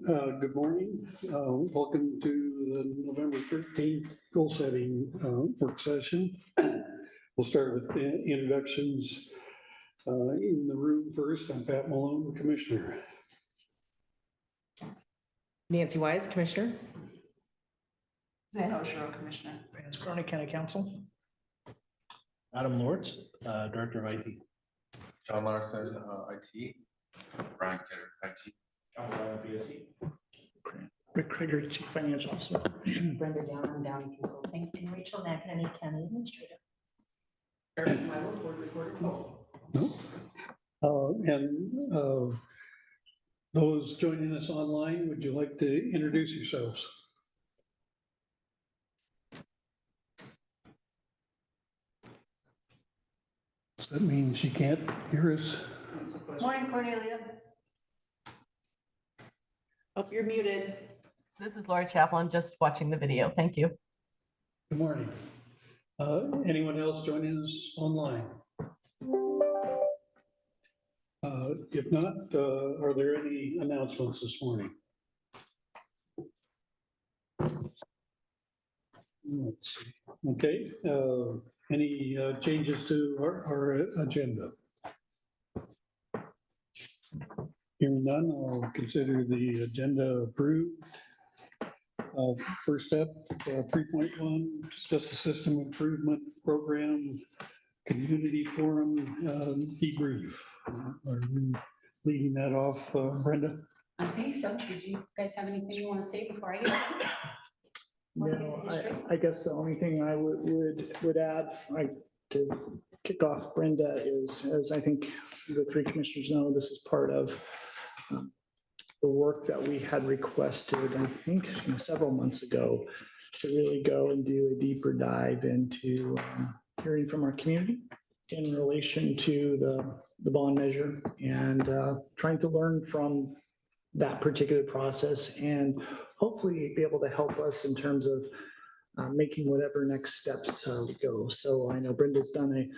Good morning. Welcome to the November 13th goal setting work session. We'll start with the introductions in the room first. I'm Pat Malone, Commissioner. Nancy Wise, Commissioner. Zane Oshiro, Commissioner. Vance Carney, County Council. Adam Lords, Director of IT. John Larson, IT. Brian Ketter, IT. John Brown, BSC. Rick Krieger, Chief Financial Officer. Brenda Down, Downey Consulting. And Rachel McEnany, County Administrator. Eric Milo, Board Recorder. And those joining us online, would you like to introduce yourselves? So that means you can't hear us. Morning, Cornelia. Oh, you're muted. This is Laura Chaplin, just watching the video. Thank you. Good morning. Anyone else joining us online? If not, are there any announcements this morning? Let's see. Okay, any changes to our agenda? Hearing none, I'll consider the agenda approved. First step, 3.1, Justice System Improvement Program, Community Forum debrief. Are you leading that off, Brenda? I think so. Did you guys have anything you want to say before I get? No, I guess the only thing I would add, to kick off Brenda is, as I think the three commissioners know, this is part of the work that we had requested, I think, several months ago, to really go and do a deeper dive into hearing from our community in relation to the bond measure and trying to learn from that particular process and hopefully be able to help us in terms of making whatever next steps we go. So I know Brenda's done a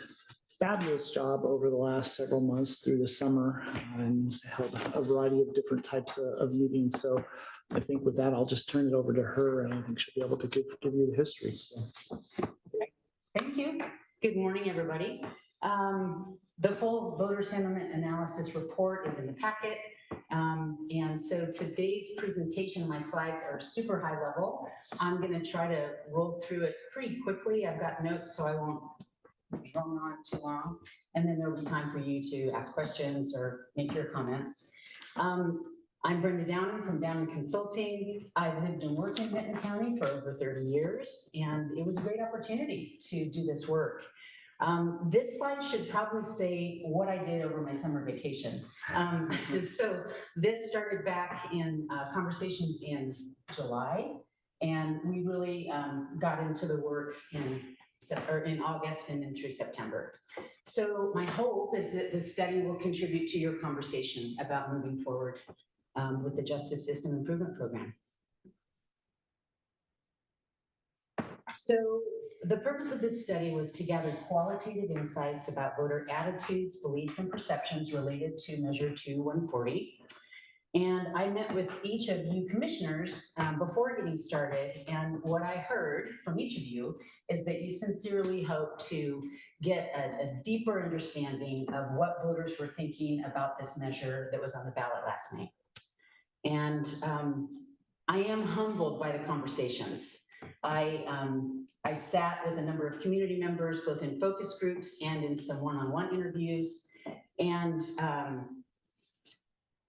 fabulous job over the last several months through the summer and held a variety of different types of meetings. So I think with that, I'll just turn it over to her and I think she'll be able to give you the history. So. Thank you. Good morning, everybody. The full voter sentiment analysis report is in the packet. And so today's presentation, my slides are super high level. I'm going to try to roll through it pretty quickly. I've got notes, so I won't drone on too long. And then there'll be time for you to ask questions or make your comments. I'm Brenda Downing from Downing Consulting. I've lived and worked in Benton County for over 30 years, and it was a great opportunity to do this work. This slide should probably say what I did over my summer vacation. So this started back in conversations in July, and we really got into the work in August and then through September. So my hope is that this study will contribute to your conversation about moving forward with the Justice System Improvement Program. So the purpose of this study was to gather qualitative insights about voter attitudes, beliefs, and perceptions related to Measure 2-140. And I met with each of you commissioners before getting started. And what I heard from each of you is that you sincerely hope to get a deeper understanding of what voters were thinking about this measure that was on the ballot last May. And I am humbled by the conversations. I sat with a number of community members, both in focus groups and in some one-on-one interviews. And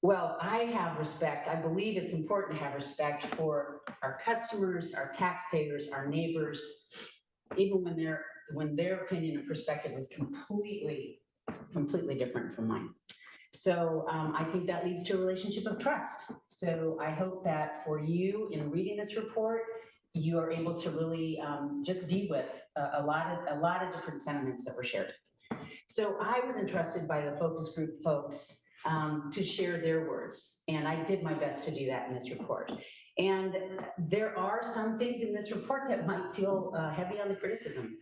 well, I have respect. I believe it's important to have respect for our customers, our taxpayers, our neighbors, even when their opinion and perspective is completely different from mine. So I think that leads to a relationship of trust. So I hope that for you in reading this report, you are able to really just be with a lot of different sentiments that were shared. So I was entrusted by the focus group folks to share their words, and I did my best to do that in this report. And there are some things in this report that might feel heavy on the criticism.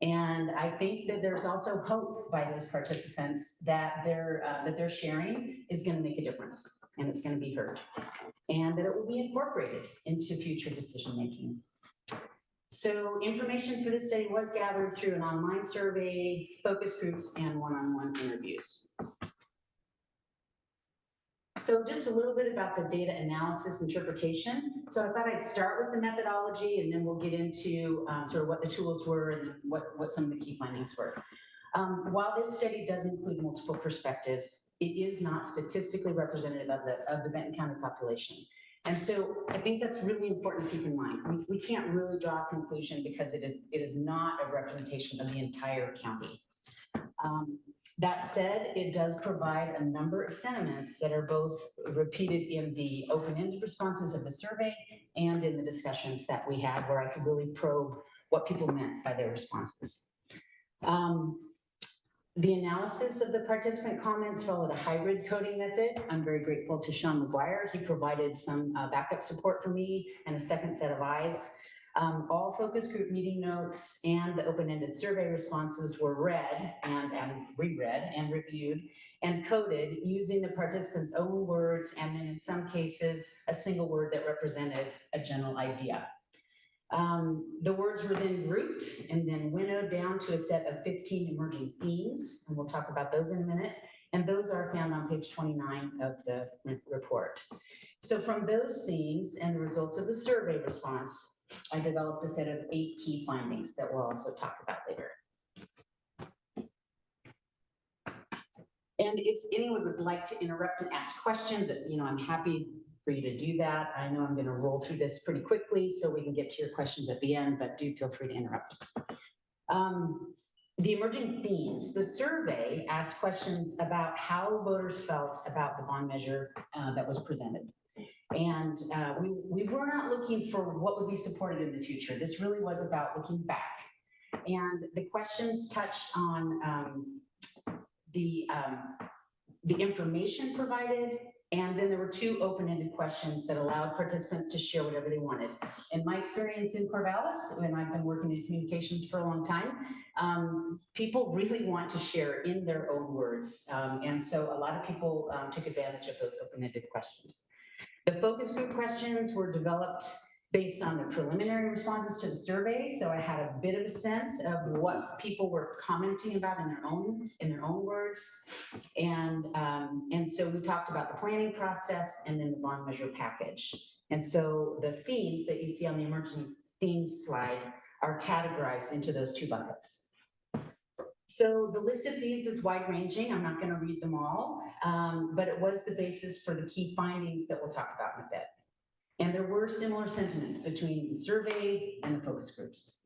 And I think that there's also hope by those participants that their sharing is going to make a difference and it's going to be heard, and that it will be incorporated into future decision-making. So information for this study was gathered through an online survey, focus groups, and one-on-one interviews. So just a little bit about the data analysis interpretation. So I thought I'd start with the methodology, and then we'll get into sort of what the tools were and what some of the key findings were. While this study does include multiple perspectives, it is not statistically representative of the Benton County population. And so I think that's really important to keep in mind. We can't really draw a conclusion because it is not a representation of the entire county. That said, it does provide a number of sentiments that are both repeated in the open-ended responses of the survey and in the discussions that we had, where I could really probe what people meant by their responses. The analysis of the participant comments followed a hybrid coding method. I'm very grateful to Sean McGuire. He provided some backup support for me and a second set of eyes. All focus group meeting notes and the open-ended survey responses were read and reread and reviewed and coded using the participants' own words, and then in some cases, a single word that represented a general idea. The words were then grouped and then winnowed down to a set of 15 emerging themes, and we'll talk about those in a minute. And those are found on page 29 of the report. So from those themes and the results of the survey response, I developed a set of 8 key findings that we'll also talk about later. And if anyone would like to interrupt and ask questions, I'm happy for you to do that. I know I'm going to roll through this pretty quickly so we can get to your questions at the end, but do feel free to interrupt. The emerging themes. The survey asked questions about how voters felt about the bond measure that was presented. And we were not looking for what would be supported in the future. This really was about looking back. And the questions touched on the information provided, and then there were 2 open-ended questions that allowed participants to share whatever they wanted. In my experience in Corvallis, when I've been working in communications for a long time, people really want to share in their own words. And so a lot of people took advantage of those open-ended questions. The focus group questions were developed based on the preliminary responses to the survey, so I had a bit of a sense of what people were commenting about in their own words, and so we talked about the planning process and then the bond measure package. And so the themes that you see on the emerging themes slide are categorized into those 2 buckets. So the list of themes is wide-ranging. I'm not going to read them all, but it was the basis for the key findings that we'll talk about in a bit. And there were similar sentiments between the survey and the focus groups.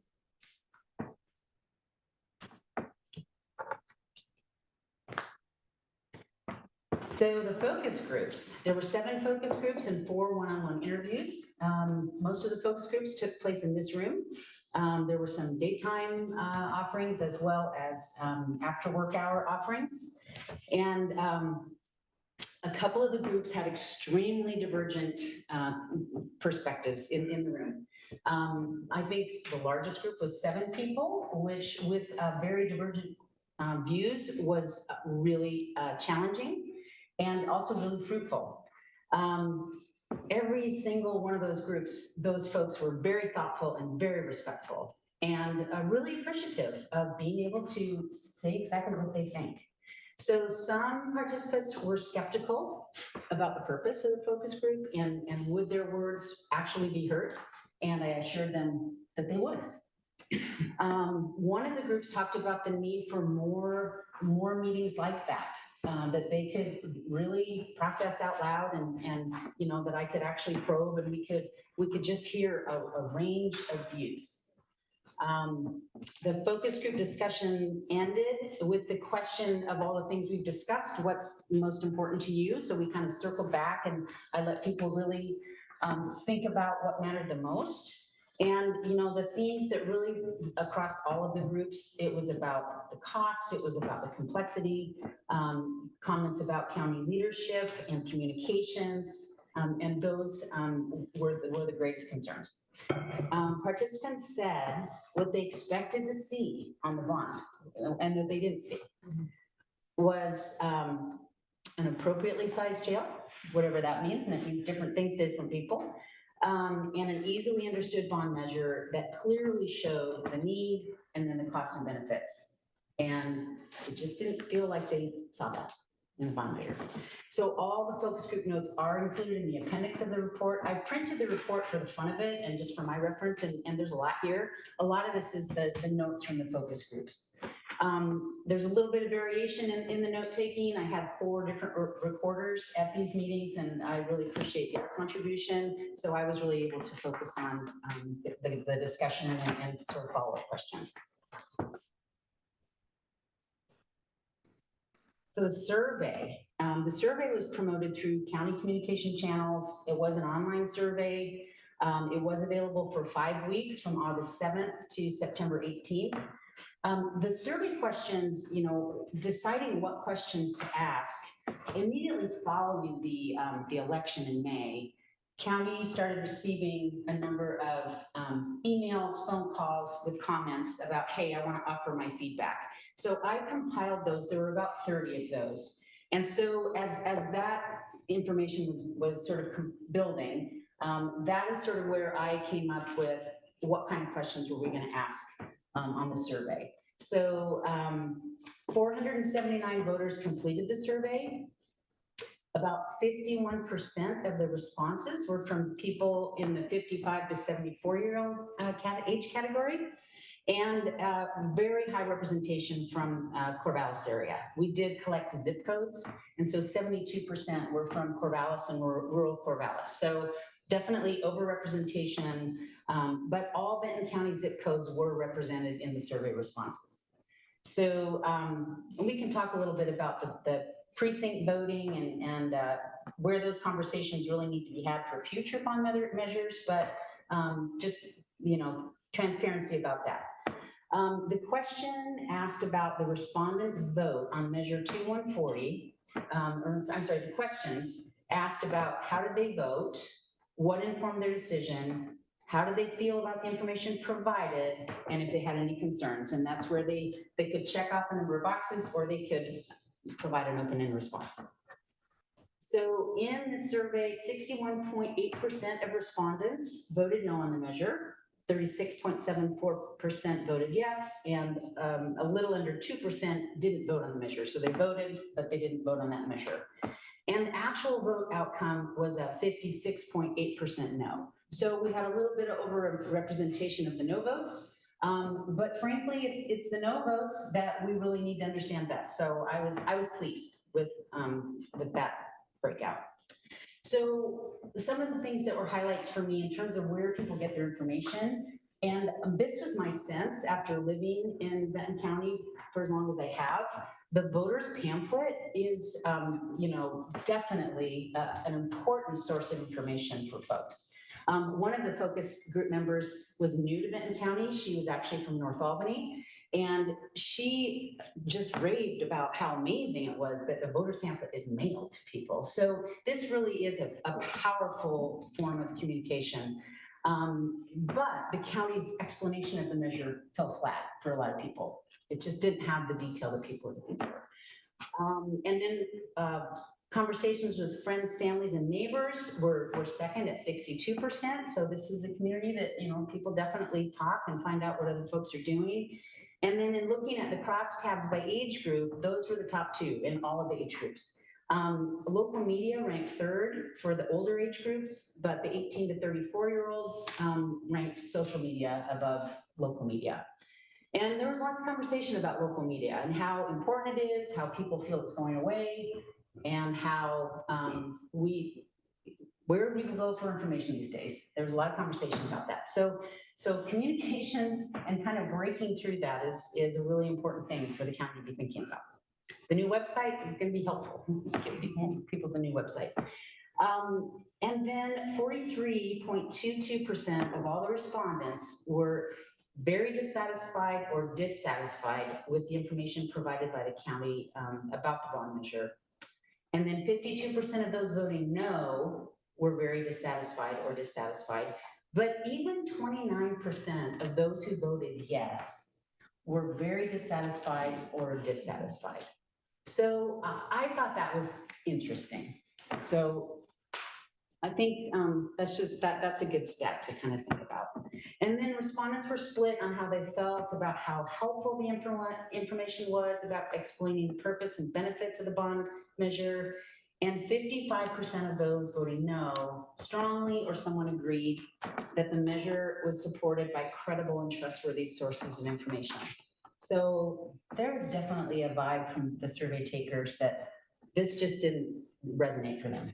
So the focus groups, there were 7 focus groups and 4 one-on-one interviews. Most of the focus groups took place in this room. There were some daytime offerings as well as after work hour offerings. And a couple of the groups had extremely divergent perspectives in the room. I think the largest group was 7 people, which with very divergent views was really challenging and also really fruitful. Every single one of those groups, those folks were very thoughtful and very respectful and really appreciative of being able to say exactly what they think. So some participants were skeptical about the purpose of the focus group and would their words actually be heard, and I assured them that they would. One of the groups talked about the need for more meetings like that. That they could really process out loud and that I could actually probe and we could just hear a range of views. The focus group discussion ended with the question of all the things we've discussed, what's most important to you? So we kind of circled back and I let people really think about what mattered the most. And, the themes that really across all of the groups, it was about the cost, it was about the complexity, comments about county leadership and communications, and those were the greatest concerns. Participants said what they expected to see on the bond and that they didn't see was an appropriately sized jail, whatever that means, and it means different things to different people. And an easily understood bond measure that clearly showed the need and then the cost and benefits. And it just didn't feel like they saw that in the bond measure. So all the focus group notes are included in the appendix of the report. I printed the report for the fun of it and just for my reference, and there's a lot here. A lot of this is the notes from the focus groups. There's a little bit of variation in the note taking. I had 4 different recorders at these meetings, and I really appreciate their contribution. So I was really able to focus on the discussion and sort of follow-up questions. So the survey was promoted through county communication channels. It was an online survey. It was available for 5 weeks from August 7th to September 18th. The survey questions, you know, deciding what questions to ask, immediately following the election in May, county started receiving a number of emails, phone calls with comments about, hey, I want to offer my feedback. So I compiled those. There were about 30 of those. And so as that information was sort of building, that is sort of where I came up with what kind of questions were we going to ask on the survey. So 479 voters completed the survey. About 51% of the responses were from people in the 55 to 74-year-old age category, and very high representation from Corvallis area. We did collect zip codes, and so 72% were from Corvallis and rural Corvallis. So definitely overrepresentation, but all Benton County zip codes were represented in the survey responses. So we can talk a little bit about the precinct voting and where those conversations really need to be had for future bond measures, but just, you know, transparency about that. The question asked about the respondents' vote on Measure 2140, or I'm sorry, the questions asked about how did they vote, what informed their decision, how did they feel about the information provided, and if they had any concerns. And that's where they could check off a number of boxes, or they could provide an open-ended response. So in the survey, 61.8% of respondents voted no on the measure, 36.74% voted yes, and a little under 2% didn't vote on the measure. So they voted, but they didn't vote on that measure. And the actual vote outcome was a 56.8% no. So we had a little bit of over-representation of the no votes. But frankly, it's the no votes that we really need to understand best. So I was pleased with that breakout. So some of the things that were highlights for me in terms of where people get their information, and this was my sense after living in Benton County for as long as I have, the voters pamphlet is, you know, definitely an important source of information for folks. One of the focus group members was new to Benton County. She was actually from North Albany, and she just raved about how amazing it was that the voters pamphlet is mailed to people. So this really is a powerful form of communication. But the county's explanation of the measure fell flat for a lot of people. It just didn't have the detail that people were looking for. And then conversations with friends, families, and neighbors were second at 62%. So this is a community that, you know, people definitely talk and find out what other folks are doing. And then in looking at the crosstabs by age group, those were the top 2 in all of the age groups. Local media ranked 3rd for the older age groups, but the 18 to 34-year-olds ranked social media above local media. And there was lots of conversation about local media and how important it is, how people feel it's going away, and how where people go for information these days. There's a lot of conversation about that. So communications and kind of breaking through that is a really important thing for the county to be thinking about. The new website is going to be helpful. Give people the new website. And then 43.22% of all the respondents were very dissatisfied or dissatisfied with the information provided by the county about the bond measure. And then 52% of those voting no were very dissatisfied or dissatisfied But even 29% of those who voted yes were very dissatisfied or dissatisfied. So I thought that was interesting. So I think that's a good stat to kind of think about. And then respondents were split on how they felt about how helpful the information was about explaining the purpose and benefits of the bond measure. And 55% of those voting no strongly or someone agreed that the measure was supported by credible and trustworthy sources of information. So there was definitely a vibe from the survey takers that this just didn't resonate for them.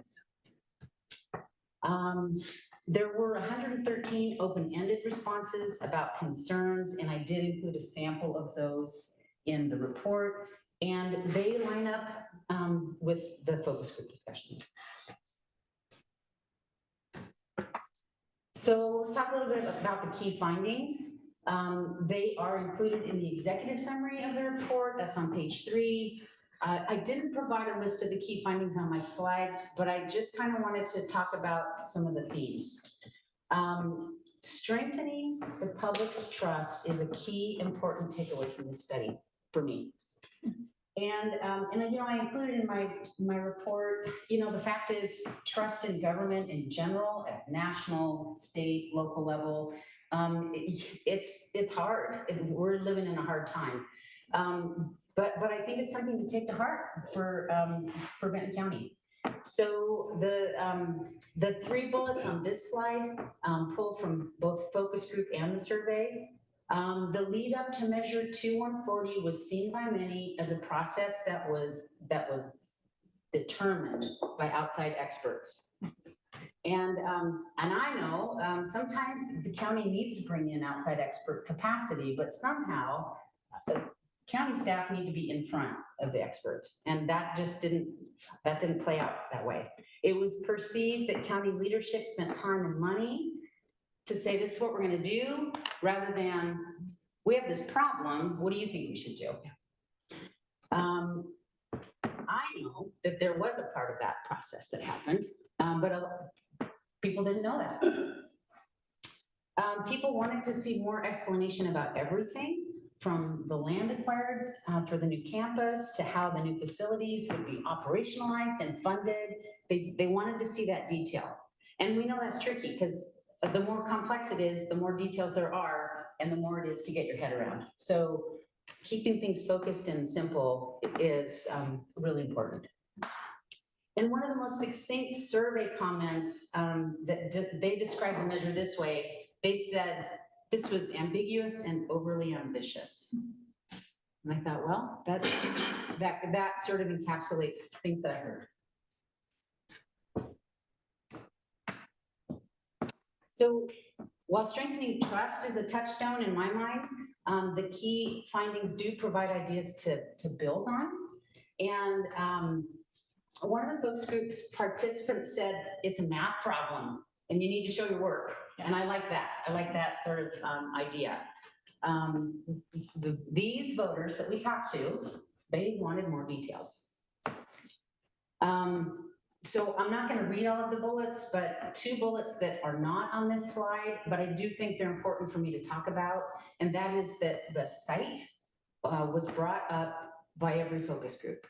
There were 113 open-ended responses about concerns, and I did include a sample of those in the report, and they line up with the focus group discussions. So let's talk a little bit about the key findings. They are included in the executive summary of the report. That's on page 3. I didn't provide a list of the key findings on my slides, but I just kind of wanted to talk about some of the themes. Strengthening the public's trust is a key important takeaway from this study for me. And you know, I included in my report, you know, the fact is trust in government in general at national, state, local level. It's hard. We're living in a hard time. But I think it's something to take to heart for Benton County. So the 3 bullets on this slide pull from both focus group and the survey. The lead up to measure 2140 was seen by many as a process that was determined by outside experts. And I know sometimes the county needs to bring in outside expert capacity, but somehow county staff need to be in front of the experts, and that didn't play out that way. It was perceived that county leadership spent time and money to say, this is what we're gonna do, rather than, we have this problem, what do you think we should do? I know that there was a part of that process that happened, but people didn't know that. People wanted to see more explanation about everything, from the land acquired for the new campus to how the new facilities would be operationalized and funded. They wanted to see that detail. And we know that's tricky because the more complex it is, the more details there are, and the more it is to get your head around. So keeping things focused and simple is really important. And one of the most succinct survey comments they described the measure this way. They said, this was ambiguous and overly ambitious. And I thought, well, that sort of encapsulates things that I heard. So while strengthening trust is a touchstone in my mind, the key findings do provide ideas to build on. And one of the focus group's participants said, it's a math problem and you need to show your work. And I like that. I like that sort of idea. These voters that we talked to, they wanted more details. So I'm not going to read all of the bullets, but 2 bullets that are not on this slide, but I do think they're important for me to talk about. And that is that the site was brought up by every focus group.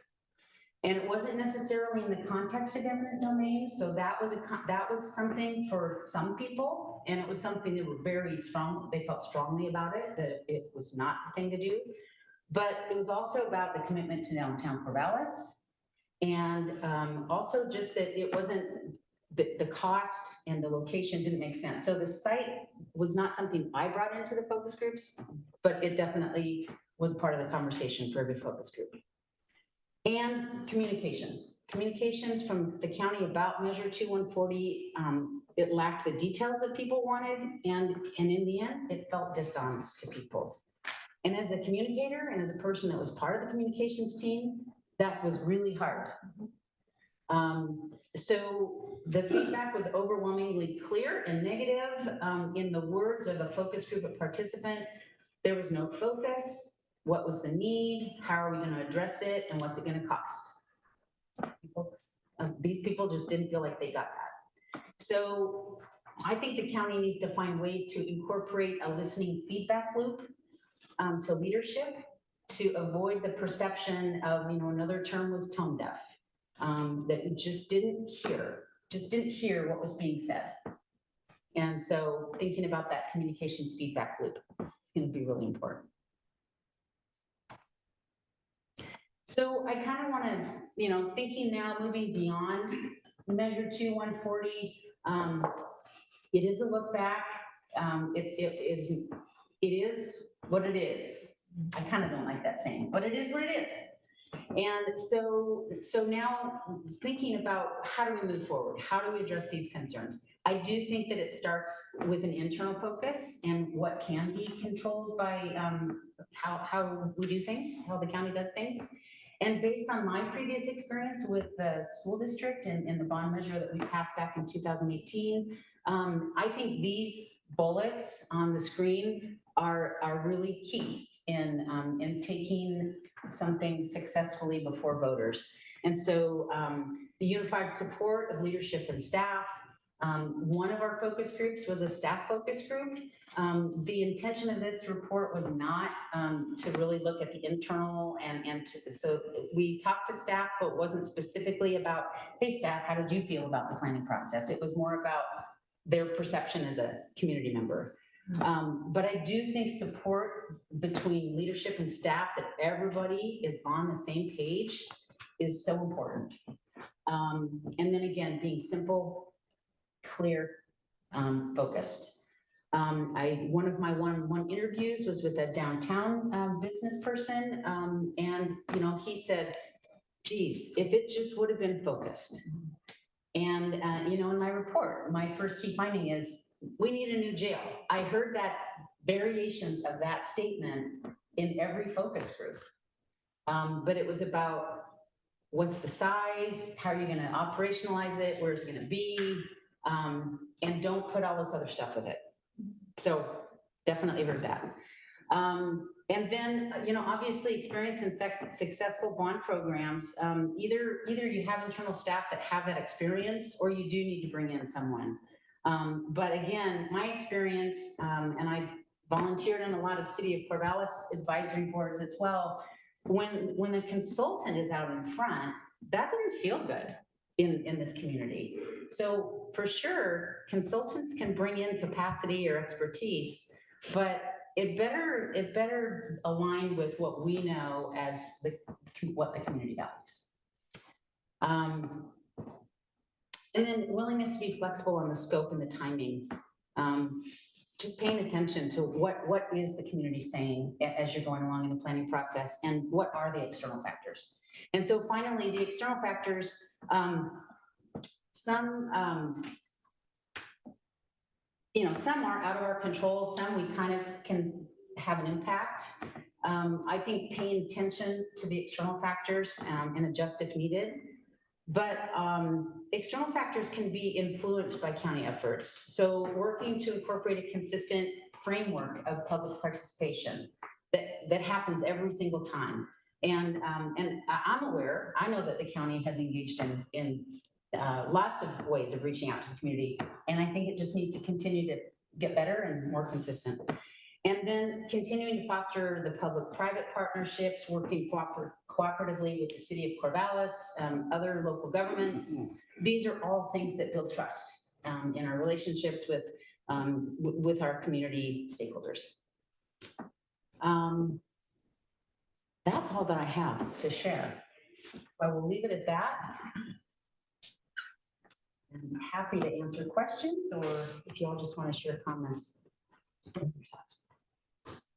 And it wasn't necessarily in the context of eminent domain. So that was something for some people, and it was something that were very strong. They felt strongly about it, that it was not the thing to do. But it was also about the commitment to downtown Corvallis, and also just that it wasn't, the cost and the location didn't make sense. So the site was not something I brought into the focus groups, but it definitely was part of the conversation for every focus group. And communications from the county about measure 2140, it lacked the details that people wanted, and in the end, it felt dishonest to people. And as a communicator and as a person that was part of the communications team, that was really hard. So the feedback was overwhelmingly clear and negative. In the words of a focus group of participant, there was no focus. What was the need? How are we going to address it? And what's it going to cost? These people just didn't feel like they got that. So I think the county needs to find ways to incorporate a listening feedback loop to leadership to avoid the perception of, another term was tone deaf, that you just didn't hear what was being said. And so thinking about that communications feedback loop is going to be really important. So I kind of want to, thinking now, moving beyond Measure 2 140, it is a look back. It is what it is. I kind of don't like that saying, but it is what it is. And so now thinking about how do we move forward? How do we address these concerns? I do think that it starts with an internal focus and what can be controlled by how we do things, how the county does things. And based on my previous experience with the school district and the bond measure that we passed back in 2018, I think these bullets on the screen are really key in taking something successfully before voters. And so the unified support of leadership and staff, one of our focus groups was a staff focus group. The intention of this report was not to really look at the internal so we talked to staff, but it wasn't specifically about, hey staff, how did you feel about the planning process? It was more about their perception as a community member. But I do think support between leadership and staff, that everybody is on the same page, is so important. And then again, being simple, clear, focused. One of my one-on-one interviews was with a downtown business person, and he said, geez, if it just would have been focused. And in my report, my first key finding is we need a new jail. I heard that variations of that statement in every focus group. But it was about what's the size, how are you gonna operationalize it, where's it gonna be, and don't put all this other stuff with it. So definitely heard that. And then, obviously experience in successful bond programs, either you have internal staff that have that experience, or you do need to bring in someone. But again, my experience, and I've volunteered on a lot of City of Corvallis advisory boards as well, when the consultant is out in front, that doesn't feel good in this community. So for sure, consultants can bring in capacity or expertise, but it better align with what we know as what the community values. And then willingness to be flexible on the scope and the timing. Just paying attention to what is the community saying as you're going along in the planning process, and what are the external factors. And so finally, the external factors, some are out of our control, some we kind of can have an impact. I think paying attention to the external factors and adjust if needed. But external factors can be influenced by county efforts. So working to incorporate a consistent framework of public participation that happens every single time. And I'm aware, I know that the county has engaged in lots of ways of reaching out to the community. And I think it just needs to continue to get better and more consistent. And then continuing to foster the public-private partnerships, working cooperatively with the City of Corvallis, other local governments. These are all things that build trust in our relationships with our community stakeholders. That's all that I have to share. So I will leave it at that. I'm happy to answer questions, or if you all just want to share comments. Thoughts.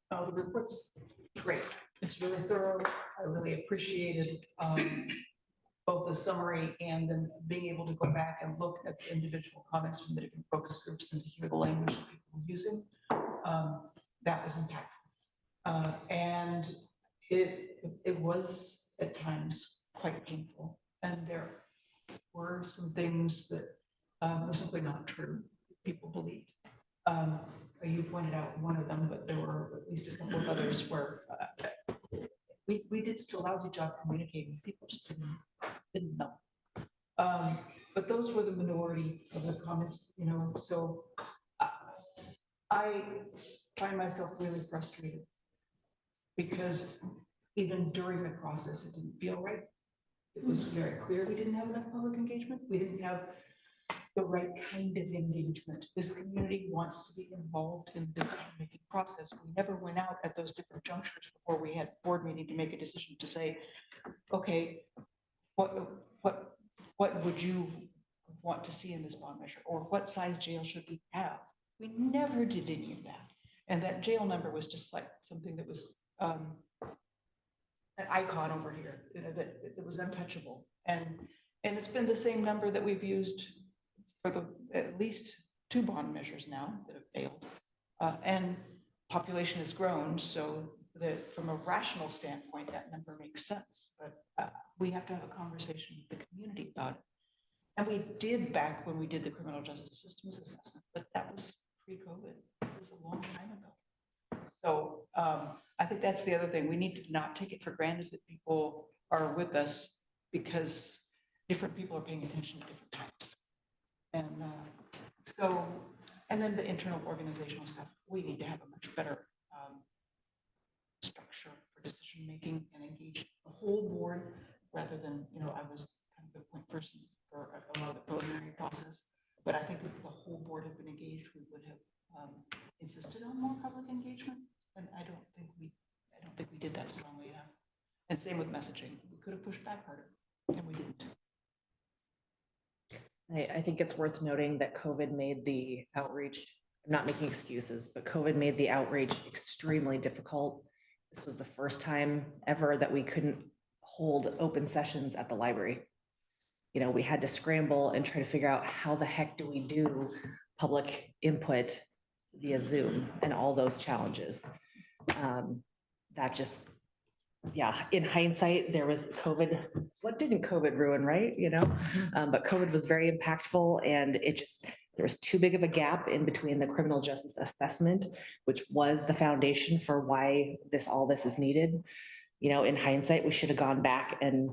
The report's great. It's really thorough. I really appreciated both the summary and then being able to go back and look at the individual comments from the different focus groups and to hear the language that people were using. That was impactful. And it was at times quite painful. And there were some things that were simply not true, people believed. You pointed out one of them, but there were at least a couple of others where we did such a lousy job communicating. People just didn't know. but those were the minority of the comments, you know, so I find myself really frustrated because even during the process, it didn't feel right. It was very clear we didn't have enough public engagement. We didn't have the right kind of engagement. This community wants to be involved in the decision-making process. We never went out at those different junctures before we had board meeting to make a decision to say, okay, what would you want to see in this bond measure? Or what size jail should we have? We never did any of that. And that jail number was just like something that was an icon over here, you know, that was untouchable. And it's been the same number that we've used for at least 2 bond measures now that have failed. And population has grown, so that from a rational standpoint, that number makes sense. But we have to have a conversation with the community about it. And we did back when we did the criminal justice systems assessment, but that was pre-COVID. It was a long time ago. So I think that's the other thing. We need to not take it for granted that people are with us because different people are paying attention at different times. And and then the internal organizational stuff, we need to have a much better structure for decision-making and engage the whole board rather than, you know, I was kind of the point person for a lot of the preliminary process. But I think if the whole board had been engaged, we would have insisted on more public engagement. And I don't think we did that strongly enough. And same with messaging. We could have pushed back harder, and we didn't. I think it's worth noting that COVID made the outreach, I'm not making excuses, but COVID made the outreach extremely difficult. This was the first time ever that we couldn't hold open sessions at the library. You know, we had to scramble and try to figure out how the heck do we do public input via Zoom and all those challenges. That just, yeah, in hindsight, there was COVID. What didn't COVID ruin, right? You know, but COVID was very impactful, and there was too big of a gap in between the criminal justice assessment, which was the foundation for why all this is needed. You know, in hindsight, we should have gone back and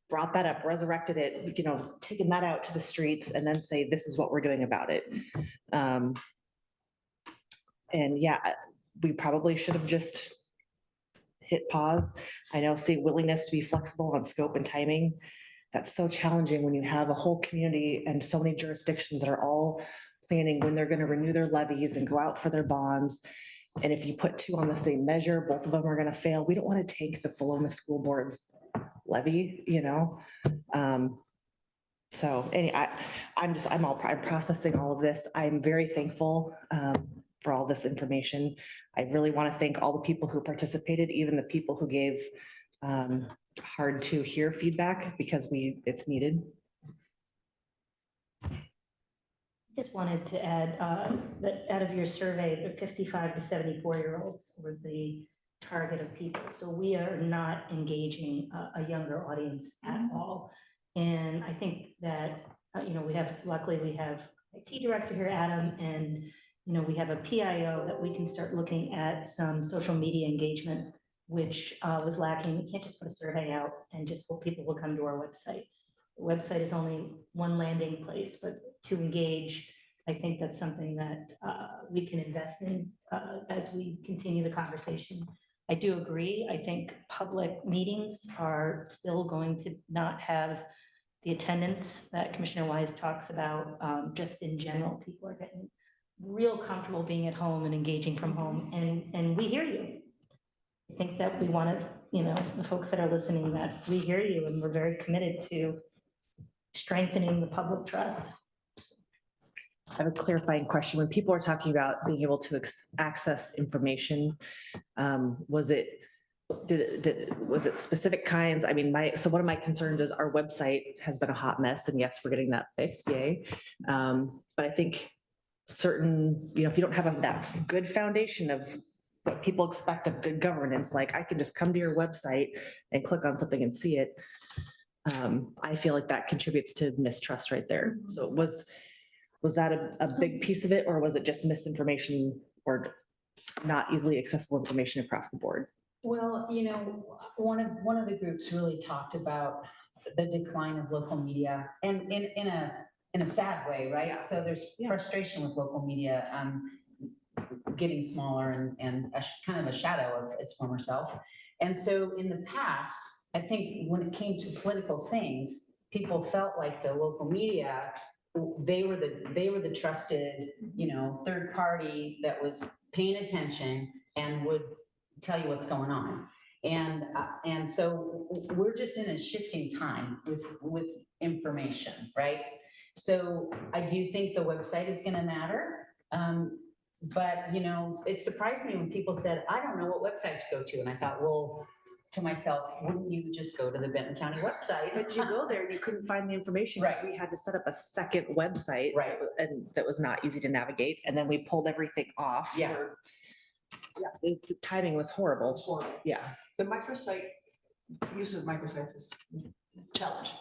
brought that up, resurrected it, you know, taken that out to the streets and then say, this is what we're doing about it. And yeah, we probably should have just hit pause. I know, see willingness to be flexible on scope and timing. That's so challenging when you have a whole community and so many jurisdictions that are all planning when they're going to renew their levies and go out for their bonds. And if you put 2 on the same measure, both of them are going to fail. We don't want to take the Philomath School Board's levy, you know? So anyway, I'm processing all of this. I'm very thankful for all this information. I really want to thank all the people who participated, even the people who gave hard to hear feedback, because it's needed. Just wanted to add that out of your survey, the 55 to 74-year-olds were the target of people. So we are not engaging a younger audience at all. And I think that, you know, luckily we have IT director here, Adam, and, you know, we have a PIO that we can start looking at some social media engagement, which was lacking. We can't just put a survey out and just hope people will come to our website. The website is only one landing place, but to engage, I think that's something that we can invest in as we continue the conversation. I do agree. I think public meetings are still going to not have the attendance that Commissioner Wise talks about. Just in general, people are getting real comfortable being at home and engaging from home, and we hear you. I think that we want to, you know, the folks that are listening, that we hear you, and we're very committed to strengthening the public trust. I have a clarifying question. When people are talking about being able to access information, was it specific kinds? I mean, so one of my concerns is our website has been a hot mess, and yes, we're getting that fixed, yay. But I think certain, you know, if you don't have that good foundation of what people expect of good governance, like I can just come to your website and click on something and see it. I feel like that contributes to mistrust right there. So was that a big piece of it, or was it just misinformation or not easily accessible information across the board? Well, you know, one of the groups really talked about the decline of local media and in a sad way, right? So there's frustration with local media, getting smaller and kind of a shadow of its former self. And so in the past, I think when it came to political things, people felt like the local media, they were the trusted, third party that was paying attention and would tell you what's going on. And so we're just in a shifting time with information, right? So I do think the website is gonna matter. But, it surprised me when people said, I don't know what website to go to. And I thought, well, to myself, wouldn't you just go to the Benton County website? But you go there and you couldn't find the information. 'Cause Right. we had to set up a second website. Right. And that was not easy to navigate. And then we pulled everything off. Yeah. The timing was horrible. It's horrible. Yeah. The microsite, use of microsites is challenging,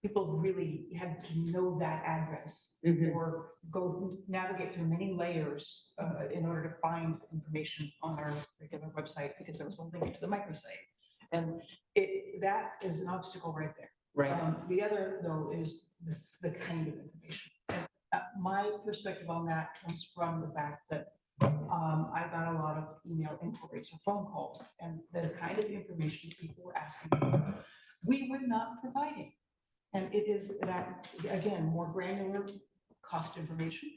people really had to know that address Mhm. or go navigate through many layers in order to find information on our regular website because there was a link to the microsite. And that is an obstacle right there. Right. The other, though, is the kind of information. And, my perspective on that comes from the fact that I got a lot of email inquiries or phone calls, and the kind of information people were asking, we were not providing. And it is that, again, more granular cost information.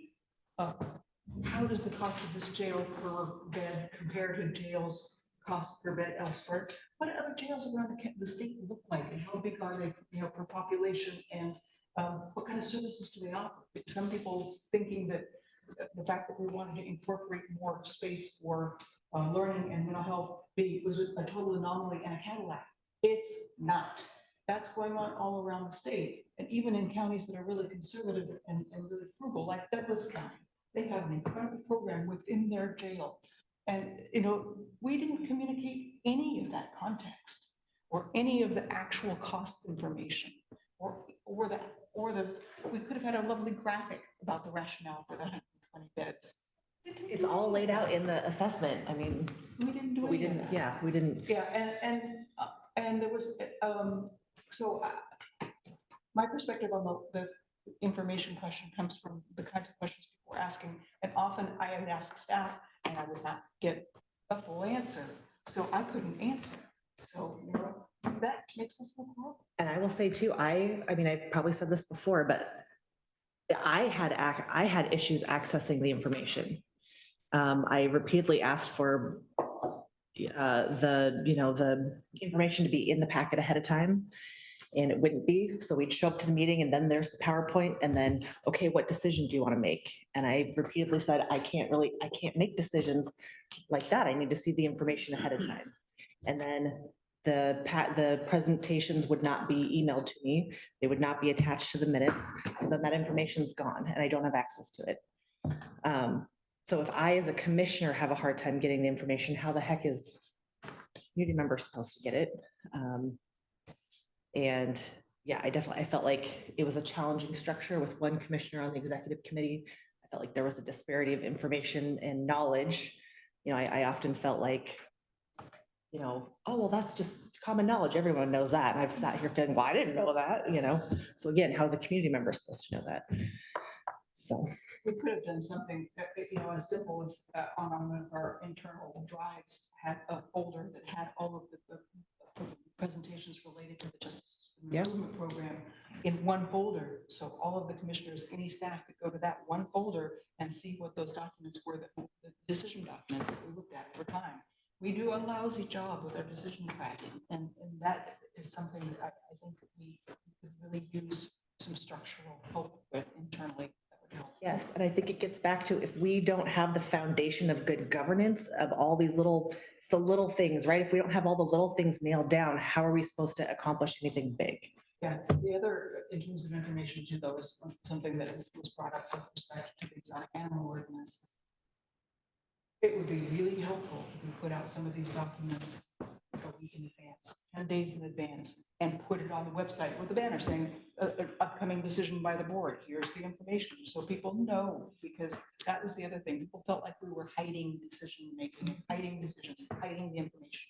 How does the cost of this jail per bed compare to jails cost per bed elsewhere? What do other jails around the state look like, and how big are they, per population, and what kind of services do they offer? Some people thinking that the fact that we wanted to incorporate more space for learning and mental health was a total anomaly and a Cadillac. It's not. That's going on all around the state, and even in counties that are really conservative and really frugal, like Douglas County. They have an incredible program within their jail. And, we didn't communicate any of that context or any of the actual cost information or we could have had a lovely graphic about the rationale for the 120 beds. It's all laid out in the assessment. I mean, We didn't do we any of didn't, that. yeah, we didn't. Yeah, and there was, so my perspective on the information question comes from the kinds of questions people were asking. And often I would ask staff and I would not get a full answer. So I couldn't answer. So, that makes us look horrible. And I will say too, I mean, I've probably said this before, but I had issues accessing the information. I repeatedly asked for the information to be in the packet ahead of time, and it wouldn't be. So we'd show up to the meeting and then there's the PowerPoint and then, okay, what decision do you want to make? And I repeatedly said, I can't make decisions like that. I need to see the information ahead of time. And then the presentations would not be emailed to me. They would not be attached to the minutes. So then that information's gone and I don't have access to it. So if I, as a commissioner, have a hard time getting the information, how the heck is community members supposed to get it? And yeah, I felt like it was a challenging structure with one commissioner on the executive committee. I felt like there was a disparity of information and knowledge. I often felt like, oh, well, that's just common knowledge. Everyone knows that. And I've sat here feeling, well, I didn't know that, So again, how's a community member supposed to know that? So. We could have done something, as simple as on one of our internal drives, had a folder that had all of the presentations related to the Justice Improvement Program in one folder. So all of the commissioners, any staff could go to that one folder and see what those documents were, the decision documents that we looked at over time. We do a lousy job with our decision tracking, and that is something that I think that we could really use some structural help with internally. Yes, and I think it gets back to, if we don't have the foundation of good governance of all these little things, right? If we don't have all the little things nailed down, how are we supposed to accomplish anything big? Yeah, the other, in terms of information too, though, is something that was brought up with respect to the exotic animal ordinance. It would be really helpful if we put out some of these documents a week in advance, 10 days in advance, and put it on the website with a banner saying, upcoming decision by the board, here's the information, so people know, because that was the other thing. People felt like we were hiding decision making, hiding decisions, hiding the information.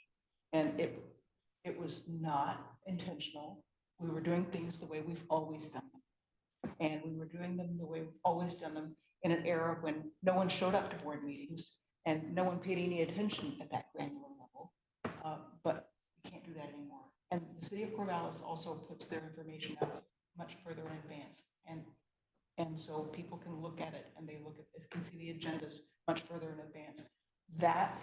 And It was not intentional. We were doing things the way we've always done them. And we were doing them the way we've always done them in an era when no one showed up to board meetings and no one paid any attention at that granular level. But we can't do that anymore. And the city of Corvallis also puts their information out much further in advance. And so people can look at it and they can see the agendas much further in advance. That,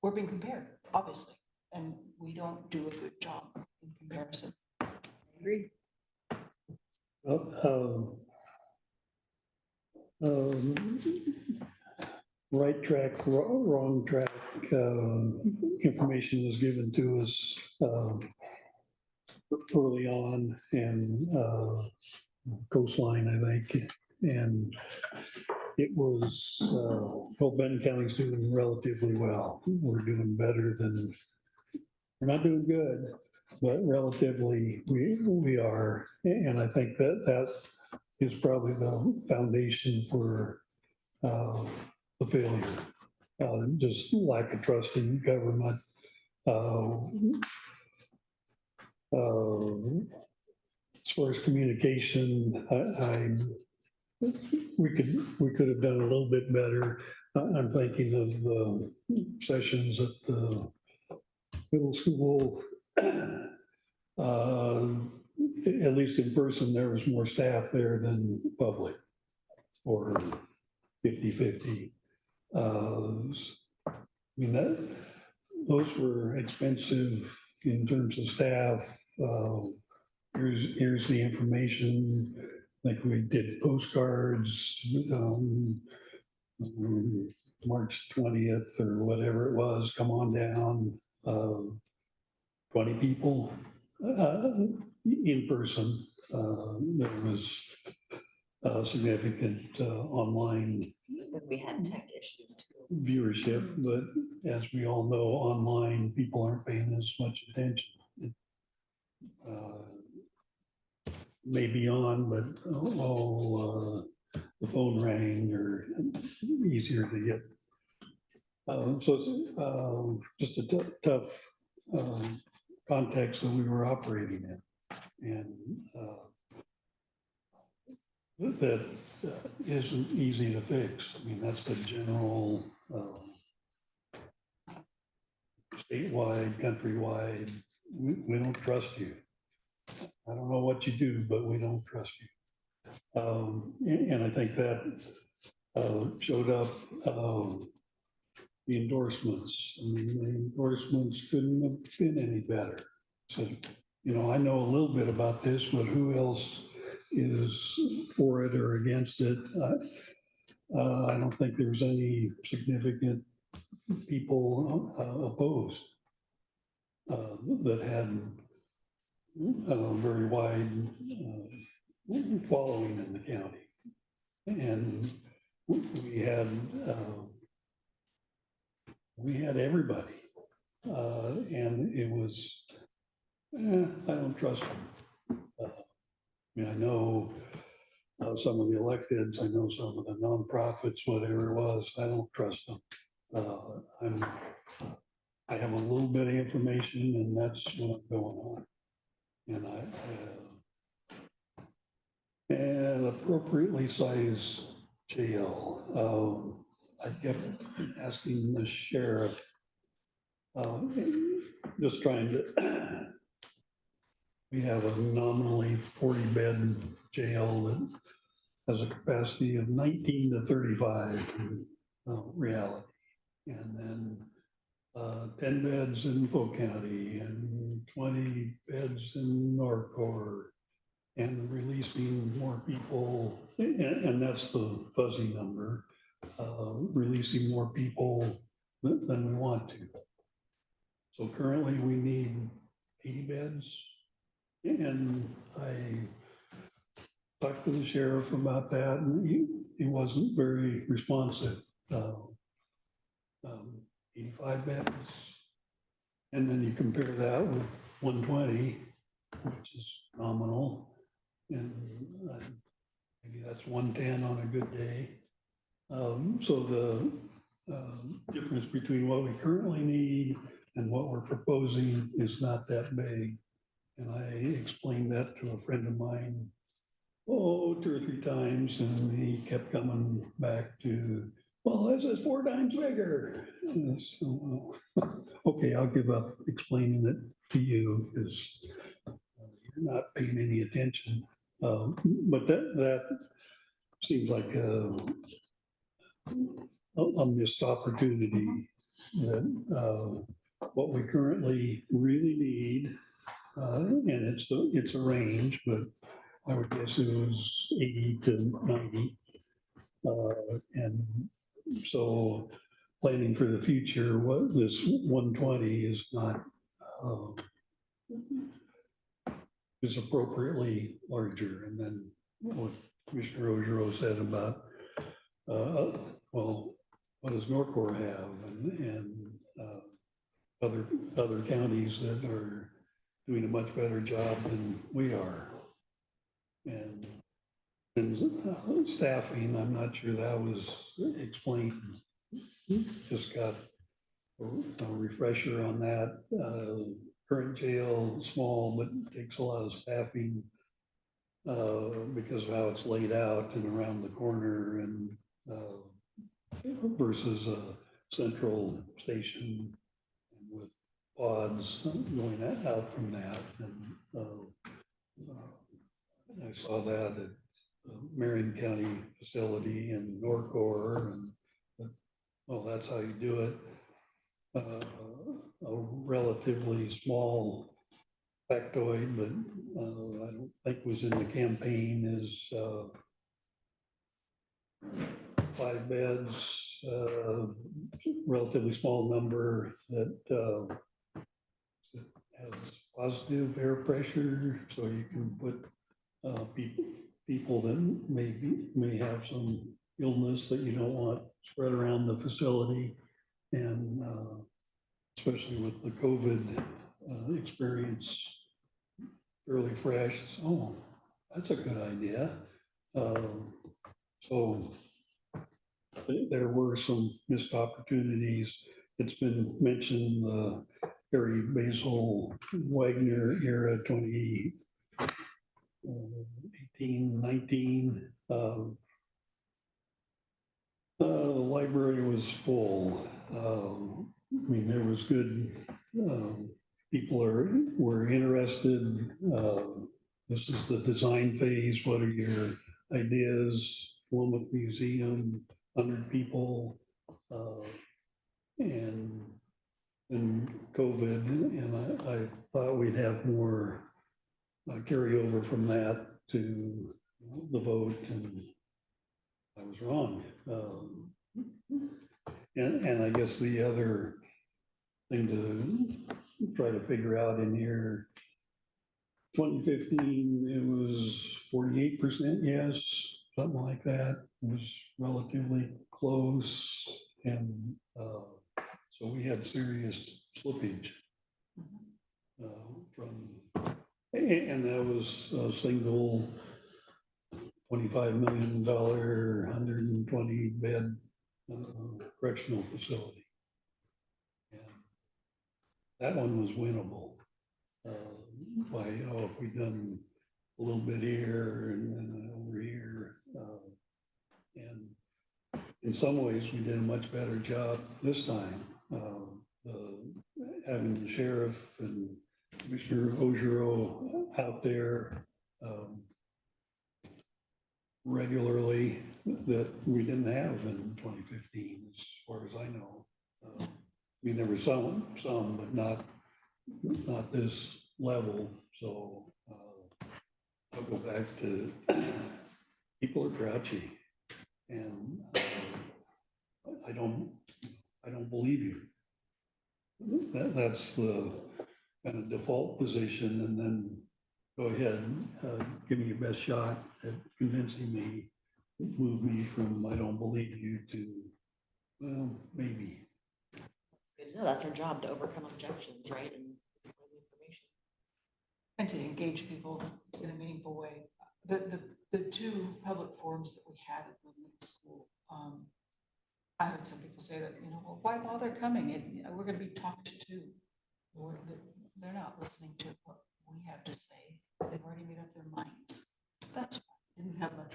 we're being compared, obviously, and we don't do a good job in comparison. Agree. Well, right track, wrong track, information was given to us early on, and Coastline, I think, and it was, well, Benton County's doing relatively well. We're doing better than, we're not doing good, but relatively we are. And I think that is probably the foundation for the failure. Just lack of trust in government. As far as communication, we could have done a little bit better. I'm thinking of the sessions at the middle school. At least in person, there was more staff there than public, or 50-50. I mean, those were expensive in terms of staff. Here's the information. Like we did postcards, March 20th or whatever it was, come on down, 20 people in person. There was significant online We had tech issues too. viewership, but as we all know, online, people aren't paying as much attention. Maybe on, but the phone rang or easier to get. So it's just a tough context that we were operating in. And that isn't easy to fix. I mean, that's the general statewide, countrywide, we don't trust you. I don't know what you do, but we don't trust you. And I think that showed up the endorsements. I mean, the endorsements couldn't have been any better. So, you know, I know a little bit about this, but who else is for it or against it? I don't think there's any significant people opposed that had very wide following in the county. And we had everybody. And it was, I don't trust them. I mean, I know some of the electeds, I know some of the nonprofits, whatever it was, I don't trust them. I have a little bit of information and that's what's going on. And and appropriately sized jail. I kept asking the sheriff, just trying to, we have a nominally 40-bed jail that has a capacity of 19 to 35 in reality. And then 10 beds in Polk County and 20 beds in Norcor, and releasing more people, and that's the fuzzy number, releasing more people than we want to. So currently we need 80 beds, and I talked to the sheriff about that, and he wasn't very responsive. 85 beds, and then you compare that with 120, which is nominal, and maybe that's 110 on a good day. So the difference between what we currently need and what we're proposing is not that big. And I explained that to a friend of mine, oh, 2 or 3 times, and he kept coming back to, well, this is 4 times bigger. And so, okay, I'll give up explaining it to you because you're not paying any attention. But that seems like a missed opportunity that what we currently really need, and it's a range, but I would guess it was 80 to 90. And so planning for the future, what this 120 is not, is appropriately larger. And then what Commissioner Ogerow said about, well, what does Norcor have and other counties that are doing a much better job than we are. And staffing, I'm not sure that was explained. Just got a refresher on that. Current jail, small, but takes a lot of staffing because of how it's laid out and around the corner and versus a central station with pods going out from that. And I saw that at Marion County facility in Norcor, and well, that's how you do it. A relatively small factoid, but I don't think was in the campaign, is 5 beds, relatively small number that has positive air pressure, so you can put people that may have some illness that you don't want spread around the facility. And especially with the COVID experience, early fresh, oh, that's a good idea. So there were some missed opportunities. It's been mentioned, the Harry Basil Wagner era 2018, 19. The library was full. I mean, there was good, people were interested. This is the design phase. What are your ideas? Philomath Museum, 100 people, and COVID, and I thought we'd have more carryover from that to the vote, and I was wrong. And I guess the other thing to try to figure out in here, 2015, it was 48% yes, something like that. It was relatively close. And so we had serious slippage from, and that was a single $25 million, 120 bed correctional facility. And that one was winnable. By, if we'd done a little bit here and then over here. And in some ways, we did a much better job this time. Having the sheriff and Commissioner Ogerow out there regularly that we didn't have in 2015, as far as I know. I mean, there were some, but not this level. So I'll go back to people are grouchy, and I don't believe you. That's the kind of default position, and then go ahead, give me your best shot at convincing me, move me from I don't believe you to, well, maybe. That's good to know. That's our job, to overcome objections, right? And explain the information. And to engage people in a meaningful way. The 2 public forums that we had at the middle school, I heard some people say that, well, why bother coming? We're going to be talked to. they're not listening to what we have to say. They've already made up their minds. That's why we didn't have much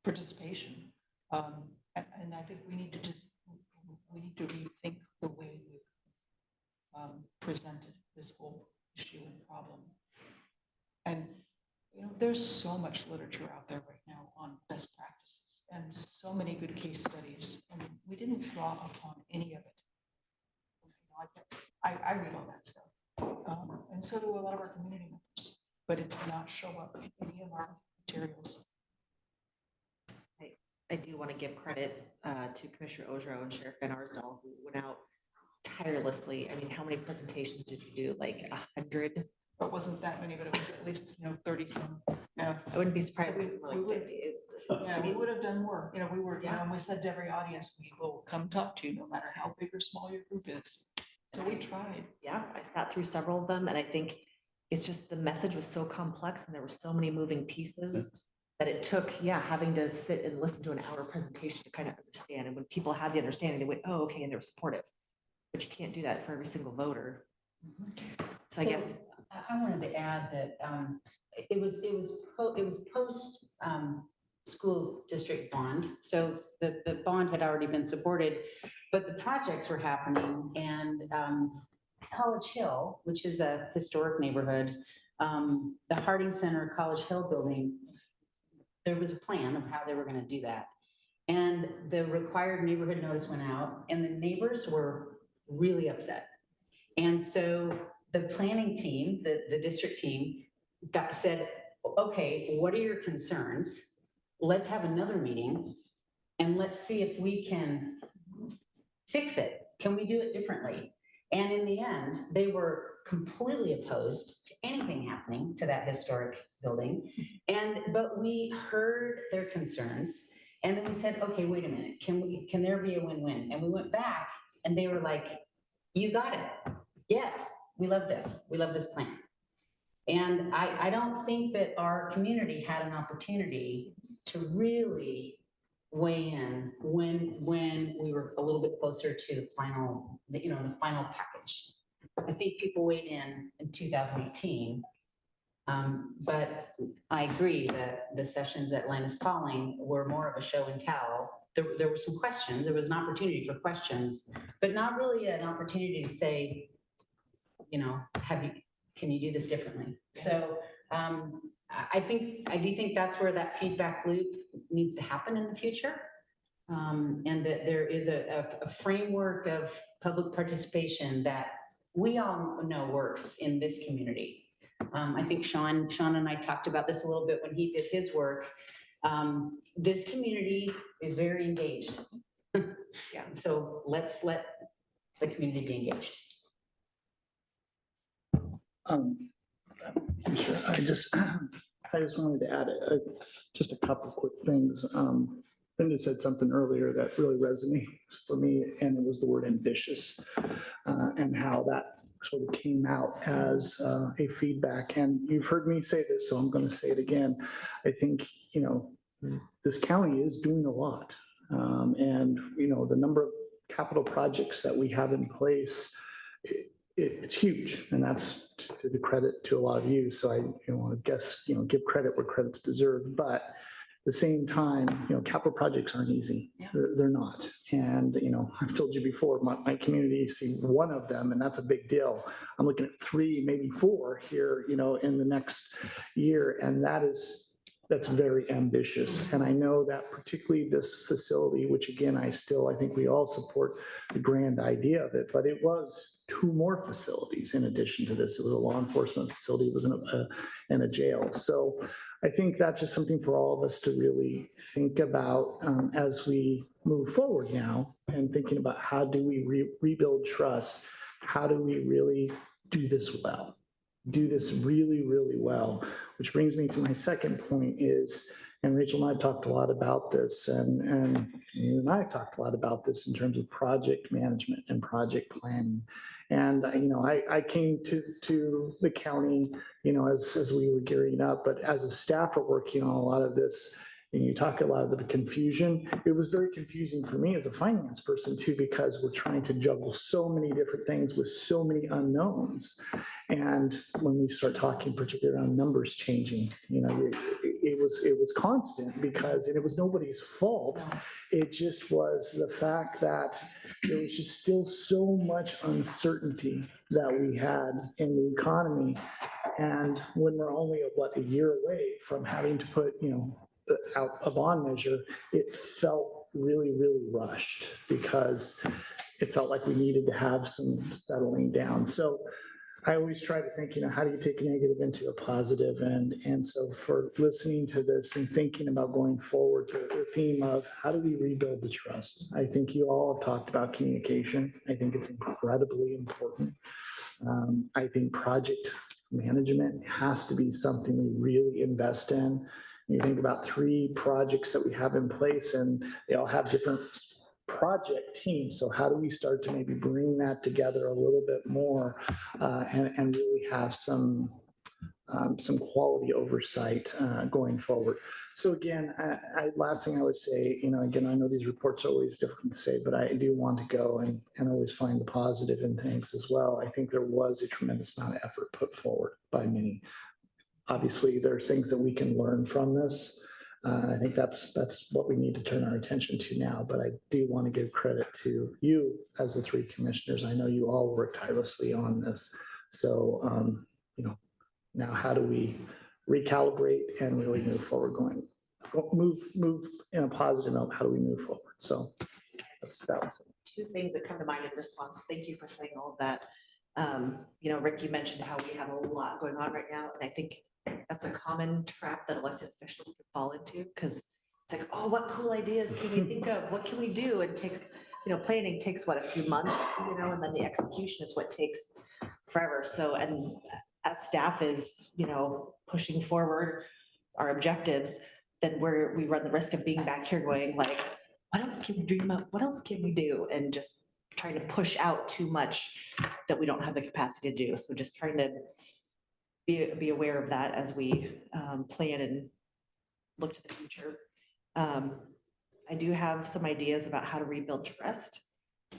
participation. And I think we need to rethink the way we presented this whole issue and problem. And, you know, there's so much literature out there right now on best practices and so many good case studies, and we didn't draw upon any of it. You know, I read all that stuff, and so do a lot of our community members, but it did not show up in any of our materials. I do want to give credit to Commissioner Ojo and Sheriff Van Arsdale, who went out tirelessly. I mean, how many presentations did you do? Like 100? It wasn't that many, but it was at least, 30 some. Yeah. I wouldn't be surprised if it We was more would- like 50. Yeah, we would have done more. You know, we were, Yeah. and we said to every audience, we will come talk to you, no matter how big or small your group is. So we tried. Yeah, I sat through several of them, and I think it's just the message was so complex and there were so many moving pieces that it took, having to sit and listen to an hour presentation to kind of understand. And when people had the understanding, they went, oh, okay, and they were supportive. But you can't do that for every single voter. So I guess, I wanted to add that it was post school district bond. So the bond had already been supported, but the projects were happening, and College Hill, which is a historic neighborhood, the Harding Center College Hill building, there was a plan of how they were going to do that. And the required neighborhood notice went out, and the neighbors were really upset. And so the planning team, the district team, said, okay, what are your concerns? Let's have another meeting and let's see if we can fix it. Can we do it differently? And in the end, they were completely opposed to anything happening to that historic building. But we heard their concerns, and then we said, okay, wait a minute, can there be a win-win? And we went back and they were like, you got it. Yes, we love this. We love this plan. And I don't think that our community had an opportunity to really weigh in when we were a little bit closer to the final package. I think people weighed in 2018. But I agree that the sessions at Linus Pauling were more of a show and tell. There were some questions. There was an opportunity for questions, but not really an opportunity to say, can you do this differently? So I do think that's where that feedback loop needs to happen in the future. And that there is a framework of public participation that we all know works in this community. I think Sean and I talked about this a little bit when he did his work. This community is very engaged. Yeah. So let's let the community be engaged. Sure. I just wanted to add just a couple quick things. Brenda said something earlier that really resonates for me, and it was the word ambitious, and how that sort of came out as a feedback. And you've heard me say this, so I'm going to say it again. I think, this county is doing a lot. And, the number of capital projects that we have in place, it's huge, and that's to the credit to a lot of you. So I want to give credit where credit's deserved, but at the same time, capital projects aren't easy. Yeah. They're not. And, I've told you before, my community see one of them, and that's a big deal. I'm looking at 3, maybe 4 here, in the next year. And that's very ambitious. And I know that particularly this facility, which again, I think we all support the grand idea of it, but it was 2 more facilities in addition to this. It was a law enforcement facility, it was in a jail. So I think that's just something for all of us to really think about as we move forward now, and thinking about how do we rebuild trust? How do we really do this well? Do this really, really well, which brings me to my second point is, and Rachel and I talked a lot about this, and you and I talked a lot about this in terms of project management and project planning. And, I came to the county, as we were gearing up, but as a staff are working on a lot of this, and you talk a lot of the confusion. It was very confusing for me as a finance person too, because we're trying to juggle so many different things with so many unknowns. And when we start talking, particularly around numbers changing, it was constant because, and it was nobody's fault. It just was the fact that there was just still so much uncertainty that we had in the economy. And when we're only, a year away from having to put, out a bond measure, it felt really, really rushed because it felt like we needed to have some settling down. So I always try to think, how do you take a negative into a positive? And so for listening to this and thinking about going forward, the theme of how do we rebuild the trust? I think you all have talked about communication. I think it's incredibly important. I think project management has to be something we really invest in. You think about 3 projects that we have in place and they all have different project teams. So how do we start to maybe bring that together a little bit more and really have some quality oversight going forward. So again, last thing I would say, again, I know these reports are always difficult to say, but I do want to go and always find the positive in things as well. I think there was a tremendous amount of effort put forward by many. Obviously, there's things that we can learn from this. I think that's what we need to turn our attention to now. But I do want to give credit to you as the 3 commissioners. I know you all work tirelessly on this. So, now how do we recalibrate and really move forward move in a positive note? How do we move forward? So that was it. 2 things that come to mind in response. Thank you for saying all of that. Rick, you mentioned how we have a lot going on right now. And I think that's a common trap that elected officials can fall into because it's like, oh, what cool ideas can we think of? What can we do? It takes, planning takes a few months, and then the execution is what takes forever. So, and as staff is, pushing forward our objectives, then we run the risk of being back here going like, what else can we dream up? What else can we do? And just trying to push out too much that we don't have the capacity to do. So just trying to be aware of that as we plan and look to the future. I do have some ideas about how to rebuild trust.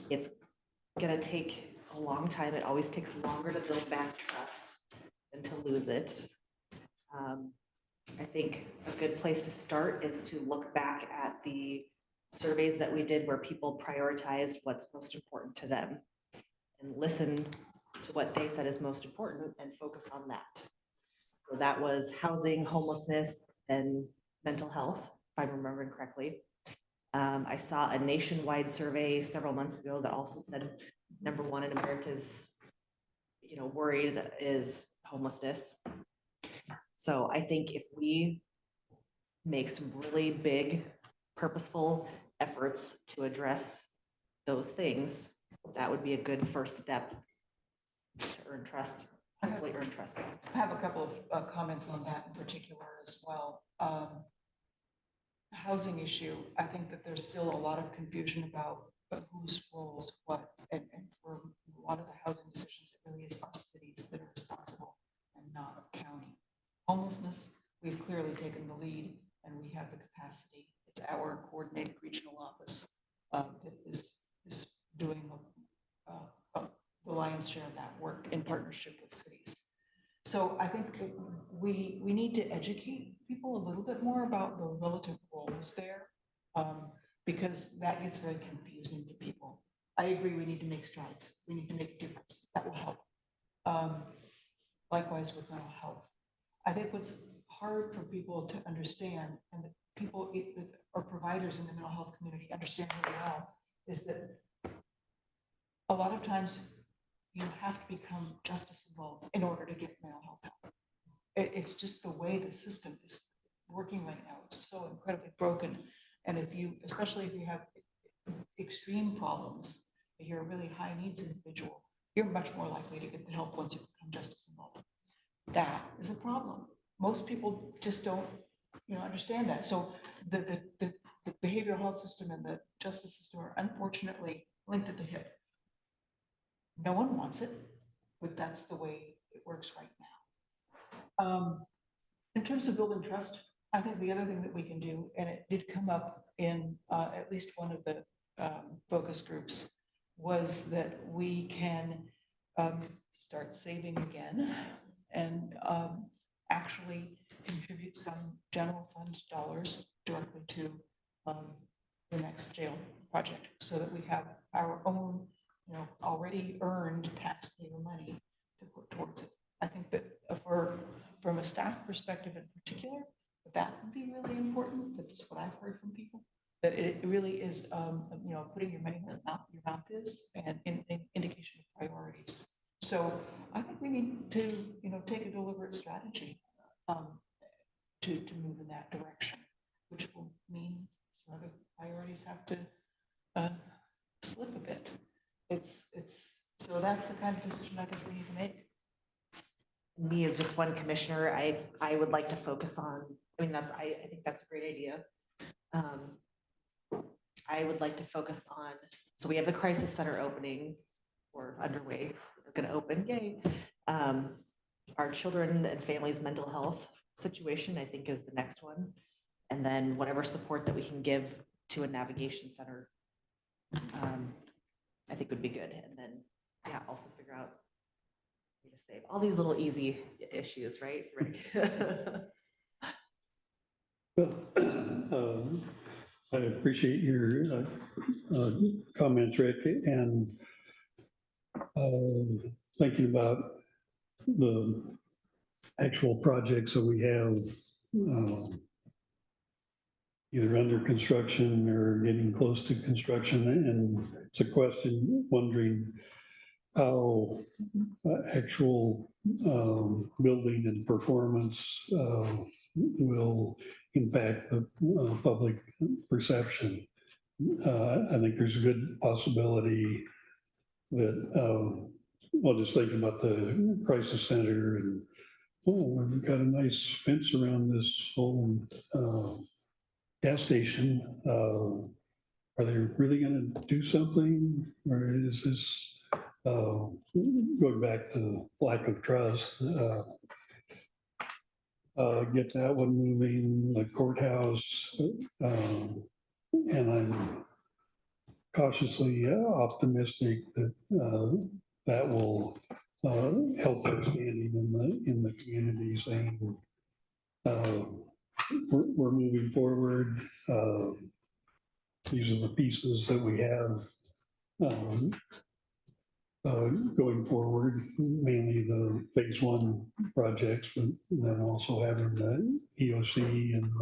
It's gonna take a long time. It always takes longer to build back trust than to lose it. I think a good place to start is to look back at the surveys that we did where people prioritized what's most important to them and listen to what they said is most important and focus on that. So that was housing, homelessness, and mental health, if I'm remembering correctly. I saw a nationwide survey several months ago that also said #1 in America's, worried is homelessness. So I think if we make some really big, purposeful efforts to address those things, that would be a good first step to earn trust, hopefully earn trust back. I have a couple of comments on that in particular as well. Housing issue, I think that there's still a lot of confusion about whose roles what, and for a lot of the housing decisions, it really is our cities that are responsible and not a county. Homelessness, we've clearly taken the lead and we have the capacity. It's our coordinated regional office that is doing the lion's share of that work in partnership with cities. So I think that we need to educate people a little bit more about the relative roles there, because that gets very confusing to people. I agree, we need to make strides. We need to make a difference. That will help. Likewise with mental health. I think what's hard for people to understand, and the people that are providers in the mental health community understand really well, is that a lot of times you have to become justice involved in order to get mental health help. It's just the way the system is working right now. It's so incredibly broken. And especially if you have extreme problems, if you're a really high needs individual, you're much more likely to get the help once you become justice involved. That is a problem. Most people just don't, understand that. So the behavioral health system and the justice system are unfortunately linked at the hip. No one wants it, but that's the way it works right now. In terms of building trust, I think the other thing that we can do, and it did come up in at least one of the focus groups, was that we can start saving again and actually contribute some general fund dollars directly to the next jail project, so that we have our own, already earned taxpayer money to put towards it. I think that from a staff perspective in particular, that would be really important. That's what I've heard from people, that it really is, putting your money where your mouth is, and in indication of priorities. So I think we need to, take a deliberate strategy to move in that direction, which will mean some other priorities have to slip a bit. So that's the kind of decision I think we need to make. Me as just one commissioner, I would like to focus on, I think that's a great idea. I would like to focus on, so we have the crisis center opening or underway, we're gonna open, yay. Our children and families' mental health situation, I think, is the next one. And then whatever support that we can give to a navigation center, I think would be good. And then, yeah, also figure out way to save all these little easy issues, right, Rick? Well, I appreciate your comments, Rick, and thinking about the actual projects that we have either under construction or getting close to construction. And it's a question, wondering how actual building and performance will impact the public perception. I think there's a good possibility that, well, just thinking about the crisis center and, oh, we've got a nice fence around this whole gas station. Are they really going to do something, or is this going back to lack of trust? Get that one moving, the courthouse, and I'm cautiously optimistic that that will help our standing in the community, saying we're moving forward. These are the pieces that we have going forward, mainly the phase one projects, but then also having the EOC and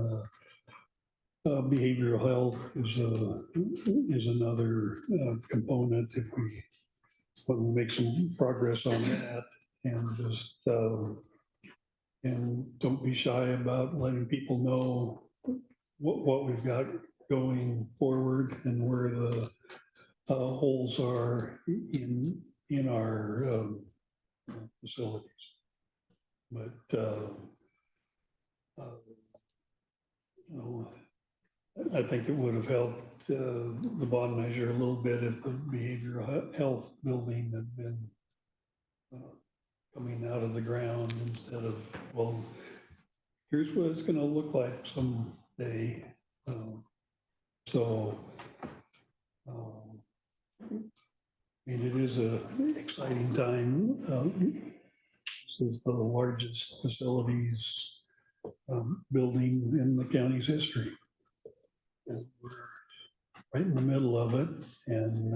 behavioral health is another component if when we make some progress on that, and just and don't be shy about letting people know what we've got going forward and where the holes are in our facilities. But I think it would have helped the bond measure a little bit if the behavioral health building had been coming out of the ground instead of, well, here's what it's going to look like someday. It is an exciting time. This is the largest facilities building in the county's history. And we're right in the middle of it. And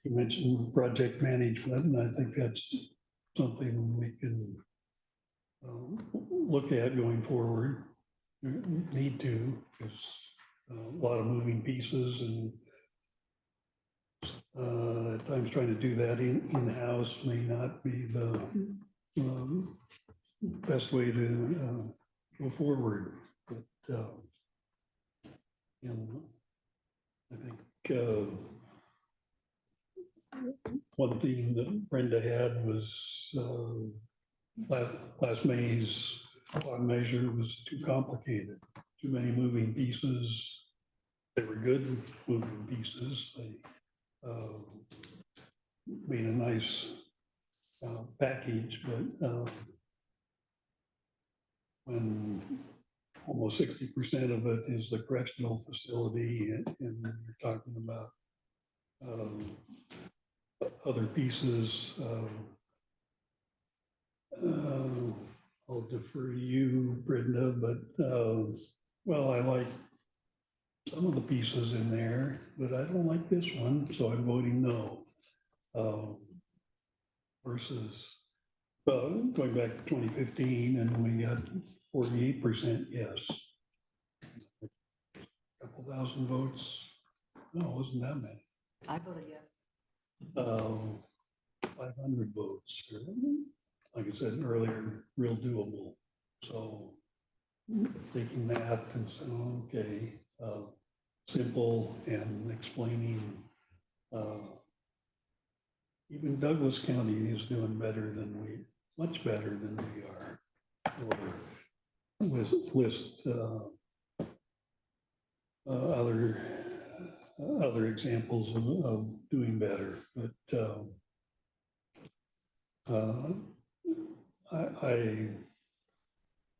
you mentioned project management, and I think that's something we can look at going forward. We need to, because a lot of moving pieces, and at times trying to do that in-house may not be the best way to go forward. But I think one theme that Brenda had was last May's bond measure was too complicated, too many moving pieces. They were good moving pieces. They made a nice package, but when almost 60% of it is the correctional facility, and you're talking about other pieces. I'll defer to you, Brenda, but, well, I like some of the pieces in there, but I don't like this one, so I'm voting no. Versus, going back to 2015, and we got 48% yes. Couple thousand votes, no, it wasn't that many. I voted yes. 500 votes, like I said earlier, real doable. So taking that and saying, okay, simple and explaining, even Douglas County is doing better than much better than we are. Or list other examples of doing better, but I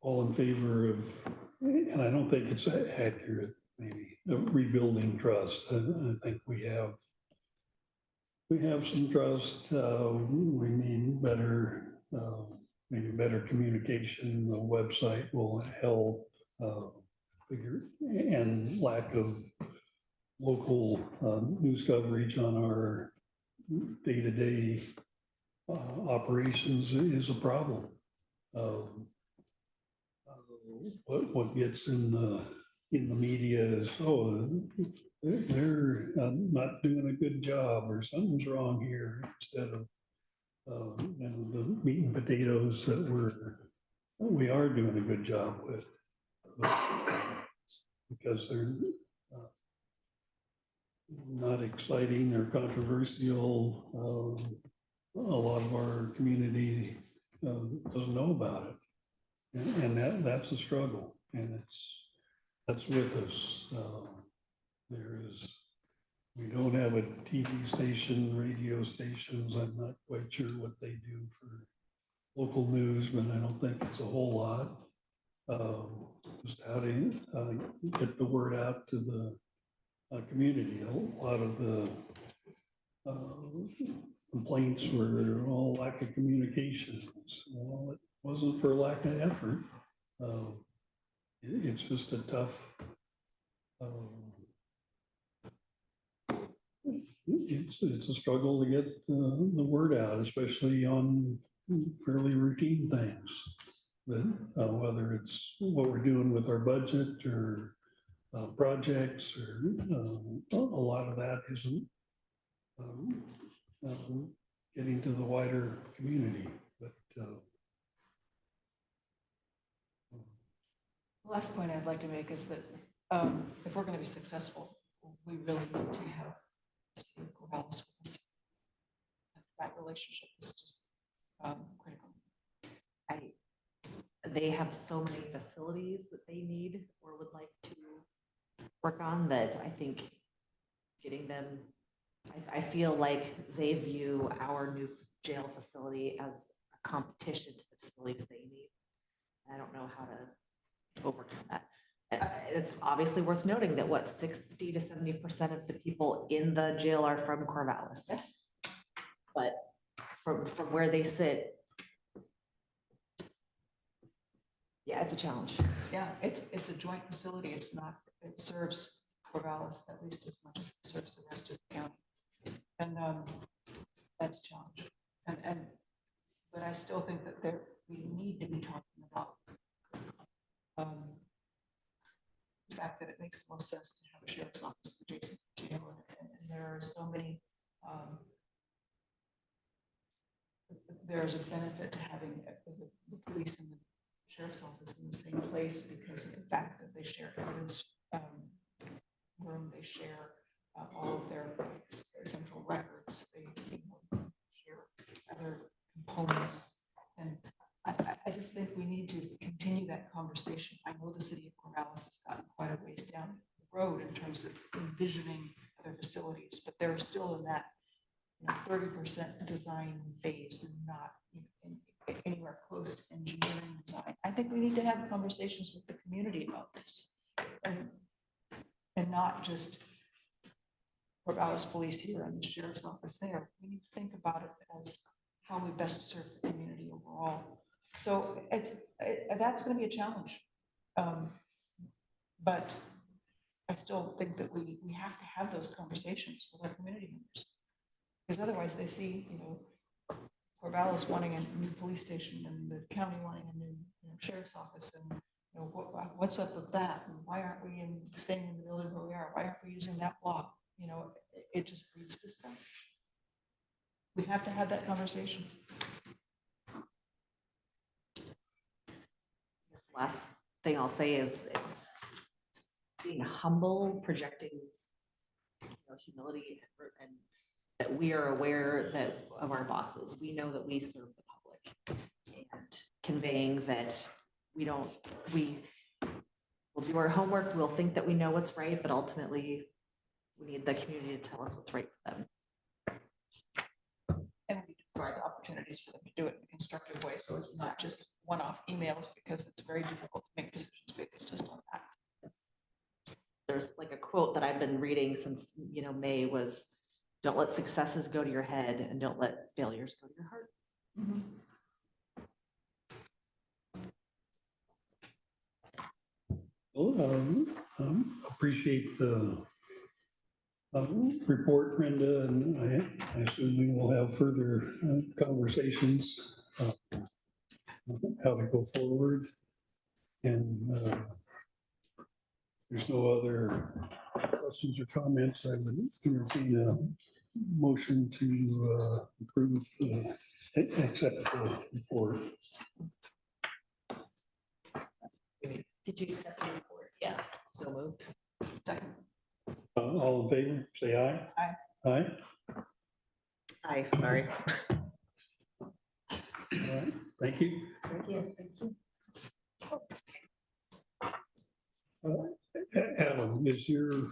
all in favor of, and I don't think it's accurate, maybe, of rebuilding trust. I think we have some trust. We need better, maybe better communication. The website will help. And lack of local news coverage on our day-to-day operations is a problem. What gets in the media is, oh, they're not doing a good job, or something's wrong here, instead of the meat and potatoes that we are doing a good job with, because they're not exciting or controversial. A lot of our community doesn't know about it, and that's a struggle, and that's with us. We don't have a TV station, radio stations. I'm not quite sure what they do for local news, but I don't think it's a whole lot. Just how to get the word out to the community. A lot of the complaints were all lack of communication. Well, it wasn't for lack of effort. It's just a tough, it's a struggle to get the word out, especially on fairly routine things. That whether it's what we're doing with our budget or projects, or a lot of that isn't getting to the wider community. But The last point I'd like to make is that if we're going to be successful, we really need to have the city of Corvallis with us. That relationship is just critical. They have so many facilities that they need or would like to work on, that I think getting them, I feel like they view our new jail facility as a competition to the facilities they need. I don't know how to overcome that. It's obviously worth noting that 60 to 70% of the people in the jail are from Corvallis. But from where they sit, yeah, it's a challenge. Yeah, it's a joint facility. It's not, it serves Corvallis at least as much as it serves the rest of the county. And that's a challenge. But I still think that we need to be talking about the fact that it makes the most sense to have a sheriff's office adjacent to jail, and there are so many. There's a benefit to having the police and the sheriff's office in the same place because of the fact that they share evidence room, they share all of their central records, they share other components, and I just think we need to continue that conversation. I know the city of Corvallis has gotten quite a ways down the road in terms of envisioning other facilities, but they're still in that 30% design phase, and not in anywhere close to engineering design. I think we need to have conversations with the community about this. And not just Corvallis Police here and the sheriff's office there. We need to think about it as how we best serve the community overall. So that's gonna be a challenge. But I still think that we have to have those conversations with our community members. Because otherwise they see, Corvallis wanting a new police station and the county wanting a new sheriff's office, and what's up with that? And why aren't we staying in the building where we are? Why aren't we using that block? It just breeds disgust. We have to have that conversation. This last thing I'll say is it's being humble, projecting humility, and that we are aware that of our bosses. We know that we serve the public, and conveying that we'll do our homework. We'll think that we know what's right, but ultimately we need the community to tell us what's right for them. And we provide opportunities for them to do it in a constructive way. So it's not just one-off emails, because it's very difficult to make decisions based just on that. There's like a quote that I've been reading since, May was, don't let successes go to your head and don't let failures go to your heart. Well, appreciate the report, Brenda, and I assume we will have further conversations how to go forward. And there's no other questions or comments. I would entertain a motion to approve accept the report. Did you accept the report? Yeah. So moved. Second. All in favor, say aye. Aye. Aye. Aye, sorry. All right, thank you. Thank you. Thank you. Adam, is your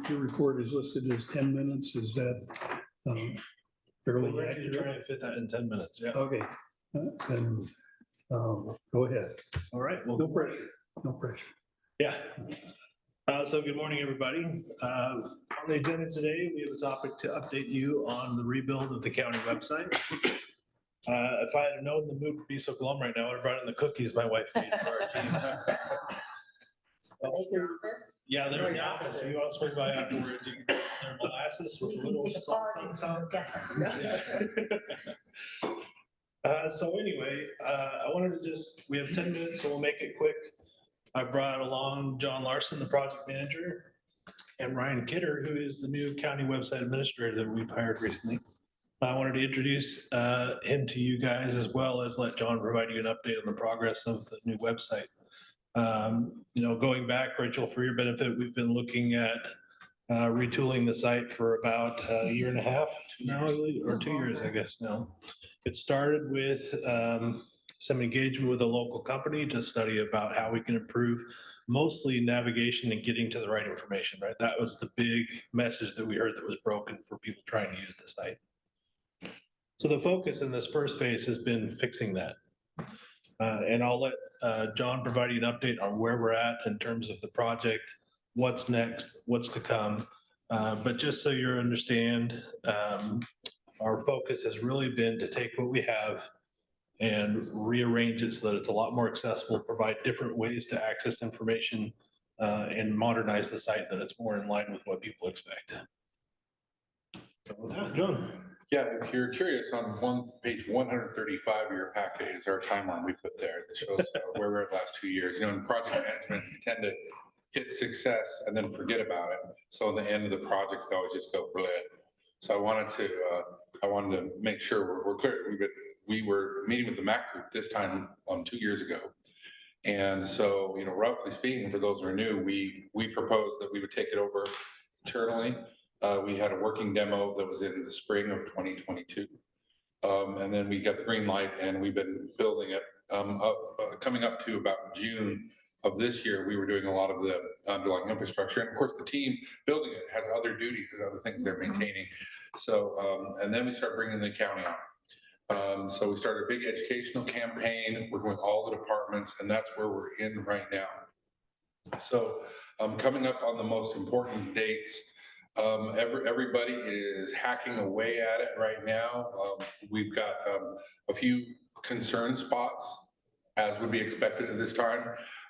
report is listed as 10 minutes? Is that fairly We're ready to try accurate? and fit that in 10 minutes, yeah. Okay, then go ahead. All right, well, No pressure, no pressure. yeah. So good morning, everybody. On the agenda today, we have a topic to update you on the rebuild of the county website. If I had known the mood would be so glum right now, I would have brought in the cookies my wife made for our team. Yeah, they're in the office. If you want to swing by afterwards, you can get their molasses with We a can little take a salt pause on and top. get Yeah. So anyway, I wanted to we have 10 minutes, so we'll make it quick. I brought along John Larson, the project manager, and Ryan Kidder, who is the new county website administrator that we've hired recently. I wanted to introduce him to you guys, as well as let John provide you an update on the progress of the new website. Going back, Rachel, for your benefit, we've been looking at retooling the site for about a year and a half now, or 2 years, I guess now. It started with some engagement with a local company to study about how we can improve mostly navigation and getting to the right information, right? That was the big message that we heard that was broken for people trying to use the site. So the focus in this first phase has been fixing that. And I'll let John provide you an update on where we're at in terms of the project, what's next, what's to come. But just so you understand, our focus has really been to take what we have and rearrange it so that it's a lot more accessible, provide different ways to access information, and modernize the site that it's more in line with what people expect. So with that, John. Yeah, if you're curious, on page 135 of your packet is our timeline we put there that shows where we're at the last 2 years. In project management, you tend to hit success and then forget about it. So in the end of the projects, they always just go bleh. So I wanted to make sure we're clear. We were meeting with the MAC group this time 2 years ago. And so, roughly speaking, for those who are new, we proposed that we would take it over internally. We had a working demo that was in the spring of 2022. And then we got the green light and we've been building it coming up to about June of this year. We were doing a lot of the underlying infrastructure. And of course, the team building it has other duties and other things they're maintaining. So, and then we start bringing the county on. So we started a big educational campaign, working with all the departments, and that's where we're in right now. So coming up on the most important dates, everybody is hacking away at it right now. We've got a few concern spots, as would be expected at this time,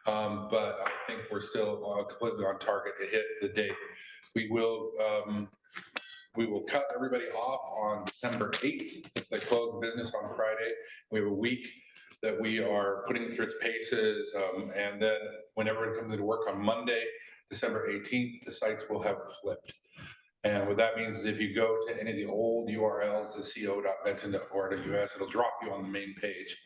but I think we're still completely on target to hit the date. We will cut everybody off on December 8th. They close the business on Friday. We have a week that we are putting it through its paces. And then whenever it comes into work on Monday, December 18th, the sites will have flipped. And what that means is if you go to any of the old URLs, the co.benton.org.us, it'll drop you on the main page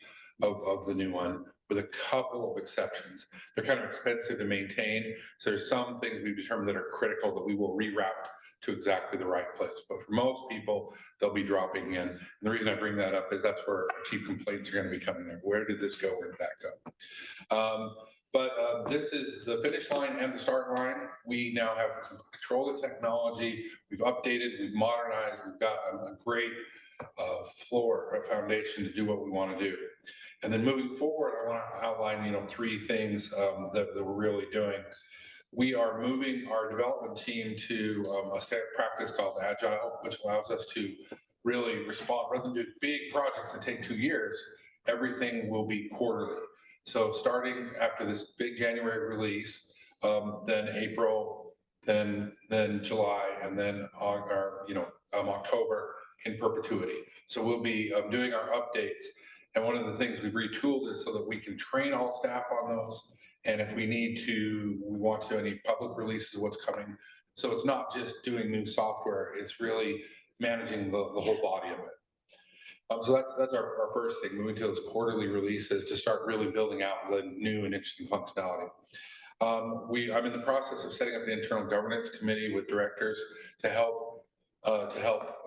of the new one, with a couple of exceptions. They're kind of expensive to maintain. So there's some things we've determined that are critical that we will reroute to exactly the right place. But for most people, they'll be dropping in. And the reason I bring that up is that's where chief complaints are going to be coming in. Where did this go? Where did that go? But this is the finish line and the start line. We now have control of the technology. We've updated, we've modernized, we've got a great floor, a foundation to do what we want to do. And then moving forward, I want to outline, 3 things that we're really doing. We are moving our development team to a standard practice called Agile, which allows us to really respond. Rather than do big projects that take 2 years, everything will be quarterly. So starting after this big January release, then April, then July, and then October in perpetuity. So we'll be doing our updates. And one of the things we've retooled is so that we can train all staff on those. And if we want to do any public releases of what's coming. So it's not just doing new software, it's really managing the whole body of it. So that's our first thing, moving to those quarterly releases to start really building out the new and interesting functionality. I'm in the process of setting up an internal governance committee with directors to help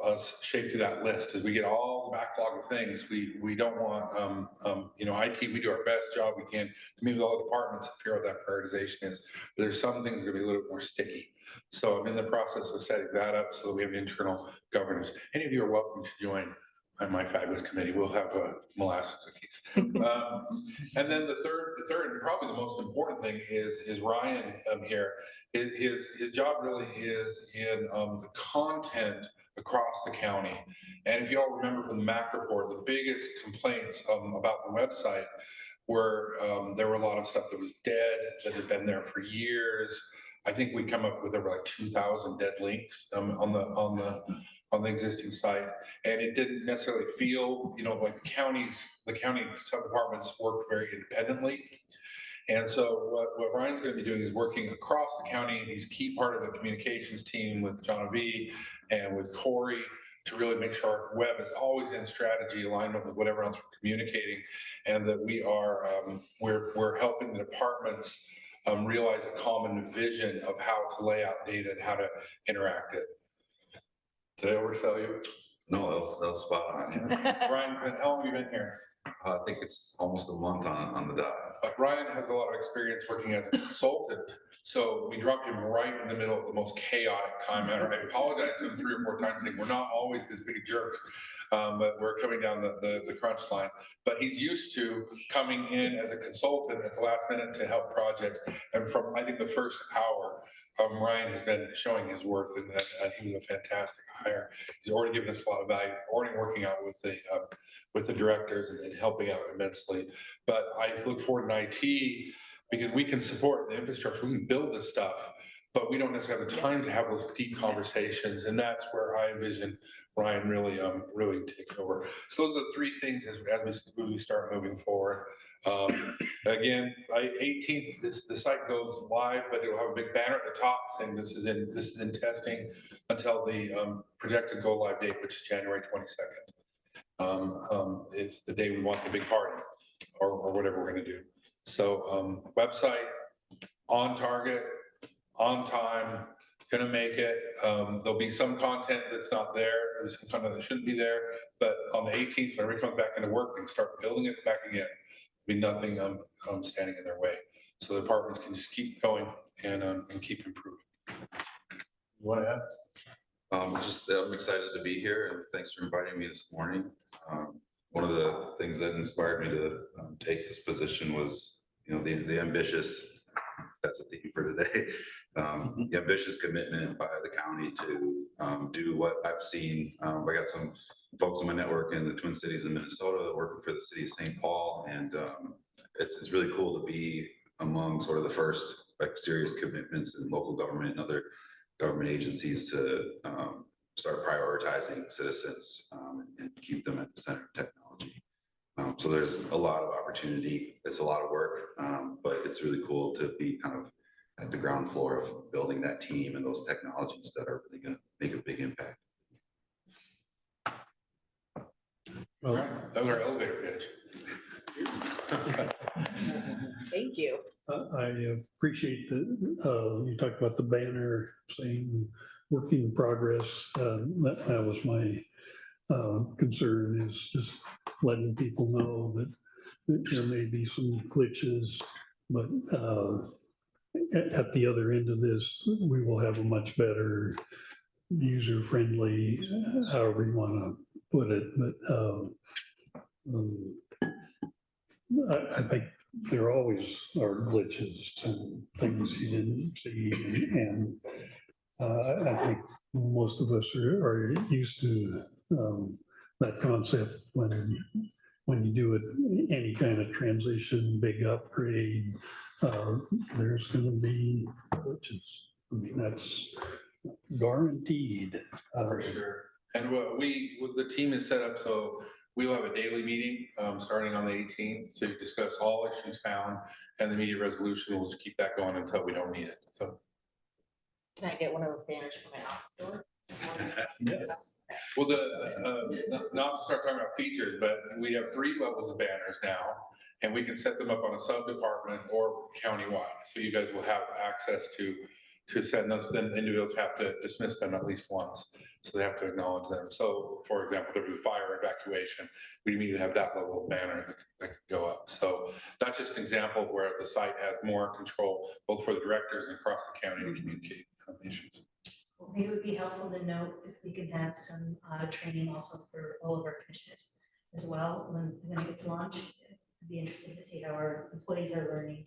us shape through that list as we get all the backlog of things. We don't want, IT, we do our best job we can to meet with all the departments to figure out what that prioritization is. But there's some things that are going to be a little bit more sticky. So I'm in the process of setting that up so that we have an internal governance. Any of you are welcome to join my fabulous committee. We'll have molasses cookies. And then the third, and probably the most important thing is Ryan here. His job really is in the content across the county. And if you all remember from the MAC report, the biggest complaints about the website were there were a lot of stuff that was dead, that had been there for years. I think we come up with over like 2,000 dead links on the existing site, and it didn't necessarily feel, like the county sub-departments work very independently. And so what Ryan's going to be doing is working across the county. He's a key part of the communications team with John V and with Corey to really make sure our web is always in strategy alignment with whatever else we're communicating, and that we are we're helping the departments realize a common vision of how to lay out data and how to interact it. Did I oversell you? No, that was spot on. Ryan, how long have you been here? I think it's almost a month on the dot. Ryan has a lot of experience working as a consultant, so we dropped him right in the middle of the most chaotic time ever. I apologize to him 3 or 4 times, saying we're not always this big jerks, but we're coming down the crunch line. But he's used to coming in as a consultant at the last minute to help projects. And from, I think, the first hour, Ryan has been showing his worth, and he was a fantastic hire. He's already given us a lot of value, already working out with the directors and helping out immensely. But I look forward in IT because we can support the infrastructure, we can build this stuff, but we don't necessarily have the time to have those deep conversations. And that's where I envision Ryan really taking over. So those are the 3 things as we start moving forward. Again, by 18th, the site goes live, but it'll have a big banner at the top saying this is in testing until the projected go live date, which is January 22nd. It's the day we want the big party or whatever we're going to do. So website on target, on time, going to make it. There'll be some content that's not there. There's some content that shouldn't be there. But on the 18th, when everybody comes back into work, they can start building it back again. There'll be nothing standing in their way. So the departments can just keep going and keep improving. You want to add? I'm excited to be here, and thanks for inviting me this morning. one of the things that inspired me to take this position was, the ambitious, that's a theme for today. The ambitious commitment by the county to do what I've seen. I got some folks in my network in the Twin Cities in Minnesota working for the city of St. Paul, and it's really cool to be among sort of the first like serious commitments in local government and other government agencies to start prioritizing citizens and keep them at the center of technology. So there's a lot of opportunity. It's a lot of work, but it's really cool to be kind of at the ground floor of building that team and those technologies that are really going to make a big impact. All right, that was our elevator pitch. Thank you. I appreciate that, you talked about the banner saying work in progress. That was my concern, is just letting people know that there may be some glitches, but at the other end of this, we will have a much better user-friendly, however you want to put it, but I think there always are glitches and things you didn't see, and I think most of us are used to that concept when you do it, any kind of transition, big upgrade, there's going to be glitches. I mean, that's guaranteed. For sure. And what the team is set up, so we will have a daily meeting starting on the 18th to discuss all issues found, and the media resolution will just keep that going until we don't need it. So. Can I get one of those banners for my office door? Yes. Well, not to start talking about features, but we have 3 levels of banners now, and we can set them up on a sub-department or countywide. So you guys will have access to send those, then individuals have to dismiss them at least once. So they have to acknowledge them. So for example, there was a fire evacuation, we immediately have that level of banner that could go up. So that's just an example of where the site has more control, both for the directors and across the county to communicate issues. Well, maybe it would be helpful to note if we could have some training also for all of our commissioners as well when it gets launched. It'd be interesting to see how our employees are learning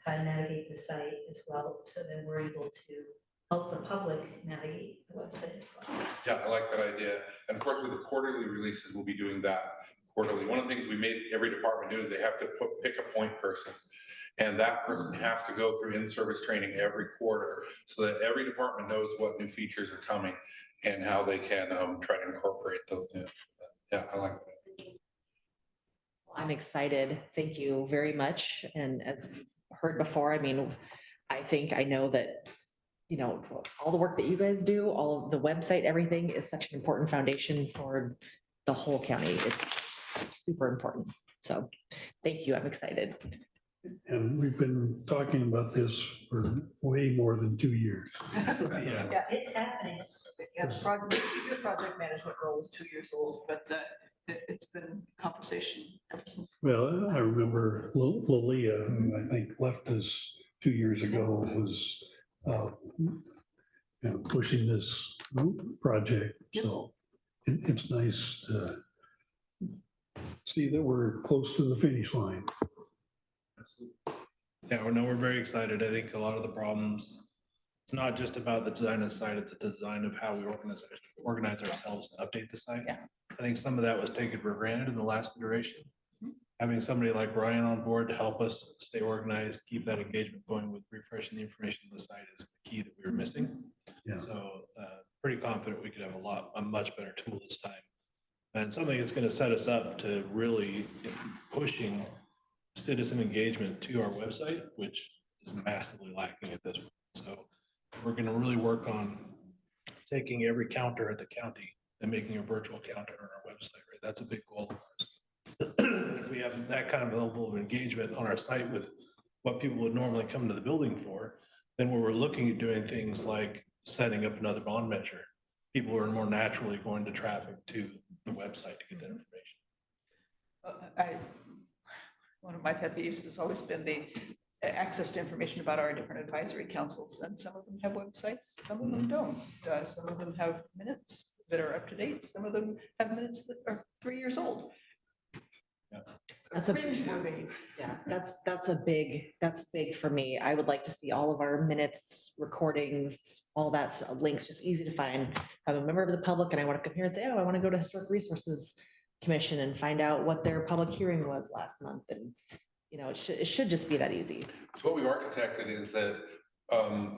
how to navigate the site as well, so that we're able to help the public navigate the website as well. Yeah, I like that idea. And of course, with the quarterly releases, we'll be doing that quarterly. One of the things we made every department do is they have to pick a point person. And that person has to go through in-service training every quarter so that every department knows what new features are coming and how they can try to incorporate those in. Yeah, I like that. I'm excited. Thank you very much. And as heard before, I mean, I know that, all the work that you guys do, all of the website, everything is such an important foundation for the whole county. It's super important. So thank you. I'm excited. And we've been talking about this for way more than 2 years. Yeah, It's happening. your project management role was 2 years old, but it's been conversation ever since. Well, I remember Lilia, who I think left us 2 years ago, was pushing this project. So it's nice to see that we're close to the finish line. Yeah, we're very excited. I think a lot of the problems, it's not just about the design of the site, it's the design of how we organize ourselves and update the site. Yeah. I think some of that was taken for granted in the last iteration. Having somebody like Ryan on board to help us stay organized, keep that engagement going with refreshing the information on the site is the key that we were missing. Yeah. So pretty confident we could have a much better tool this time. And something that's going to set us up to really pushing citizen engagement to our website, which is massively lacking at this point. So we're going to really work on taking every counter at the county and making a virtual counter on our website, right? That's a big goal of ours. If we have that kind of level of engagement on our site with what people would normally come to the building for, then when we're looking at doing things like setting up another bond measure, people are more naturally going to traffic to the website to get that information. One of my pet peeves has always been the access to information about our different advisory councils, and some of them have websites, some of them don't. Some of them have minutes that are up to date, some of them have minutes that are 3 years old. That's a, Cringeworthy. yeah, that's big for me. I would like to see all of our minutes, recordings, all that links, just easy to find. I'm a member of the public and I want to come here and say, oh, I want to go to Historic Resources Commission and find out what their public hearing was last month. And, it should just be that easy. So what we've architected is that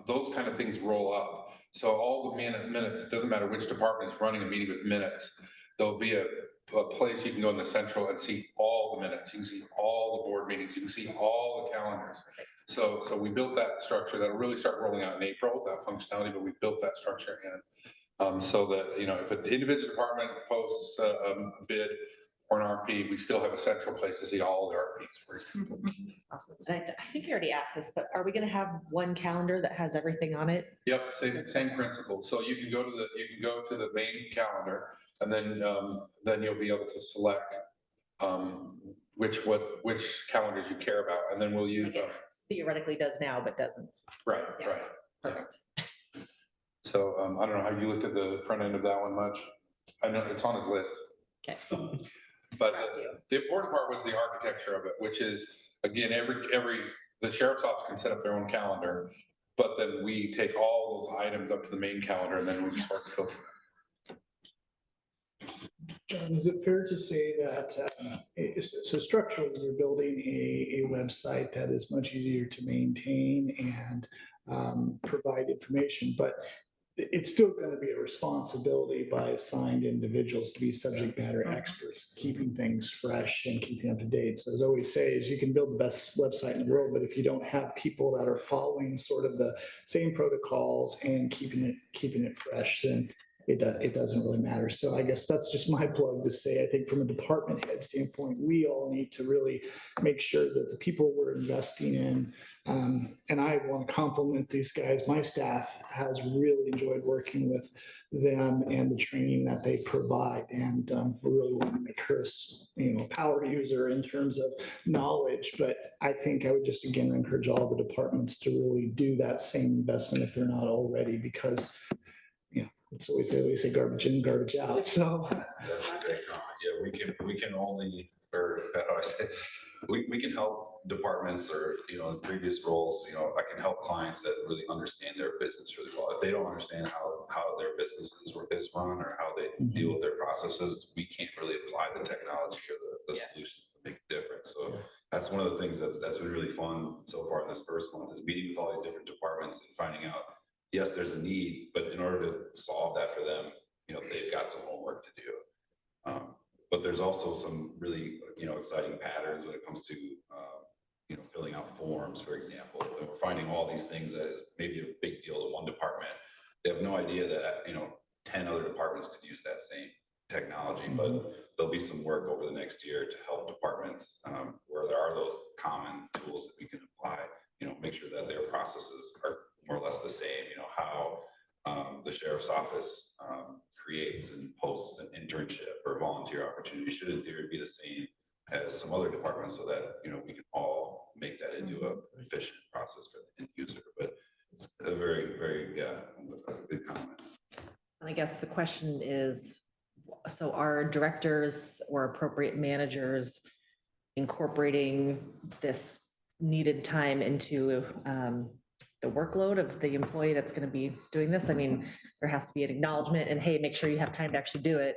those kind of things roll up. So all the minutes, doesn't matter which department is running a meeting with minutes, there'll be a place you can go in the central and see all the minutes. You can see all the board meetings. You can see all the calendars. So we built that structure that'll really start rolling out in April, that functionality, but we built that structure in. So that, if an individual department posts a bid or an RFP, we still have a central place to see all the RFPs, for example. Awesome. And I think you already asked this, but are we gonna have one calendar that has everything on it? Yep, same principle. So you can go to the main calendar, and then you'll be able to select which calendars you care about, and then we'll use them. Theoretically does now, but doesn't. Right, Yeah. right. Yeah. So I don't know how you looked at the front end of that one much. I know it's on his list. Okay. But Trust you. the important part was the architecture of it, which is, again, the sheriff's office can set up their own calendar, but then we take all those items up to the main calendar and then we start filtering them. John, is it fair to say that, so structurally, you're building a website that is much easier to maintain and provide information, but it's still going to be a responsibility by assigned individuals to be subject matter experts, keeping things fresh and keeping up to date. So as I always say, is you can build the best website in the world, but if you don't have people that are following sort of the same protocols and keeping it fresh, then it doesn't really matter. So I guess that's just my plug to say, I think from a department head standpoint, we all need to really make sure that the people we're investing in, and I want to compliment these guys. My staff has really enjoyed working with them and the training that they provide. And we really want to make her a power user in terms of knowledge. But I think I would just, again, encourage all the departments to really do that same investment if they're not already, because it's always, they always say garbage in, garbage out. So That's a great comment. Yeah, we can only, or how do I say, we can help departments or, in previous roles, I can help clients that really understand their business really well. If they don't understand how their business is run or how they deal with their processes, we can't really apply the technology or the solutions to make a difference. So that's one of the things that's been really fun so far in this first month, is meeting with all these different departments and finding out, yes, there's a need, but in order to solve that for them, they've got some homework to do. But there's also some really, exciting patterns when it comes to, filling out forms, for example. And we're finding all these things that is maybe a big deal to one department. They have no idea that, 10 other departments could use that same technology, but there'll be some work over the next year to help departments where there are those common tools that we can apply, make sure that their processes are more or less the same, how the sheriff's office creates and posts an internship or volunteer opportunity should in theory be the same as some other departments, so that, we can all make that into a efficient process for the end user. But it's a very, very, good comment. And I guess the question is, so are directors or appropriate managers incorporating this needed time into the workload of the employee that's going to be doing this? I mean, there has to be an acknowledgement and, hey, make sure you have time to actually do it.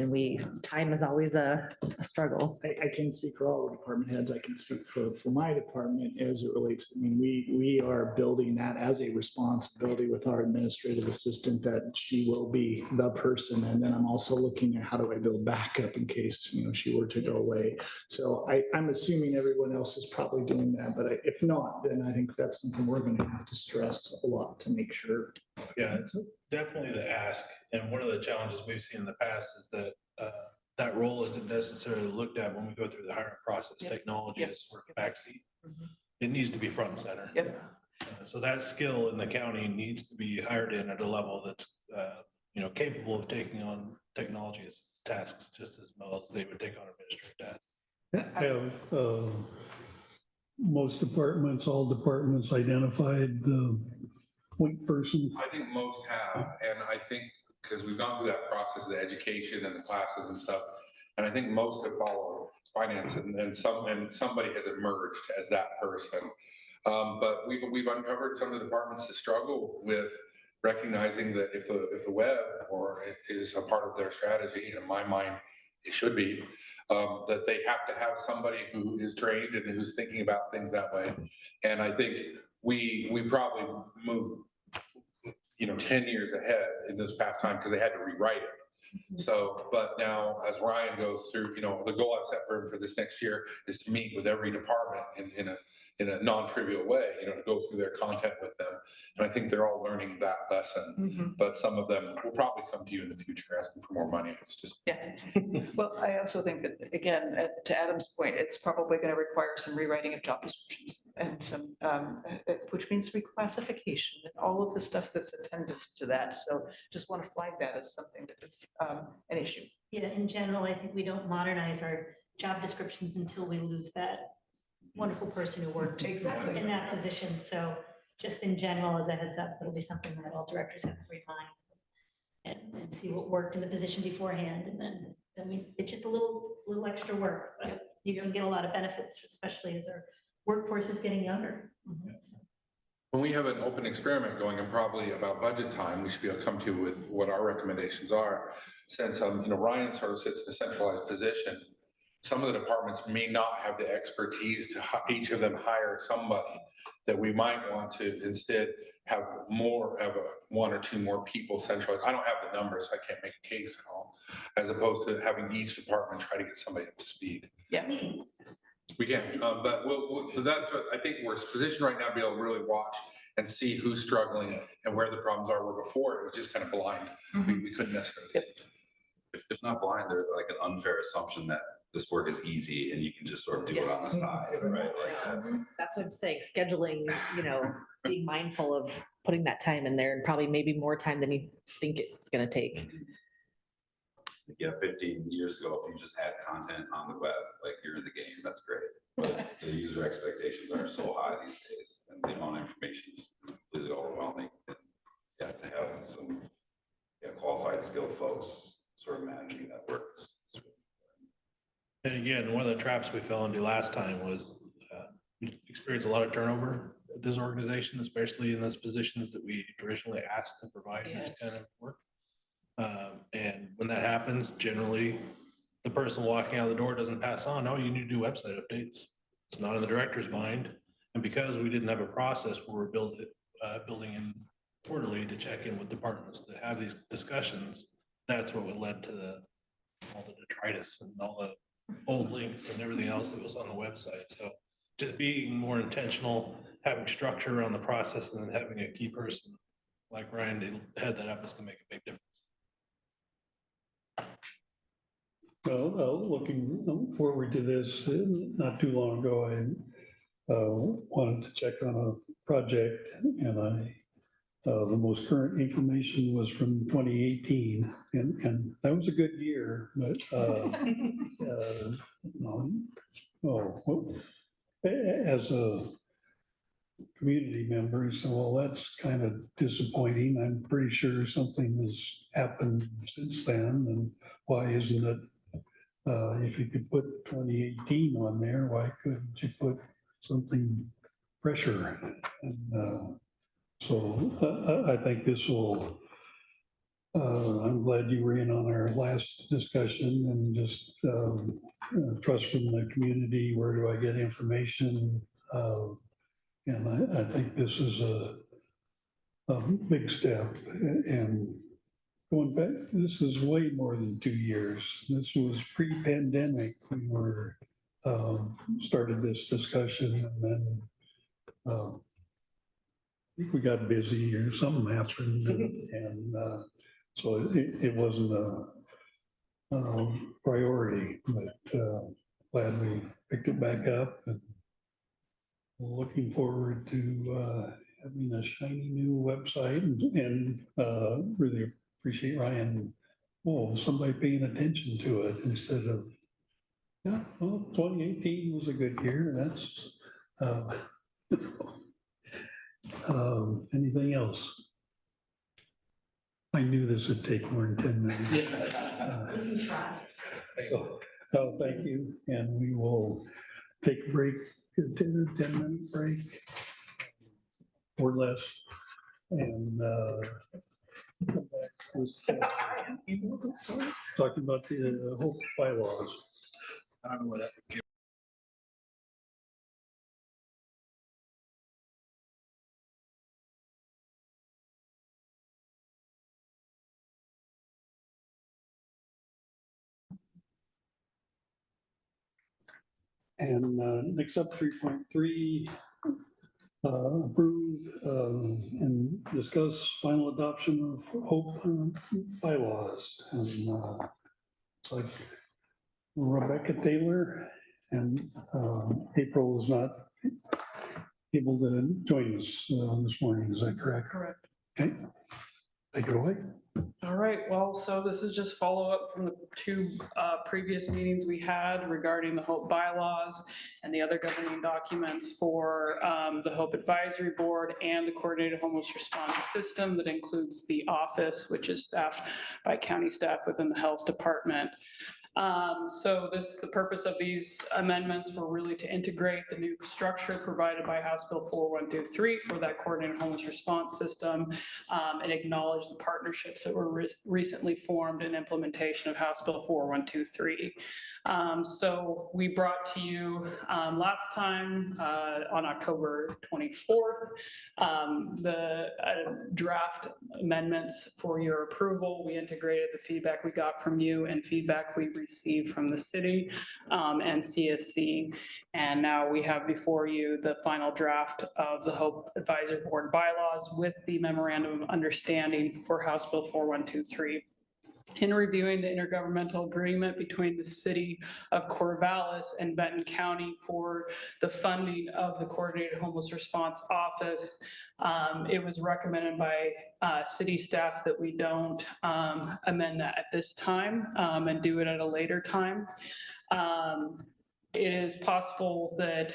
And time is always a struggle. I can speak for all the department heads. I can speak for my department as it relates. I mean, we are building that as a responsibility with our administrative assistant, that she will be the person. And then I'm also looking at how do I build backup in case, she were to go away. So I'm assuming everyone else is probably doing that, but if not, then I think that's something we're going to have to stress a lot to make sure. Yeah, it's definitely the ask. And one of the challenges we've seen in the past is that that role isn't necessarily looked at when we go through the hiring process. Yep. Technology Yep. is sort of backseat. Mhm. It needs to be front and center. Yep. So that skill in the county needs to be hired in at a level that's, capable of taking on technology as tasks just as well as they would take on administrative tasks. Have most departments, all departments identified the point person? I think most have, and I think, because we've gone through that process of the education and the classes and stuff, And I think most have followed finance and somebody has emerged as that person. But we've uncovered some of the departments that struggle with recognizing that if the web is a part of their strategy, in my mind, it should be, that they have to have somebody who is trained and who's thinking about things that way. And I think we probably moved, 10 years ahead in this past time because they had to rewrite it. So, but now as Ryan goes through, the goal I've set for him for this next year is to meet with every department in a non-trivial way, to go through their content with them. And I think they're all learning that lesson, but some of them will probably come to you in the future asking for more money. It's just. Yeah. Well, I also think that, again, to Adam's point, it's probably going to require some rewriting of job descriptions and some, which means reclassification and all of the stuff that's attended to that. So just want to flag that as something that is an issue. Yeah, in general, I think we don't modernize our job descriptions until we lose that wonderful person who worked Exactly. in that position. So just in general, as a heads up, it'll be something that all directors have to refine and see what worked in the position beforehand. And then it's just a little extra work, but you can get a lot of benefits, especially as our workforce is getting younger. When we have an open experiment going and probably about budget time, we should be able to come to with what our recommendations are. Since, Ryan sort of sits in a centralized position, some of the departments may not have the expertise to each of them hire somebody that we might want to instead have one or two more people centralized. I don't have the numbers, so I can't make a case at all, as opposed to having each department try to get somebody up to speed. Yeah. We can, but so that's what I think we're positioned right now to be able to really watch and see who's struggling and where the problems are, where before it was just kind of blind. We couldn't necessarily see. If not blind, there's like an unfair assumption that this work is easy and you can just sort of do it on the side, right? Like That's what I'm saying, scheduling, being mindful of putting that time in there and probably maybe more time than you think it's gonna take. 15 years ago, if you just had content on the web, like you're in the game, that's great. But the user expectations are so high these days and the amount of information is completely overwhelming. And you have to have some qualified, skilled folks sort of managing that work. And again, one of the traps we fell into last time was we experienced a lot of turnover at this organization, especially in those positions that we traditionally asked to provide this kind of work. And when that happens, generally, the person walking out the door doesn't pass on, oh, you need to do website updates. It's not in the director's mind. And because we didn't have a process where we're building in quarterly to check in with departments to have these discussions, that's what led to all the detritus and all the old links and everything else that was on the website. So just being more intentional, having structure around the process, and then having a key person like Ryan to head that up is gonna make a big difference. Well, looking forward to this, not too long ago, I wanted to check on a project and the most current information was from 2018 and that was a good year, but as a community member, so well, that's kind of disappointing. I'm pretty sure something has happened since then, and why isn't it? If you could put 2018 on there, why couldn't you put something fresher? And so I think this will. I'm glad you were in on our last discussion and just trust from the community. Where do I get information? And I think this is a big step. And going back, this is way more than 2 years. This was pre-pandemic. We were started this discussion, and then I think we got busy or something happened, and so it wasn't a priority. But glad we picked it back up, and looking forward to having a shiny new website, and really appreciate Ryan, somebody paying attention to it instead of, yeah, well, 2018 was a good year. That's anything else? I knew this would take more than 10 minutes. We can try. So, thank you, and we will take a break, a 10-minute break or less. And come back with, talking about the Hope bylaws. I don't know where that came. And next up, 3.3, approve and discuss final adoption of Hope bylaws. And it's like Rebecca Taylor and April is not able to join us this morning. Is that correct? Correct. Okay, take it away. All right, well, so this is just follow up from the two previous meetings we had regarding the Hope bylaws and the other governing documents for the Hope Advisory Board and the Coordinated Homeless Response System that includes the office, which is staffed by county staff within the Health Department. So the purpose of these amendments were really to integrate the new structure provided by House Bill 4123 for that coordinated homeless response system, and acknowledge the partnerships that were recently formed in implementation of House Bill 4123. So we brought to you last time on October 24th, the draft amendments for your approval. We integrated the feedback we got from you and feedback we received from the city and CSC. And now we have before you the final draft of the Hope Advisory Board bylaws with the memorandum of understanding for House Bill 4123. In reviewing the intergovernmental agreement between the city of Corvallis and Benton County for the funding of the Coordinated Homeless Response Office, it was recommended by city staff that we don't amend that at this time and do it at a later time. It is possible that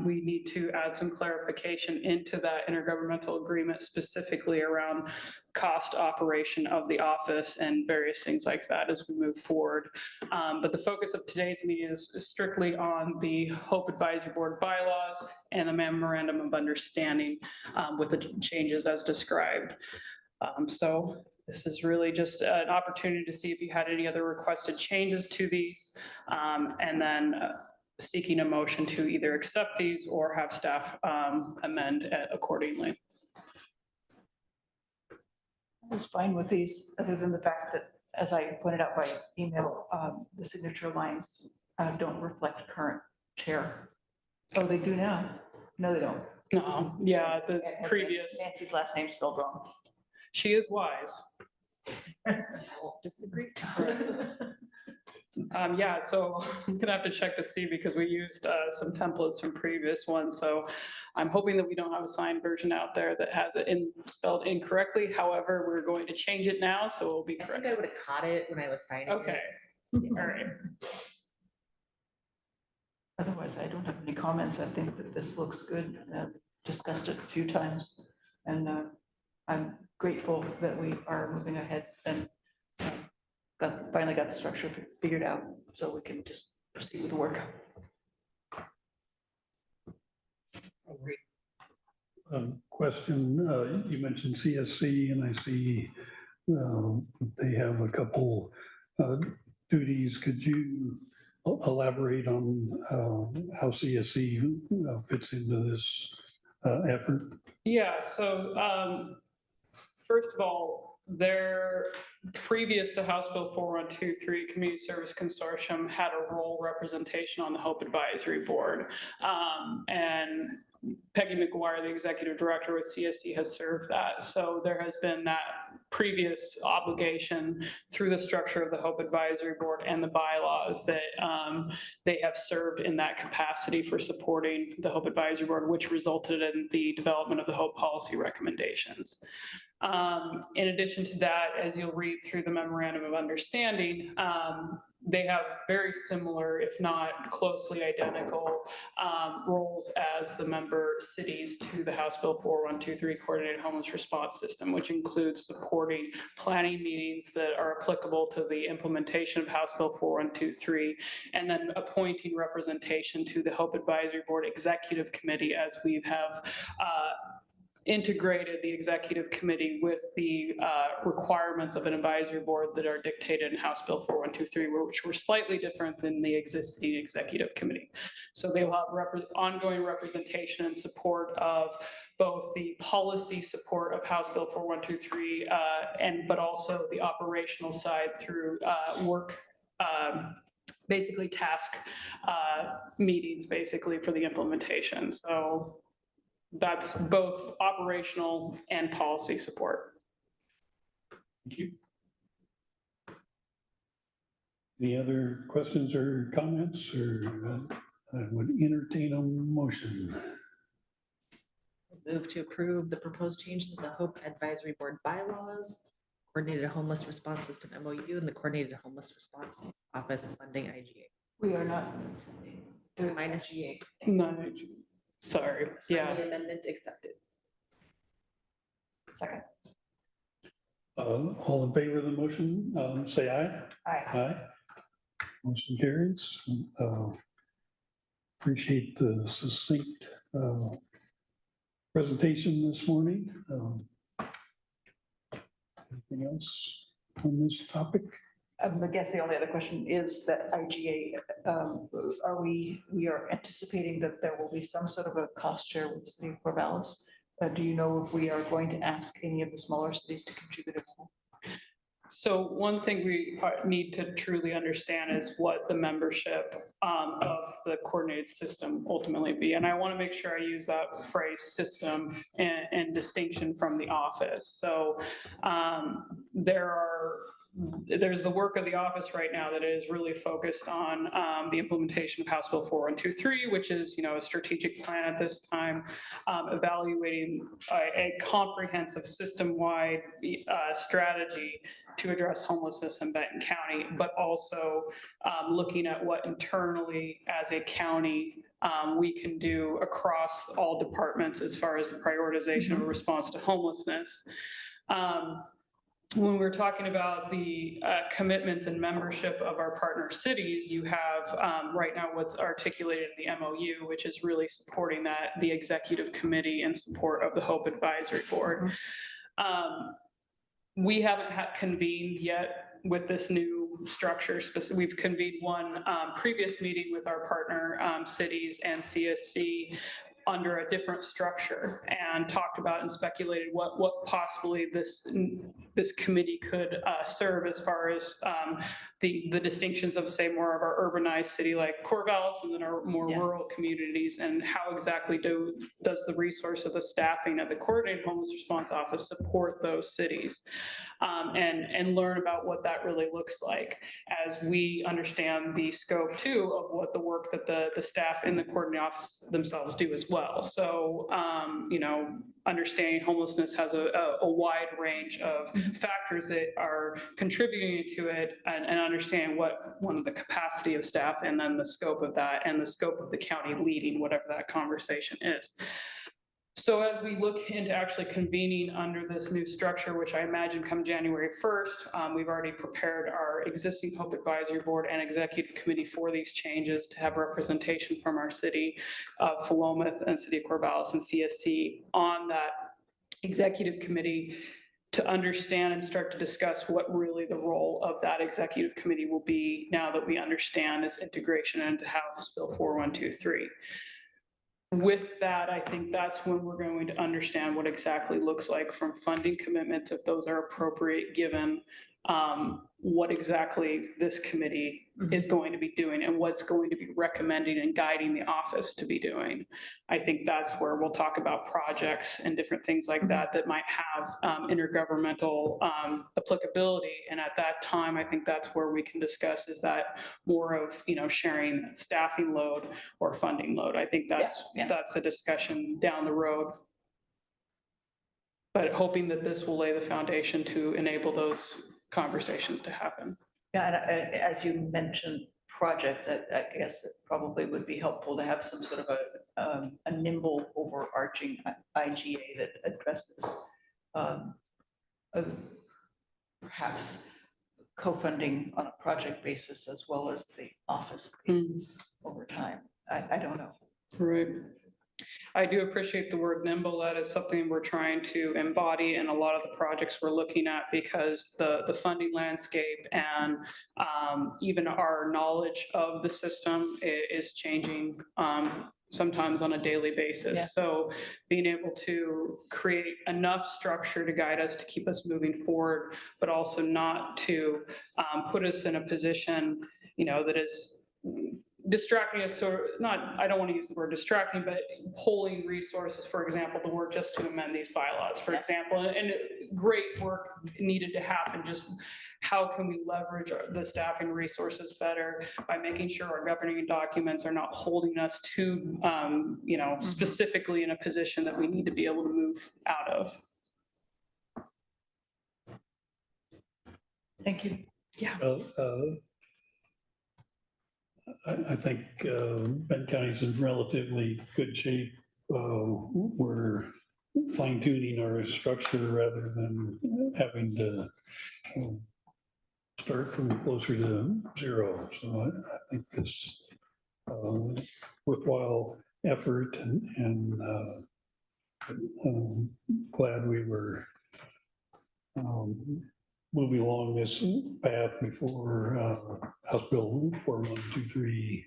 we need to add some clarification into that intergovernmental agreement, specifically around cost operation of the office and various things like that as we move forward. But the focus of today's meeting is strictly on the Hope Advisory Board bylaws and the memorandum of understanding with the changes as described. So this is really just an opportunity to see if you had any other requested changes to these, and then seeking a motion to either accept these or have staff amend accordingly. I was fine with these, other than the fact that, as I pointed out by email, the signature lines don't reflect current chair. Oh, they do now? No, they don't. No, yeah, the And previous, Nancy's last name spelled wrong. she is wise. Disagree. Yeah, so I'm gonna have to check to see because we used some templates from previous ones. So I'm hoping that we don't have a signed version out there that has it spelled incorrectly. However, we're going to change it now, so it'll be I correct. think I would have caught it when I was signing. Okay, it. all right. Otherwise, I don't have any comments. I think that this looks good. I've discussed it a few times. And I'm grateful that we are moving ahead and finally got the structure figured out so we can just proceed with the work. Question, you mentioned CSC and I see they have a couple duties. Could you elaborate on how CSC fits into this effort? Yeah, so first of all, their previous to House Bill 4123 Community Service Consortium had a role representation on the Hope Advisory Board. And Peggy McGuire, the executive director with CSC, has served that. So there has been that previous obligation through the structure of the Hope Advisory Board and the bylaws that they have served in that capacity for supporting the Hope Advisory Board, which resulted in the development of the Hope policy recommendations. In addition to that, as you'll read through the memorandum of understanding, they have very similar, if not closely identical, roles as the member cities to the House Bill 4123 Coordinated Homeless Response System, which includes supporting planning meetings that are applicable to the implementation of House Bill 4123, and then appointing representation to the Hope Advisory Board Executive Committee, as we have integrated the executive committee with the requirements of an advisory board that are dictated in House Bill 4123, which were slightly different than the existing executive committee. So they will have ongoing representation and support of both the policy support of House Bill 4123 but also the operational side through work, basically task meetings, basically for the implementation. So that's both operational and policy support. Thank you. Any other questions or comments, or I would entertain a motion? Move to approve the proposed changes to the Hope Advisory Board bylaws, Coordinated Homeless Response System MOU, and the Coordinated Homeless Response Office funding IGA. We are not doing Minus IGA. No, sorry, yeah. The amendment accepted. Second. All in favor of the motion, say aye. Aye. Aye. Motion carries. Appreciate the succinct presentation this morning. Anything else on this topic? I guess the only other question is that IGA, we are anticipating that there will be some sort of a cost share with the city of Corvallis. Do you know if we are going to ask any of the smaller cities to contribute at all? So one thing we need to truly understand is what the membership of the coordinated system ultimately be. And I want to make sure I use that phrase system and distinction from the office. So there's the work of the office right now that is really focused on the implementation of House Bill 4123, which is, a strategic plan at this time, evaluating a comprehensive system-wide strategy to address homelessness in Benton County, but also looking at what internally as a county we can do across all departments as far as the prioritization of a response to homelessness. When we're talking about the commitments and membership of our partner cities, you have right now what's articulated in the MOU, which is really supporting the executive committee in support of the Hope Advisory Board. We haven't convened yet with this new structure. We've convened one previous meeting with our partner cities and CSC under a different structure, and talked about and speculated what possibly this committee could serve as far as the distinctions of, say, more of our urbanized city like Corvallis, and then our more rural communities, and how exactly does the resource of the staffing at the Coordinated Homeless Response Office support those cities, and learn about what that really looks like as we understand the scope too of what the work that the staff in the coordinating office themselves do as well. So, understanding homelessness has a wide range of factors that are contributing to it, and understand what one of the capacity of staff, and then the scope of that, and the scope of the county leading whatever that conversation is. So as we look into actually convening under this new structure, which I imagine come January 1st, we've already prepared our existing Hope Advisory Board and Executive Committee for these changes to have representation from our city of Philomath and City of Corvallis and CSC on that Executive Committee, to understand and start to discuss what really the role of that Executive Committee will be now that we understand its integration into House Bill 4123. With that, I think that's when we're going to understand what exactly looks like from funding commitments, if those are appropriate, given what exactly this committee is going to be doing and what's going to be recommending and guiding the office to be doing. I think that's where we'll talk about projects and different things like that that might have intergovernmental applicability. And at that time, I think that's where we can discuss, is that more of, sharing staffing load or funding load. I think that's a discussion down the road. but hoping that this will lay the foundation to enable those conversations to happen. Yeah, and as you mentioned, projects, I guess it probably would be helpful to have some sort of a nimble overarching IGA that addresses perhaps co-funding on a project basis as well as the office basis over time. I don't know. Right. I do appreciate the word nimble. That is something we're trying to embody in a lot of the projects we're looking at, because the funding landscape and even our knowledge of the system is changing sometimes on a daily basis. Yeah. So being able to create enough structure to guide us, to keep us moving forward, but also not to put us in a position, that is distracting us, or not, I don't want to use the word distracting, but pulling resources, for example, the work just to amend these bylaws, for example, and great work needed to happen. Just how can we leverage the staffing resources better by making sure our governing documents are not holding us to, specifically in a position that we need to be able to move out of. Thank you. Yeah. I think Benton County's in relatively good shape. We're fine tuning our structure rather than having to start from closer to zero. So I think this worthwhile effort, and glad we were moving along this path before House Bill 4123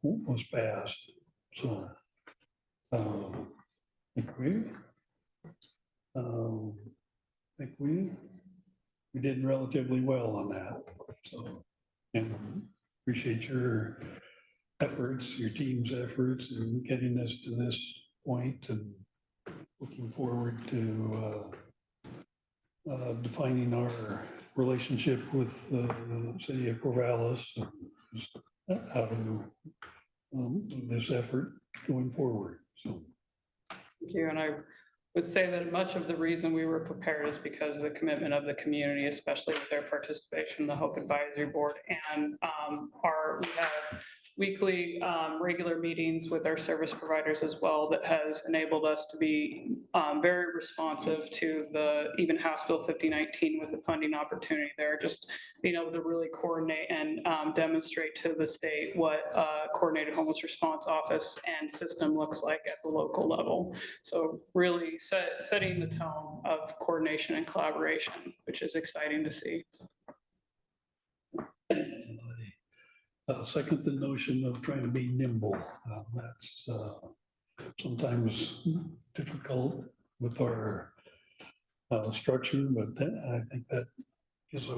was passed. So I think we did relatively well on that. So, and appreciate your efforts, your team's efforts in getting us to this point, and looking forward to defining our relationship with the city of Corvallis, and just how to move this effort going forward. So. Thank you. And I would say that much of the reason we were prepared is because of the commitment of the community, especially with their participation in the Hope Advisory Board. And we have weekly regular meetings with our service providers as well, that has enabled us to be very responsive to even House Bill 5019 with the funding opportunity there. Just being able to really coordinate and demonstrate to the state what coordinated homeless response office and system looks like at the local level. So really setting the tone of coordination and collaboration, which is exciting to see. Second, the notion of trying to be nimble. That's sometimes difficult with our structure, but I think that is a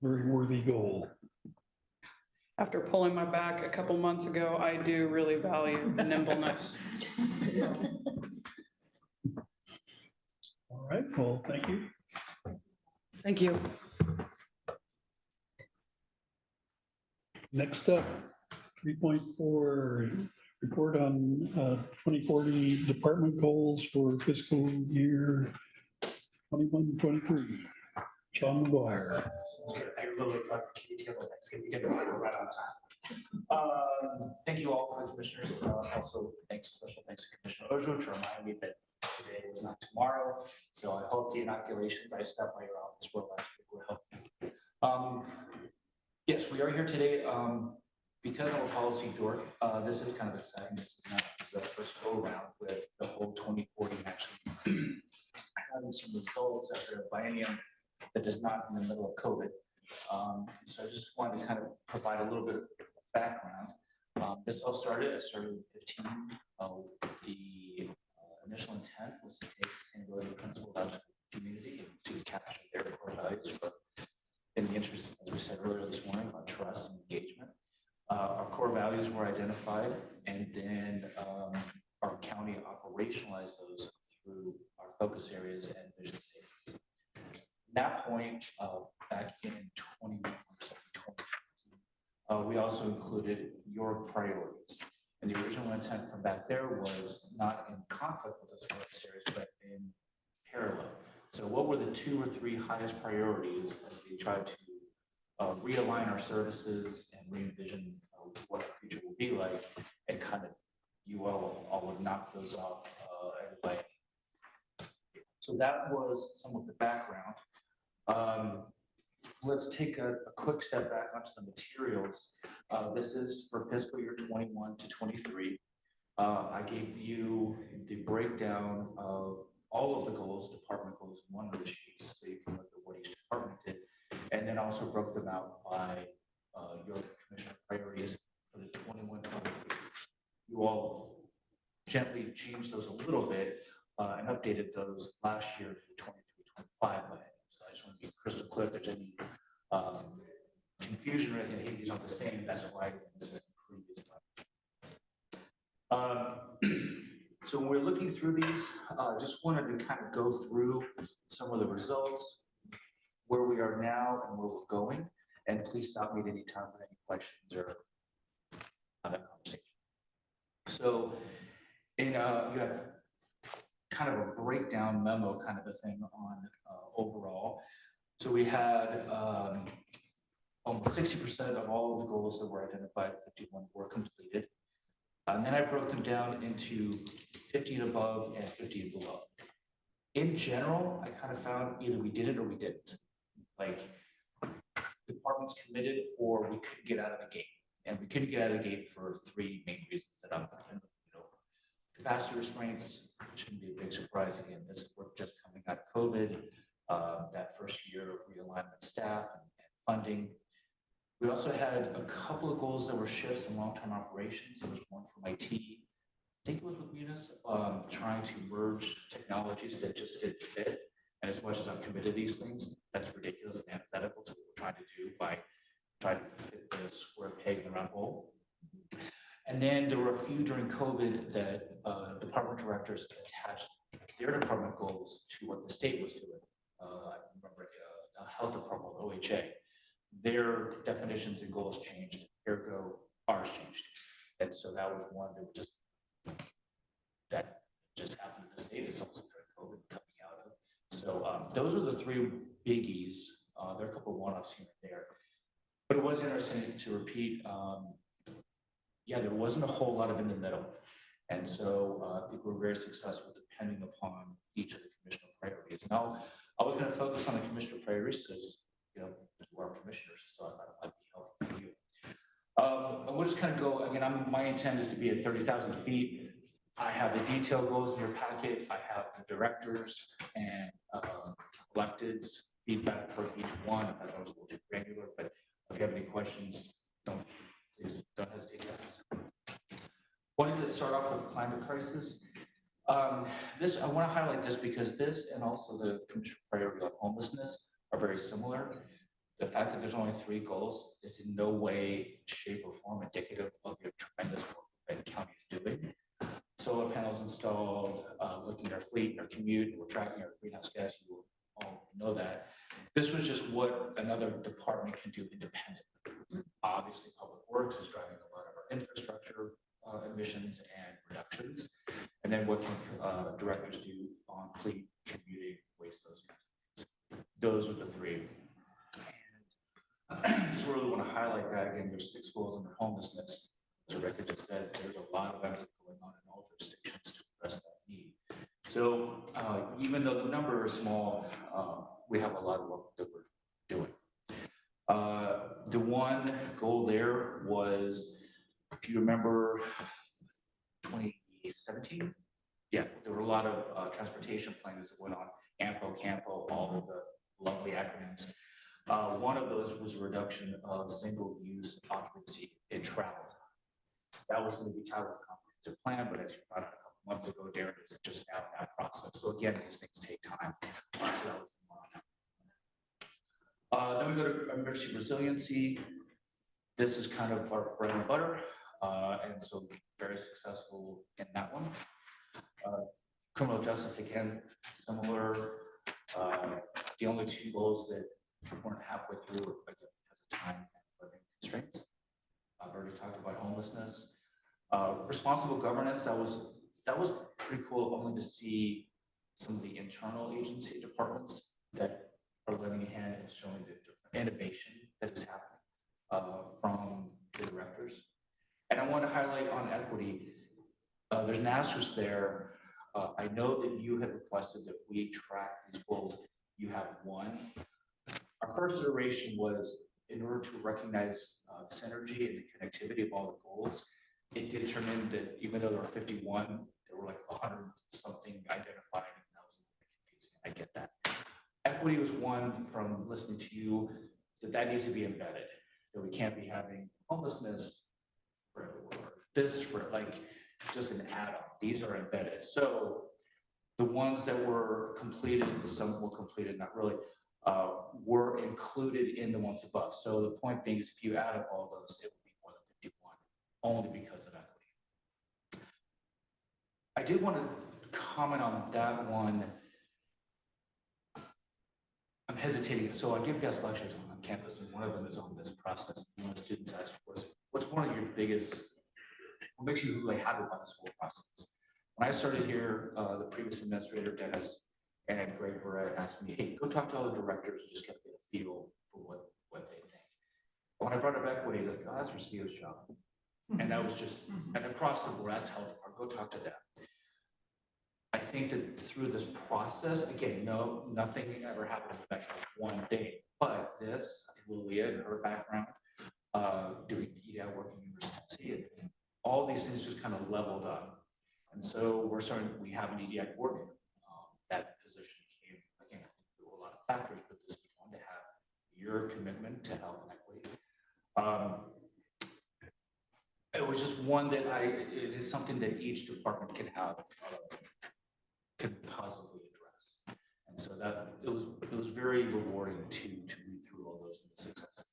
very worthy goal. After pulling my back a couple months ago, I do really value nimbleness. All right, well, thank you. Thank you. Next up, 3.4, report on 2040 department goals for fiscal year 21-23. Sean McGuire. I really thought Katie Taylor, that's gonna be good, we're right on time. Thank you all for the commissioners. Also, special thanks to Commissioner Ojo to remind me that today is not tomorrow. So I hope the inoculations I stepped by your office well last week will help. Yes, we are here today because I'm a policy dork. This is kind of exciting. This is not the first go around with the whole 2040 actually having some results after a biennium that is not in the middle of COVID. So I just wanted to kind of provide a little bit of background. This all started, I started with 15. The initial intent was to take sustainability principles out to the community and to capture their core values, but in the interest, as we said earlier this morning, about trust and engagement. Our core values were identified, and then our county operationalized those through our focus areas and vision statements. At that point, back in 2020, we also included your priorities. And the original intent from back there was not in conflict with those focus areas, but in parallel. So what were the 2 or 3 highest priorities as we try to realign our services and re-envision what our future will be like, and kind of you all would knock those off anyway. So that was some of the background. Let's take a quick step back onto the materials. This is for fiscal year 21 to 23. I gave you the breakdown of all of the goals, department goals, in one of the sheets, so you can look at what each department did, and then also broke them out by your commissioner priorities for the 21-23. You all gently changed those a little bit and updated those last year for 23-25. So I just want to be crystal clear. If there's any confusion or anything, hey, these aren't the same. That's why this is previous. So when we're looking through these, just wanted to kind of go through some of the results, where we are now and where we're going. And please stop me at any time with any questions or other conversation. So in you have kind of a breakdown memo kind of a thing on overall. So we had almost 60% of all of the goals that were identified, 51 were completed. And then I broke them down into 50 and above and 50 and below. In general, I kind of found either we did it or we didn't. Like, departments committed or we couldn't get out of the gate. And we couldn't get out of the gate for 3 main reasons that I'm going to go over. Capacity restraints shouldn't be a big surprise. Again, this is we're just coming out of COVID, that first year of realignment of staff and funding. We also had a couple of goals that were shifts in long-term operations. There was one from IT. I think it was with Munis, trying to merge technologies that just didn't fit. And as much as I'm committed to these things, that's ridiculous and antithetical to what we're trying to do by trying to fit the square peg in the round hole. And then there were a few during COVID that department directors attached their department goals to what the state was doing. I remember the health department, OHA. Their definitions and goals changed, ergo ours changed. And so that was one that just happened in the state. It's also during COVID coming out of. So those are the 3 biggies. There are a couple of one-offs here and there. But it was interesting to repeat, yeah, there wasn't a whole lot of in the middle. And so I think we're very successful depending upon each of the commissioner priorities. Now, I was going to focus on the commissioner priorities because, you know, we're our commissioners, so I thought it might be helpful for you. And we'll just kind of go, again, my intent is to be at 30,000 feet. I have the detailed goals in your packet. I have the directors and electeds feedback for each one. If I know it's a little too granular, but if you have any questions, please don't hesitate to ask. Wanted to start off with climate crisis. This, I want to highlight this because this and also the commissioner priority on homelessness are very similar. The fact that there's only 3 goals is in no way, shape, or form indicative of your tremendous work that the county is doing. Solar panels installed, looking at our fleet, our commute, we're tracking our greenhouse gas, you will all know that. This was just what another department can do independently. Obviously, Public Works is driving a lot of our infrastructure emissions and reductions. And then what can directors do on fleet, commuting, waste, those kinds of things. Those are the 3. And I just really want to highlight that again. There's 6 goals under homelessness. As Rebecca just said, there's a lot of effort going on in all jurisdictions to address that need. So even though the number is small, we have a lot of work that we're doing. The one goal there was, if you remember, 2017. Yeah, there were a lot of transportation plans that went on, AMPO, CAMPO, all of the lovely acronyms. One of those was a reduction of single-use occupancy in travel. That was going to be tied with a comprehensive plan, but as you found out a couple months ago, Darren is just now in that process. So again, these things take time. So that was then we go to emergency resiliency. This is kind of our bread and butter, and so very successful in that one. Criminal justice, again, similar. The only 2 goals that weren't halfway through again because of time and living constraints. I've already talked about homelessness. Responsible governance, that was pretty cool only to see some of the internal agency departments that are lending a hand and showing the innovation that is happening from the directors. And I want to highlight on equity, there's an asterisk there. I know that you had requested that we track these goals. You have one. Our first iteration was in order to recognize the synergy and the connectivity of all the goals. It did turn into, even though there were 51, there were like 100 something identified. And that was a little confusing. I get that. Equity was one from listening to you, that needs to be embedded, that we can't be having homelessness for this for like just an add-on. These are embedded. So the ones that were completed, some were completed, not really, were included in the ones above. So the point being is if you add up all those, it would be more than 51, only because of equity. I did want to comment on that one. I'm hesitating. So I give guest lectures on campus, and one of them is on this process. One of the students asked, what's one of your biggest, what makes you really happy about this whole process? When I started here, the previous administrator, Dennis, and Greg Barrett asked me, hey, go talk to all the directors and just get a feel for what they think. But when I brought up equity, like, oh, that's our CEO's job. And that was just, and across the board, that's health department, go talk to them. I think that through this process, again, no, nothing ever happened with that one thing, but this, I think Lilia and her background, doing EDI, working in university, and all these things just kind of leveled up. And so we have an EDI coordinator. That position came, again, through a lot of factors, but this is one to have your commitment to health and equity. It was just one that it is something that each department can have, can possibly address. And so that it was very rewarding to read through all those successes.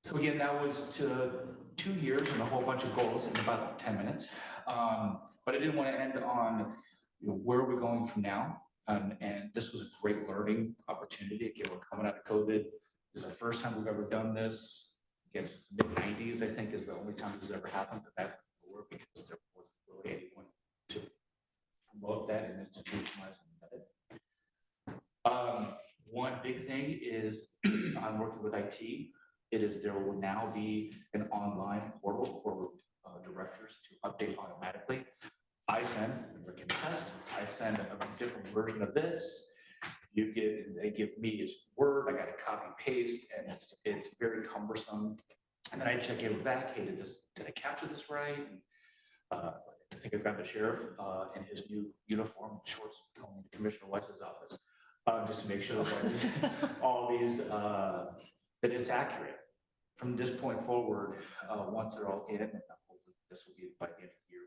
So again, that was to 2 years and a whole bunch of goals in about 10 minutes. But I didn't want to end on where are we going from now? And this was a great learning opportunity. Again, we're coming out of COVID. This is the first time we've ever done this. Again, it's the mid-90s, I think, is the only time this has ever happened, but that worked because there wasn't really anyone to promote that and institutionalize it. One big thing is I'm working with IT. There will now be an online portal for directors to update automatically. I send a different version of this. They give me its Word. I got to copy paste, and it's very cumbersome. And then I check in back. Hey, did I capture this right? I think I grabbed the sheriff in his new uniform, shorts, going to Commissioner Weiss's office, just to make sure that all these that it's accurate. From this point forward, once they're all in, and hopefully this will be by the end of the year.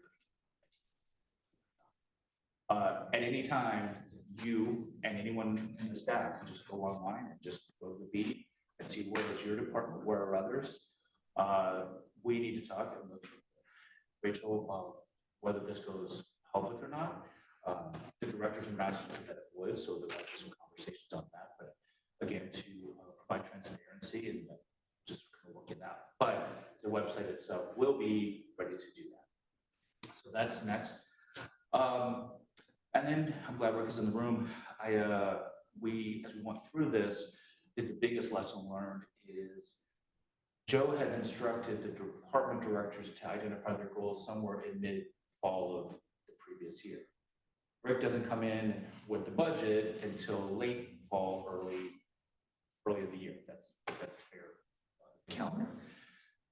At any time, you and anyone in the staff can just go online and just go to the meeting and see where is your department, where are others. We need to talk, Rachel, whether this goes public or not. The directors and masters that it would, so there'll be some conversations on that. But again, to provide transparency and just kind of working out. But the website itself will be ready to do that. So that's next. And then I'm glad Rick is in the room. As we went through this, I think the biggest lesson learned is Joe had instructed the department directors to identify their goals somewhere in mid-fall of the previous year. Rick doesn't come in with the budget until late fall, early in the year. That's a fair calendar.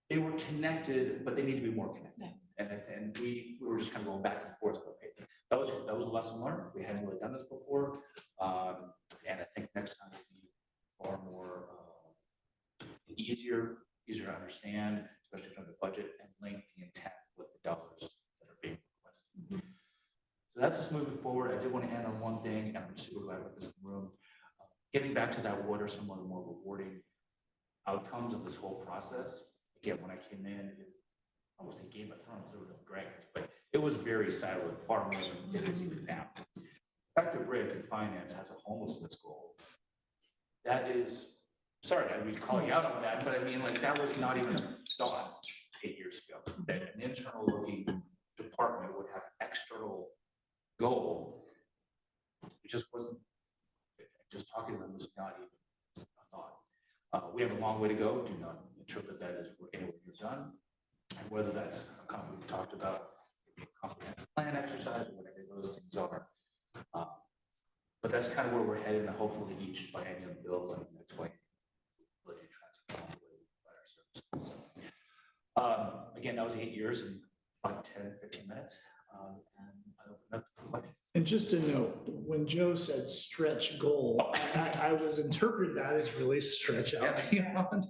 They were connected, but they need to be more connected. And we were just kind of going back and forth. Okay, that was a lesson learned. We hadn't really done this before, and I think next time will be far more easier to understand, especially from the budget, and link the intent with the dollars that are being requested. So that's just moving forward. I did want to end on one thing, and I'm super glad with this room. Getting back to that, what are some of the more rewarding outcomes of this whole process? Again, when I came in, I almost say Game of Thrones, there were no dragons, but it was very siloed, far more than it is even now. The fact that Rick in finance has a homelessness goal, that is, sorry, I would call you out on that, but I mean, like, that was not even a thought 8 years ago, that an internal looking department would have external goal, it just wasn't, just talking to them was not even a thought. We have a long way to go. Do not interpret that as we're anywhere near done. And whether that's a we've talked about a comprehensive plan exercise, or whatever those things are. But that's kind of where we're headed, and hopefully each biennium builds on the next way. Ability to transform the way we provide our services. Again, that was 8 years and about 10, 15 minutes. And I open up for questions. And just to note, when Joe said stretch goal, I was interpreting that as really stretch out beyond.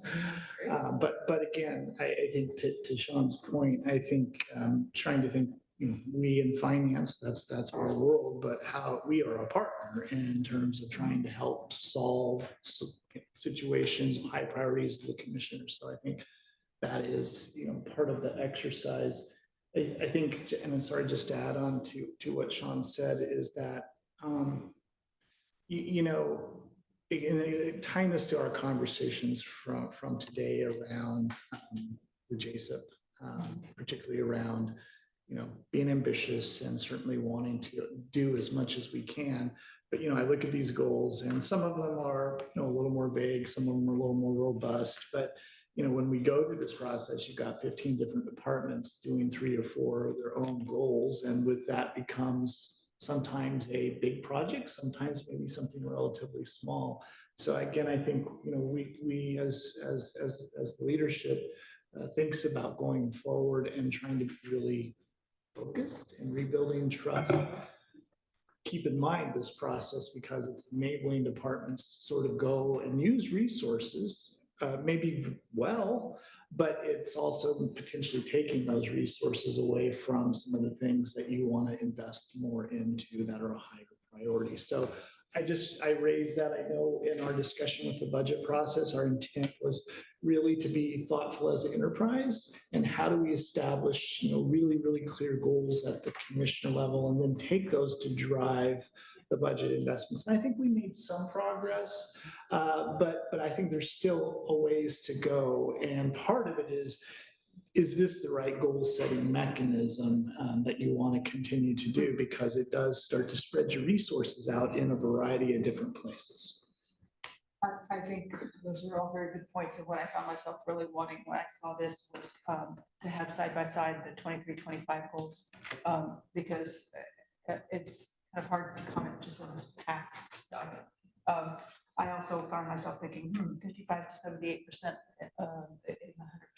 But again, I think to Sean's point, I think trying to think, we in finance, that's our world, but how we are a partner in terms of trying to help solve situations, high priorities to the commissioners. So I think that is, part of the exercise. I think, and I'm sorry, just to add on to what Sean said, is that, tying this to our conversations from today around the JSIP, particularly around, being ambitious and certainly wanting to do as much as we can. But, I look at these goals and some of them are, a little more vague, some of them are a little more robust, but when we go through this process, you've got 15 different departments doing 3 or 4 of their own goals. And with that becomes sometimes a big project, sometimes maybe something relatively small. So again, I think, we as the leadership thinks about going forward and trying to be really focused and rebuilding trust. Keep in mind this process because it's enabling departments to sort of go and use resources maybe well, but it's also potentially taking those resources away from some of the things that you want to invest more into that are a higher priority. So I raised that. I know in our discussion with the budget process, our intent was really to be thoughtful as an enterprise and how do we establish, really, really clear goals at the commissioner level and then take those to drive the budget investments. And I think we made some progress, but I think there's still a ways to go. And part of it is this the right goal setting mechanism that you want to continue to do? Because it does start to spread your resources out in a variety of different places. I think those are all very good points. And what I found myself really wanting when I saw this was to have side by side the 23-25 goals, because it's kind of hard to comment just on this past stuff. I also found myself thinking 55 to 78% in the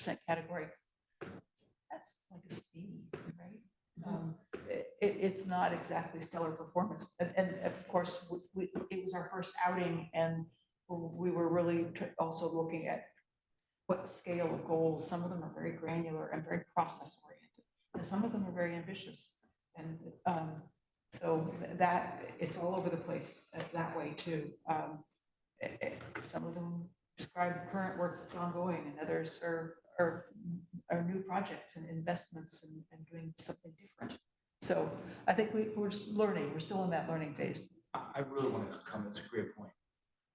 100% category. That's like a C, right? It's not exactly stellar performance. And of course, it was our first outing and we were really also looking at what scale of goals. Some of them are very granular and very process oriented, and some of them are very ambitious. And so that it's all over the place that way too. Some of them describe current work that's ongoing, and others are new projects and investments and doing something different. So I think we're just learning. We're still in that learning phase. I really want to comment. It's a great point.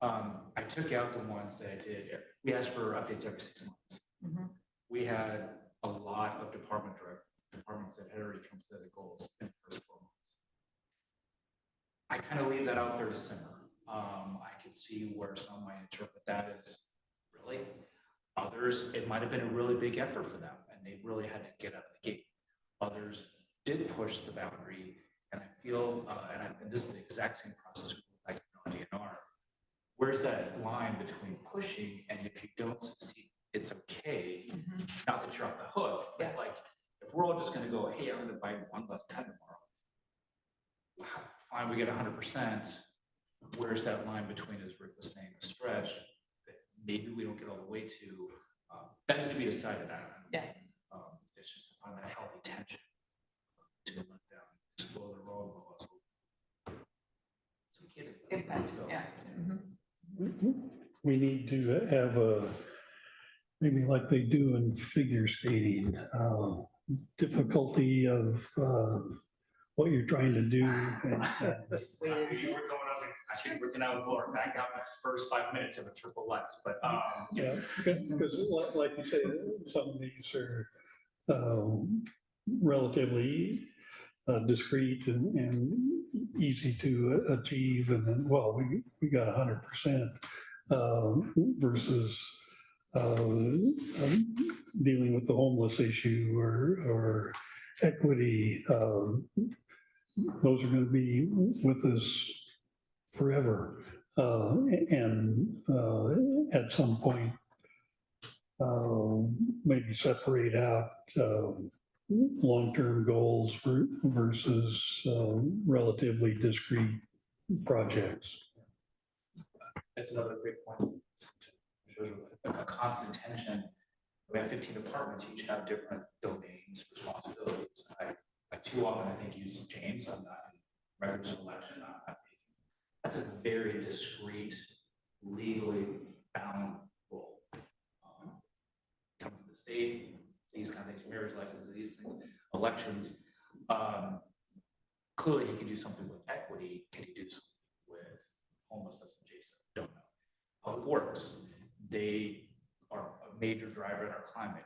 I took out the ones that I did. We asked for updates every 6 months. Mm-hmm. We had a lot of departments that had already completed goals in the first 4 months. I kind of leave that out there to simmer. I could see where some might interpret that as really. Others, it might have been a really big effort for them and they really had to get out of the gate. Others did push the boundary, and I feel, and this is the exact same process like DNR. Where's that line between pushing and if you don't succeed, it's okay. Mm-hmm. Not that you're off the hook, but like if we're all just going to go, hey, I'm going to buy 1 less pen tomorrow. Fine, we get 100%. Where's that line between, as Rick was saying, the stretch that maybe we don't get all the way to? That is to be decided on. Yeah. It's just to find that healthy tension to let them explore the road. Some kid. Impact. Yeah. We need to have maybe like they do in figure skating, difficulty of what you're trying to do. I think we're gonna blow back out the first 5 minutes of a triple X, but Yeah, because like you say, some of these are relatively discreet and easy to achieve. And then, well, we got 100% versus dealing with the homeless issue or equity. Those are going to be with us forever. And at some point, maybe separate out long-term goals versus relatively discrete projects. That's another great point. Shows a constant tension. We have 15 departments, each have different domains, responsibilities. I too often, I think, use James, I'm not in records selection, that's a very discrete, legally bound role. Coming from the state, these kind of things, marriage licenses, these things, elections. Clearly, he can do something with equity. Can he do something with homelessness adjacent? Don't know. Public Works, they are a major driver in our climate.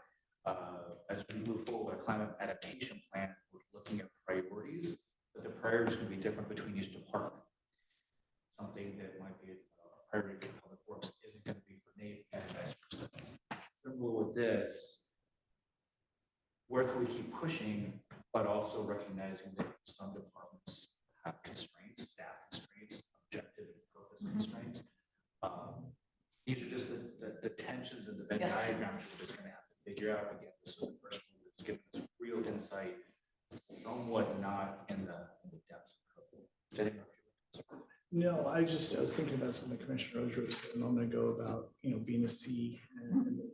As we move forward, our climate adaptation plan, we're looking at priorities, but the priorities are going to be different between each department. Something that might be a priority for Public Works isn't going to be for Navy and vice versa. Similar with this, where can we keep pushing, but also recognizing that some departments have constraints, staff constraints, objective and purpose constraints. These are just the tensions and the Venn diagrams we're just going to have to figure out. Again, this is the first one that's given us real insight, somewhat not in the depths of COVID. No, I was thinking about something Commissioner Ojo said a moment ago about, being a C and the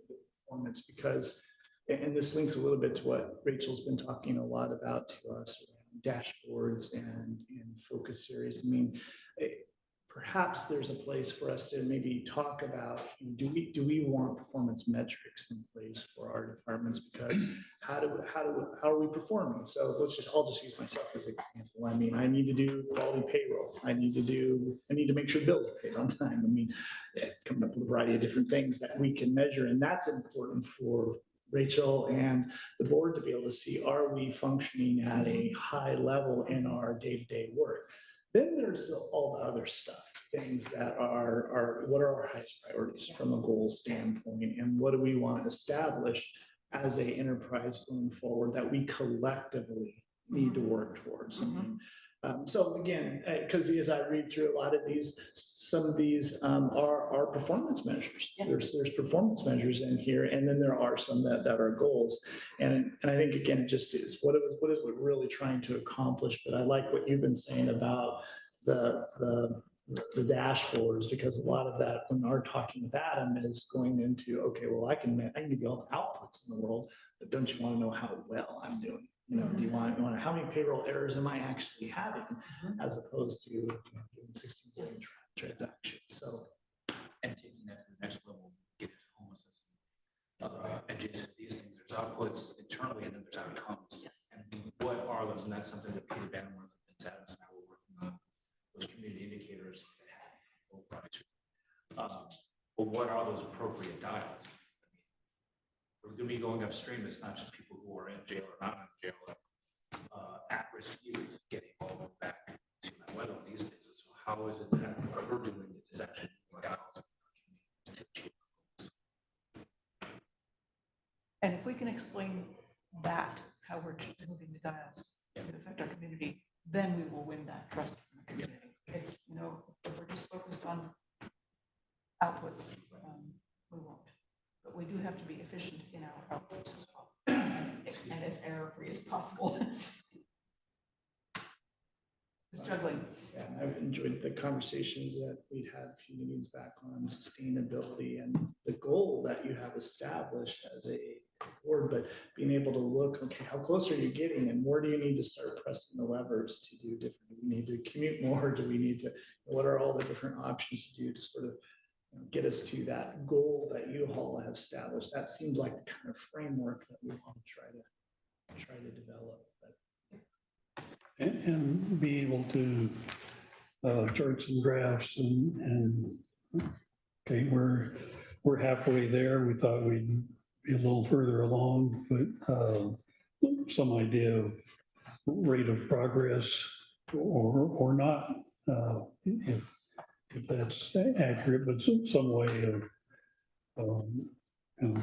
performance, because, and this links a little bit to what Rachel's been talking a lot about to us around dashboards and focus areas. I mean, perhaps there's a place for us to maybe talk about, do we want performance metrics in place for our departments? Because how are we performing? So I'll just use myself as an example. I mean, I need to do quality payroll. I need to make sure bills are paid on time. I mean, coming up with a variety of different things that we can measure. And that's important for Rachel and the board to be able to see, are we functioning at a high level in our day-to-day work? Then there's all the other stuff, things that are what are our highest priorities from a goal standpoint, and what do we want to establish as a enterprise going forward that we collectively need to work towards. So again, because as I read through a lot of these, some of these are performance measures. There's performance measures in here, and then there are some that are goals. And I think again, it just is what is we're really trying to accomplish. But I like what you've been saying about the dashboards, because a lot of that when we're talking with Adam is going into, okay, well, I can give you all the outputs in the world, but don't you want to know how well I'm doing? Do you want how many payroll errors am I actually having, as opposed to doing 16, 17 transactions? So, and taking that to the next level, get into homelessness, adjacent to these things, there's outputs internally, and then there's outcomes. And what are those? And that's something that Peter Bannerworth and Vince Adams and I were working on, those community indicators that have both sides. But what are those appropriate dials? We're going to be going upstream. It's not just people who are in jail or not in jail, at-risk youth getting all the way back to that level. These things. So how is it that what we're doing is actually dials to achieve goals? And if we can explain that, how we're moving the dials to affect our community, then we will win that trust from the community. It's, if we're just focused on outputs, we won't. But we do have to be efficient in our outputs as well, and as error-free as possible. Struggling. Yeah, I've enjoyed the conversations that we'd had a few meetings back on sustainability and the goal that you have established as a board, but being able to look, okay, how close are you getting, and where do you need to start pressing the levers to do different? Do we need to commute more? Do we need to, what are all the different options to do to sort of get us to that goal that you all have established? That seems like the kind of framework that we want to try to develop. And be able to chart some graphs and okay, we're halfway there. We thought we'd be a little further along, but some idea of rate of progress or not, if that's accurate, but some way of, you know,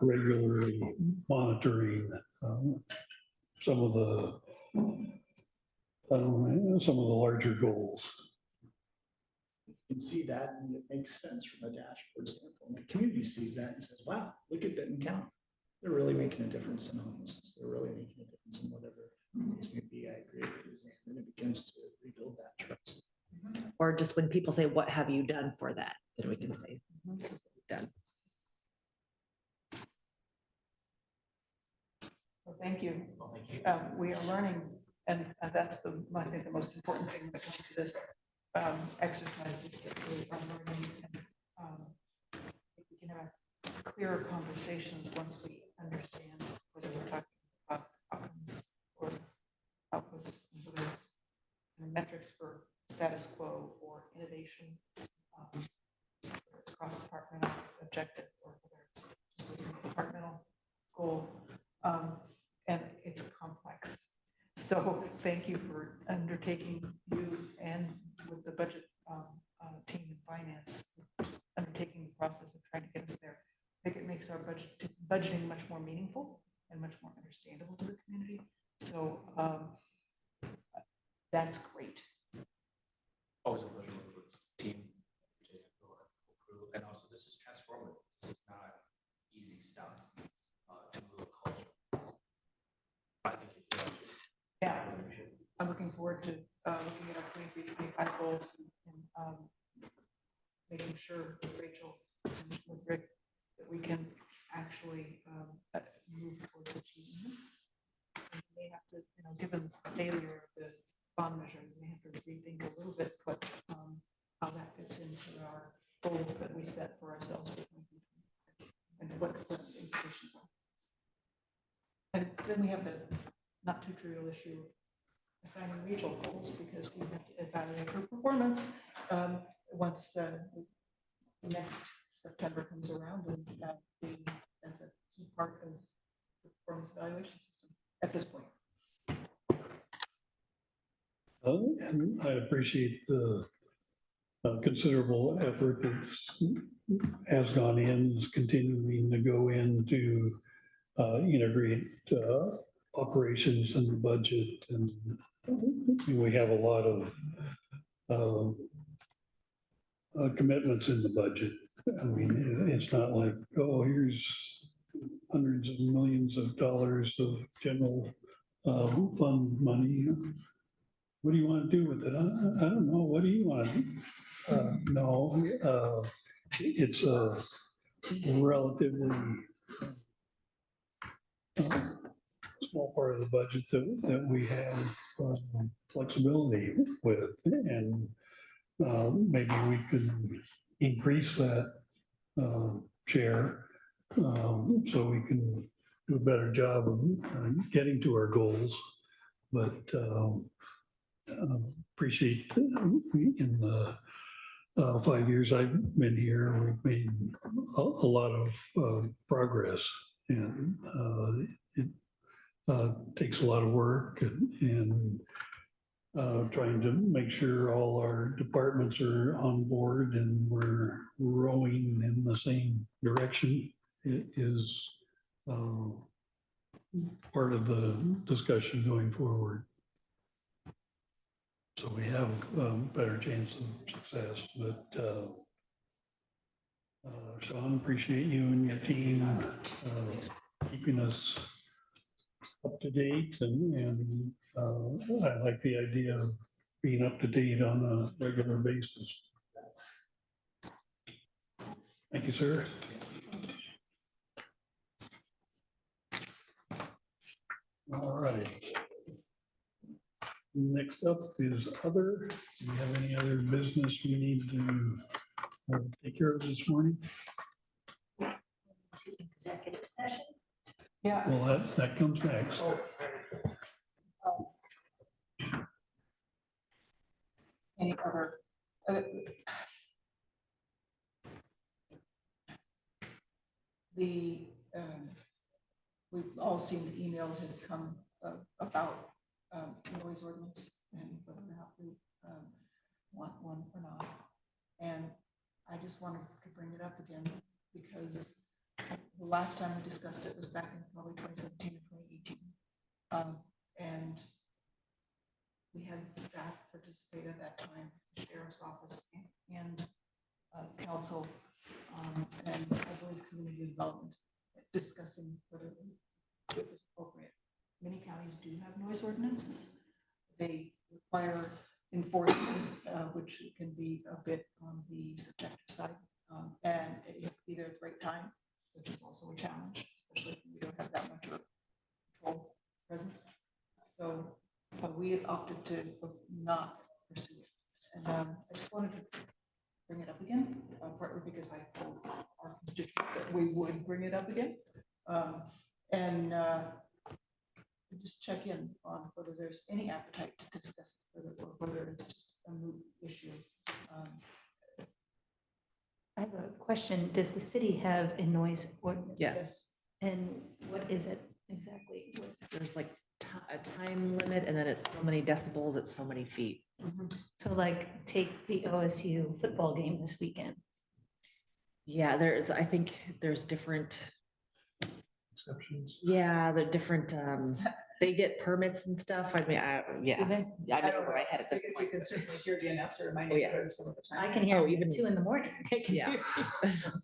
regularly monitoring some of the, some of the larger goals. You can see that and it makes sense from a dashboard standpoint. The community sees that and says, wow, look at Benton County. They're really making a difference in homelessness. They're really making a difference in whatever it's going to be. I agree with you, Zan. And it begins to rebuild that trust. Or just when people say, what have you done for that? Then we can say, this is what we've done. Well, thank you. Well, thank you. We are learning, and that's I think the most important thing when it comes to this exercise is that we are learning. And we can have clearer conversations once we understand whether we're talking about outcomes or outputs, and whether it's metrics for status quo or innovation, whether it's cross-departmental objective or whether it's just a single departmental goal. And it's complex. So thank you for undertaking, you and with the budget team in finance, undertaking the process of trying to get us there. I think it makes our budgeting much more meaningful and much more understandable to the community. So that's great. Always a pleasure working with this team. And also, this is transformative. This is not easy stuff to move a culture. I think if you Yeah, I'm looking forward to looking at our 23-25 goals and making sure with Rachel and with Rick that we can actually move towards achieving them. And we may have to, given the failure of the bond measure, we may have to rethink a little bit what how that fits into our goals that we set for ourselves for 2025 and what the implications are. And then we have the not too trivial issue of assigning regional goals, because we have to evaluate her performance once the next September comes around, and that's a key part of the performance evaluation system at this point. And I appreciate the considerable effort that has gone in, is continuing to go into integrate operations and the budget, and we have a lot of commitments in the budget. I mean, it's not like, oh, here's hundreds of millions of dollars of general fund money. What do you want to do with it? I don't know. What do you want to do? No, it's a relatively small part of the budget that we have flexibility with, and maybe we could increase that share so we can do a better job of getting to our goals. But appreciate in the 5 years I've been here, we've made a lot of progress, and it takes a lot of work and trying to make sure all our departments are on board and we're rowing in the same direction. It is part of the discussion going forward. So we have better chance of success, but Sean, appreciate you and your team keeping us up to date, and I like the idea of being up to date on a regular basis. Thank you, sir. All right. Next up is other. Do you have any other business we need to take care of this morning? Executive session. Yeah. Well, that comes next. Any other? We've all seen the email has come about noise ordinance and whether or not we want one or not. And I just wanted to bring it up again because the last time we discussed it was back in probably 2017 or 2018. And we had staff participate at that time, the sheriff's office and council, and I believe community development, discussing whether it was appropriate. Many counties do have noise ordinances. They require enforcement, which can be a bit on the subjective side, and you have to be there at the right time, which is also a challenge, especially when we don't have that much of a control presence. So, but we have opted to not pursue it. And I just wanted to bring it up again, partly because I told our constituents that we would bring it up again. And just check in on whether there's any appetite to discuss it further, or whether it's just a moot issue. I have a question. Does the city have a noise ordinance? Yes. And what is it exactly? There's like a time limit, and then it's so many decibels at so many feet. So like take the OSU football game this weekend. Yeah, I think there's different, Exceptions. yeah, the different, they get permits and stuff. I mean, yeah, Do they? I don't know where I head at this Because you point. can certainly hear the announcer in my Oh, yeah. neighborhood some of the time. I can hear Oh, even even- 2 in the morning. I can Yeah. hear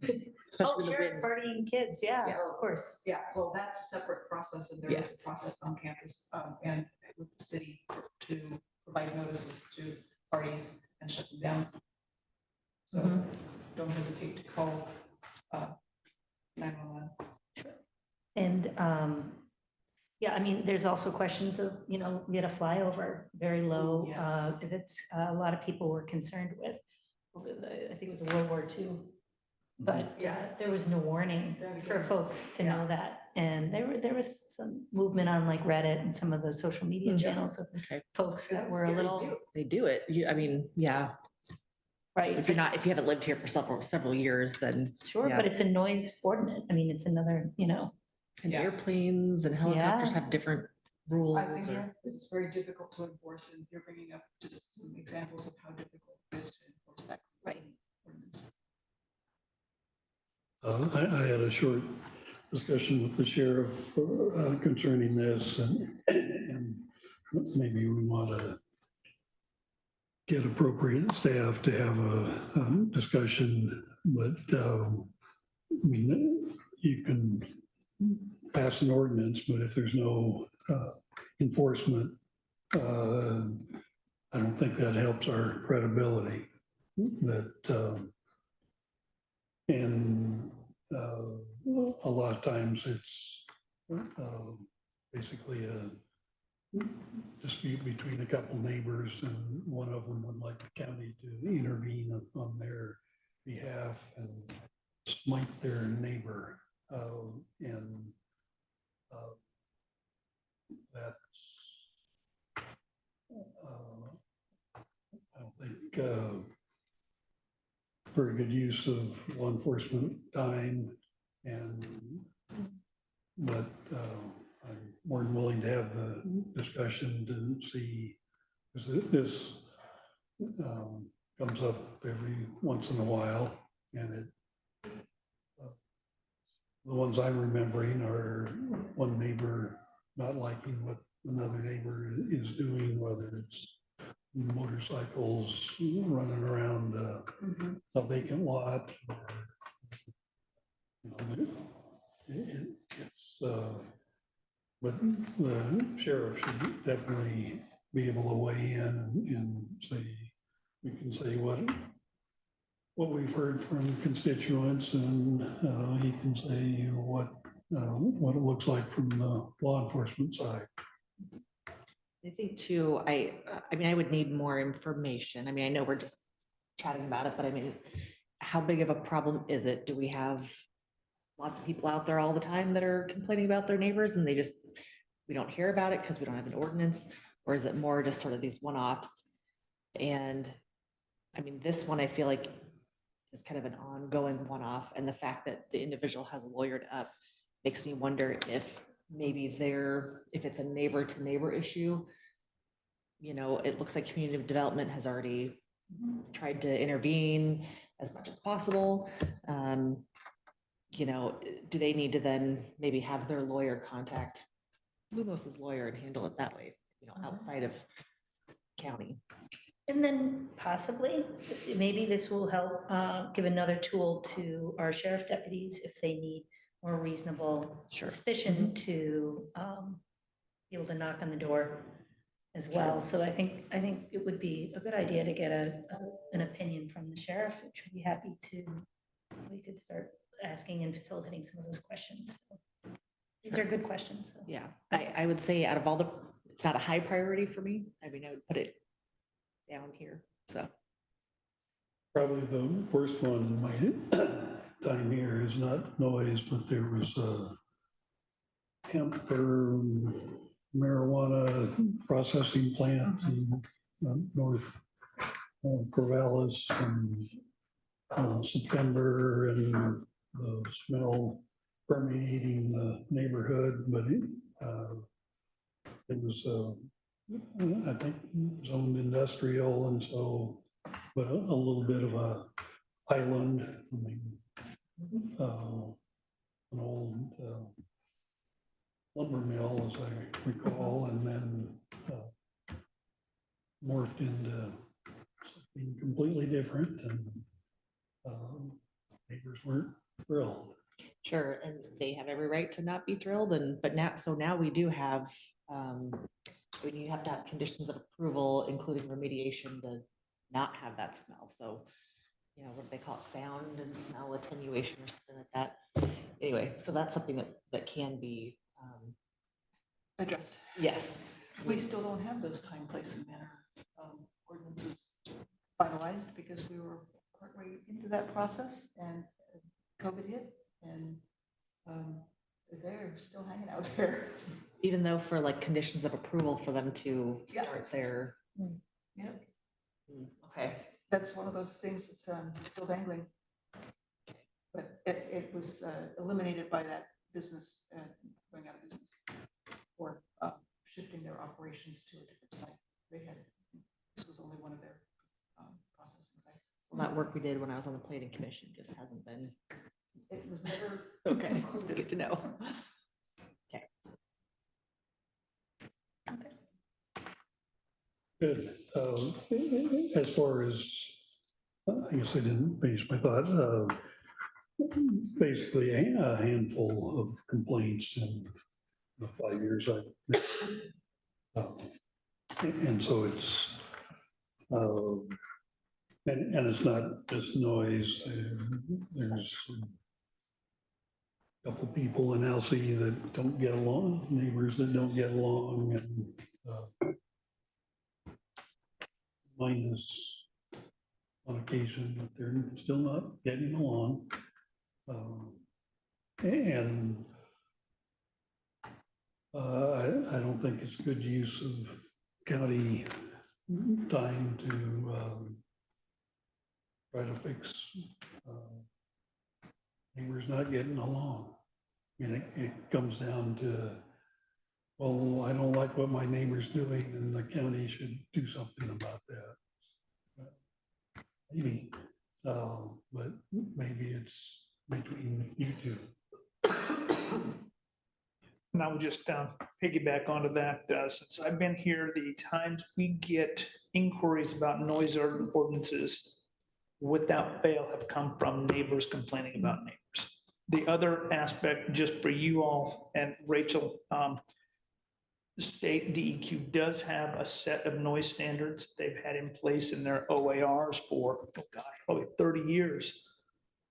you. Especially Oh, with the sure, wind. partying kids. Yeah, Yeah. of course. Yeah, well, that's a separate process, and there Yeah. is a process on campus, and with the city to provide notices to parties and shut them down. So Mhm. don't hesitate to call 911. And yeah, I mean, there's also questions of, we had a flyover very low. Yes. If it's a lot of people were concerned with, I think it was a World War II. But Yeah. there was no warning Very for good. folks to Yeah. know that. And there was some movement on like Reddit and some of the social media Mhm. channels of Okay. folks that Because were a scares little, you. They do it. I mean, yeah, right. if you haven't lived here for several years, then, Sure, yeah. but it's a noise ordinance. I mean, it's another, and Yeah. airplanes and helicopters Yeah. have different rules. I think or- it's very difficult to enforce, and you're bringing up just some examples of how difficult it is to enforce that. Right. Ordinance. I had a short discussion with the sheriff concerning this, and maybe we want to get appropriate staff to have a discussion, but I mean, you can pass an ordinance, but if there's no enforcement, I don't think that helps our credibility. And a lot of times it's basically a dispute between a couple neighbors, and one of them would like the county to intervene on their behalf and smite their neighbor. And that's, I don't think, very good use of law enforcement time, but I'm more than willing to have the discussion to see, because this comes up every once in a while, and the ones I'm remembering are one neighbor not liking what another neighbor is doing, whether it's motorcycles running around a vacant lot. But the sheriff should definitely be able to weigh in and say, we can say what we've heard from constituents, and he can say what it looks like from the law enforcement side. I think too, I mean, I would need more information. I mean, I know we're just chatting about it, but I mean, how big of a problem is it? Do we have lots of people out there all the time that are complaining about their neighbors, and we don't hear about it because we don't have an ordinance? Or is it more just sort of these one-offs? And I mean, this one I feel like is kind of an ongoing one-off, and the fact that the individual has lawyered up makes me wonder if maybe if it's a neighbor to neighbor issue, you know, it looks like community development has already tried to intervene as much as possible. You know, do they need to then maybe have their lawyer contact Lumos's lawyer and handle it that way, you know, outside of county? And then possibly, maybe this will help give another tool to our sheriff deputies if they need more reasonable suspicion to be able to knock on the door as well. So I think it would be a good idea to get an opinion from the sheriff, which would be happy to, we could start asking and facilitating some of those questions. These are good questions. So. Yeah, I would say out of all the, it's not a high priority for me. I mean, I would put it down here, so. Probably the worst one in my time here is not noise, but there was a hemp or marijuana processing plant in North Corvallis in September, and the smell permeating the neighborhood, but it was, I think, zoned industrial, and so, but a little bit of a island. I mean, an old lumber mill, as I recall, and then morphed into something completely different, and neighbors weren't thrilled. Sure, and they have every right to not be thrilled, and, but now, so now we do have, when you have to have conditions of approval, including remediation, to not have that smell, so, you know, what do they call it, sound and smell attenuation or something like that. Anyway, so that's something that can be, Addressed. yes. We still don't have those time, place, and manner ordinances finalized because we were partway into that process and COVID hit, and they're still hanging out there. Even though for like conditions of approval for them to Yeah. start their. Yep, Okay. that's one of those things that's still dangling. But it was eliminated by that business going out of business or shifting their operations to a different site. They had, this was only one of their processing sites. Well, that work we did when I was on the planning commission just hasn't been. It was never Okay, concluded. good to know. Good. As far as, I guess I didn't finish my thought. Basically, a handful of complaints in the 5 years I've and so it's, and it's not just noise. There's a couple people in Alsea that don't get along, neighbors that don't get along, and minus on occasion that they're still not getting along. And I don't think it's good use of county time to try to fix neighbors not getting along. And it comes down to, well, I don't like what my neighbor's doing, and the county should do something about that. Maybe, but maybe it's between you two. And I will just piggyback onto that. Since I've been here, the times we get inquiries about noise ordinances without fail have come from neighbors complaining about neighbors. The other aspect, just for you all and Rachel, the state DEQ does have a set of noise standards they've had in place in their OARs for, oh God, probably 30 years,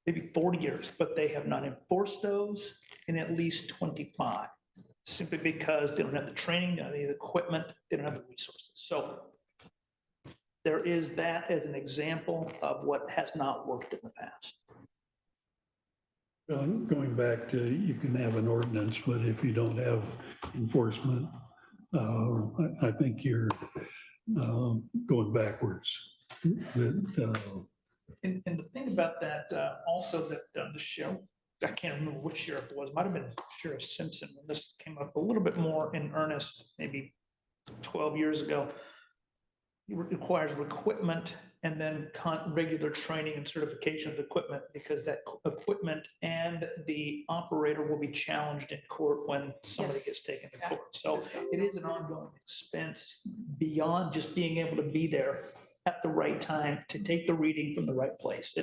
maybe 40 years, but they have not enforced those in at least 25, simply because they don't have the training, they don't have the equipment, they don't have the resources. So there is that as an example of what has not worked in the past. Well, going back to, you can have an ordinance, but if you don't have enforcement, I think you're going backwards. That, And the thing about that, also that the sheriff, I can't remember which sheriff it was, might have been Sheriff Simpson, when this came up a little bit more in earnest, maybe 12 years ago. requires equipment and then regular training and certification of the equipment, because that equipment and the operator will be challenged in court when somebody Yes. gets taken to court. So it is an ongoing expense beyond just being able to be there at the right time to take the reading from the right place.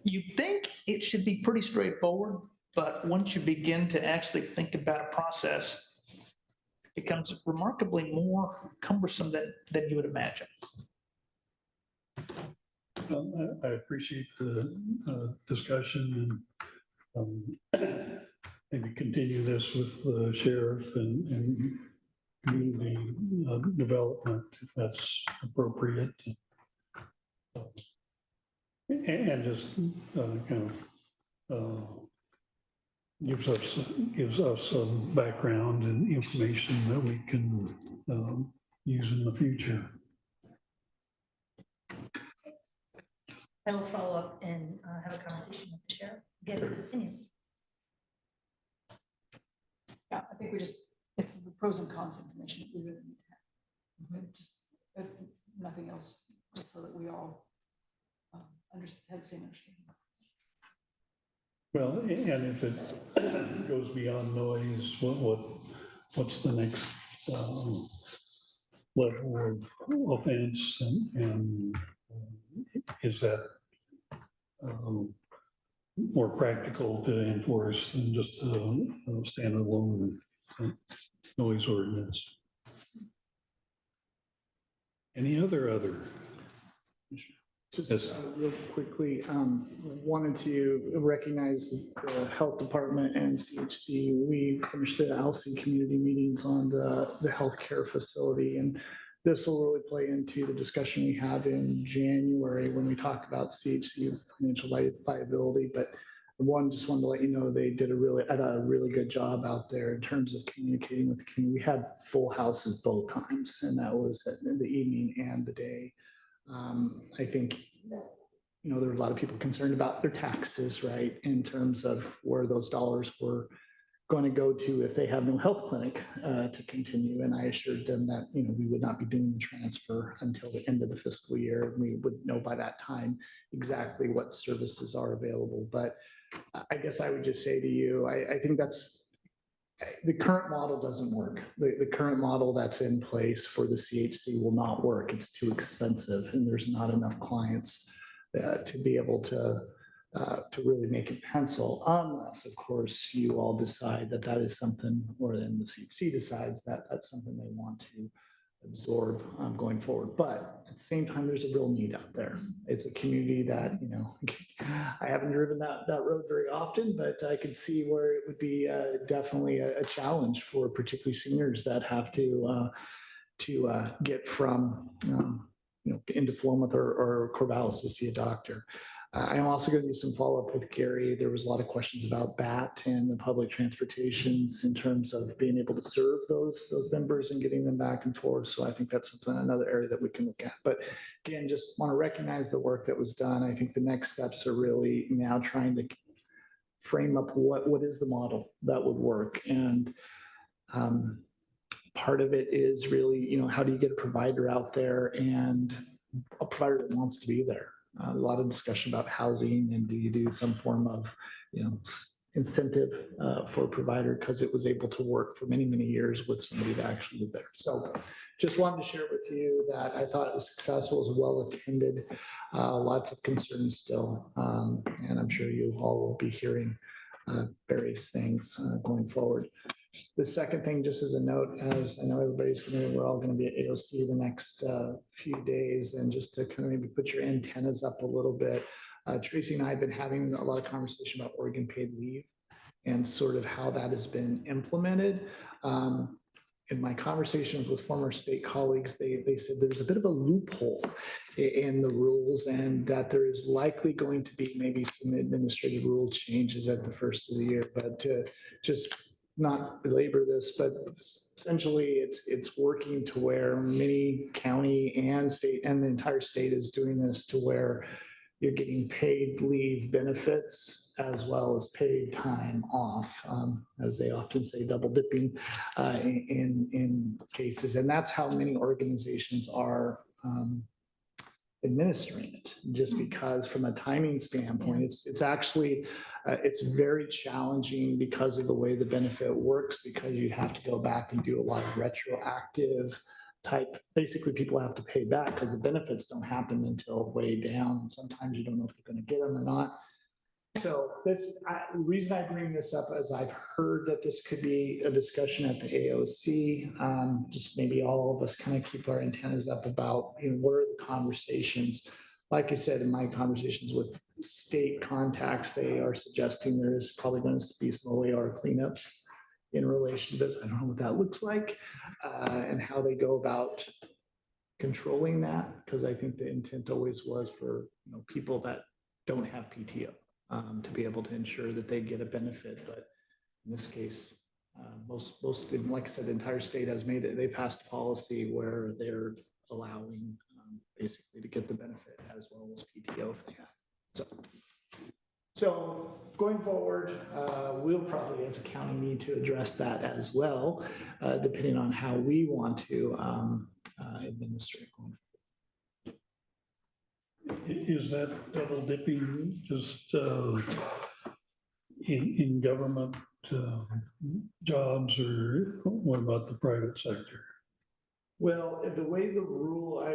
You think it should be pretty straightforward, but once you begin to actually think about a process, it becomes remarkably more cumbersome than you would imagine. I appreciate the discussion and maybe continue this with the sheriff and community development if that's appropriate. And just kind of gives us some background and information that we can use in the future. I will follow up and have a conversation with the sheriff, get his opinion. Yeah, I think it's the pros and cons information that we really need to have. Just, if nothing else, just so that we all have the same understanding. Well, and if it goes beyond noise, what's the next level of offense, and is that more practical to enforce than just a standalone noise ordinance? Any other? Just Yes. real quickly, wanted to recognize the health department and CHC. We finished the LC community meetings on the healthcare facility, and this will really play into the discussion we have in January when we talk about CHC financial viability. But one, just wanted to let you know they did a really good job out there in terms of communicating with the community. We had full houses both times, and that was in the evening and the day. I think, there were a lot of people concerned about their taxes, right? In terms of where those dollars were going to go to if they have no health clinic to continue. And I assured them that, we would not be doing the transfer until the end of the fiscal year. And we would know by that time exactly what services are available. But I guess I would just say to you, I think the current model doesn't work. The current model that's in place for the CHC will not work. It's too expensive, and there's not enough clients to be able to really make it pencil, unless, of course, you all decide that that is something, or then the CHC decides that that's something they want to absorb going forward. But at the same time, there's a real need out there. It's a community that, I haven't driven that road very often, but I could see where it would be definitely a challenge for particularly seniors that have to get from, into Philomath or Corvallis to see a doctor. I'm also going to do some follow-up with Gary. There was a lot of questions about BAT and the public transportations in terms of being able to serve those members and getting them back and forth. So I think that's another area that we can look at. But again, just want to recognize the work that was done. I think the next steps are really now trying to frame up what is the model that would work. And part of it is really, how do you get a provider out there and a provider that wants to be there? A lot of discussion about housing, and do you do some form of, incentive for a provider because it was able to work for many, many years with somebody that actually lived there. So just wanted to share with you that I thought it was successful, it was well attended, lots of concerns still. And I'm sure you all will be hearing various things going forward. The second thing, just as a note, as I know we're all going to be at AOC the next few days, and just to kind of maybe put your antennas up a little bit. Tracy and I have been having a lot of conversation about Oregon paid leave and sort of how that has been implemented. In my conversations with former state colleagues, they said there's a bit of a loophole in the rules, and that there is likely going to be maybe some administrative rule changes at the first of the year. But to just not belabor this, but essentially it's working to where many county and state and the entire state is doing this, to where you're getting paid leave benefits as well as paid time off, as they often say, double dipping in cases. And that's how many organizations are administering it, just because from a timing standpoint, it's actually, it's very challenging because of the way the benefit works, because you have to go back and do a lot of retroactive type, basically people have to pay back because the benefits don't happen until way down. And sometimes you don't know if they're going to get them or not. So the reason I bring this up is I've heard that this could be a discussion at the AOC. Just maybe all of us kind of keep our antennas up about, what are the conversations? Like I said, in my conversations with state contacts, they are suggesting there is probably going to be some OAR cleanups in relation to this. I don't know what that looks like and how they go about controlling that, because I think the intent always was for people that don't have PTO. To be able to ensure that they get a benefit. But in this case, most, like I said, the entire state has made it, they passed a policy where they're allowing basically to get the benefit as well as PTO if they have. So going forward, we'll probably as a county need to address that as well, depending on how we want to administer it going forward. Is that double dipping just in government jobs, or what about the private sector? Well, the way the rule,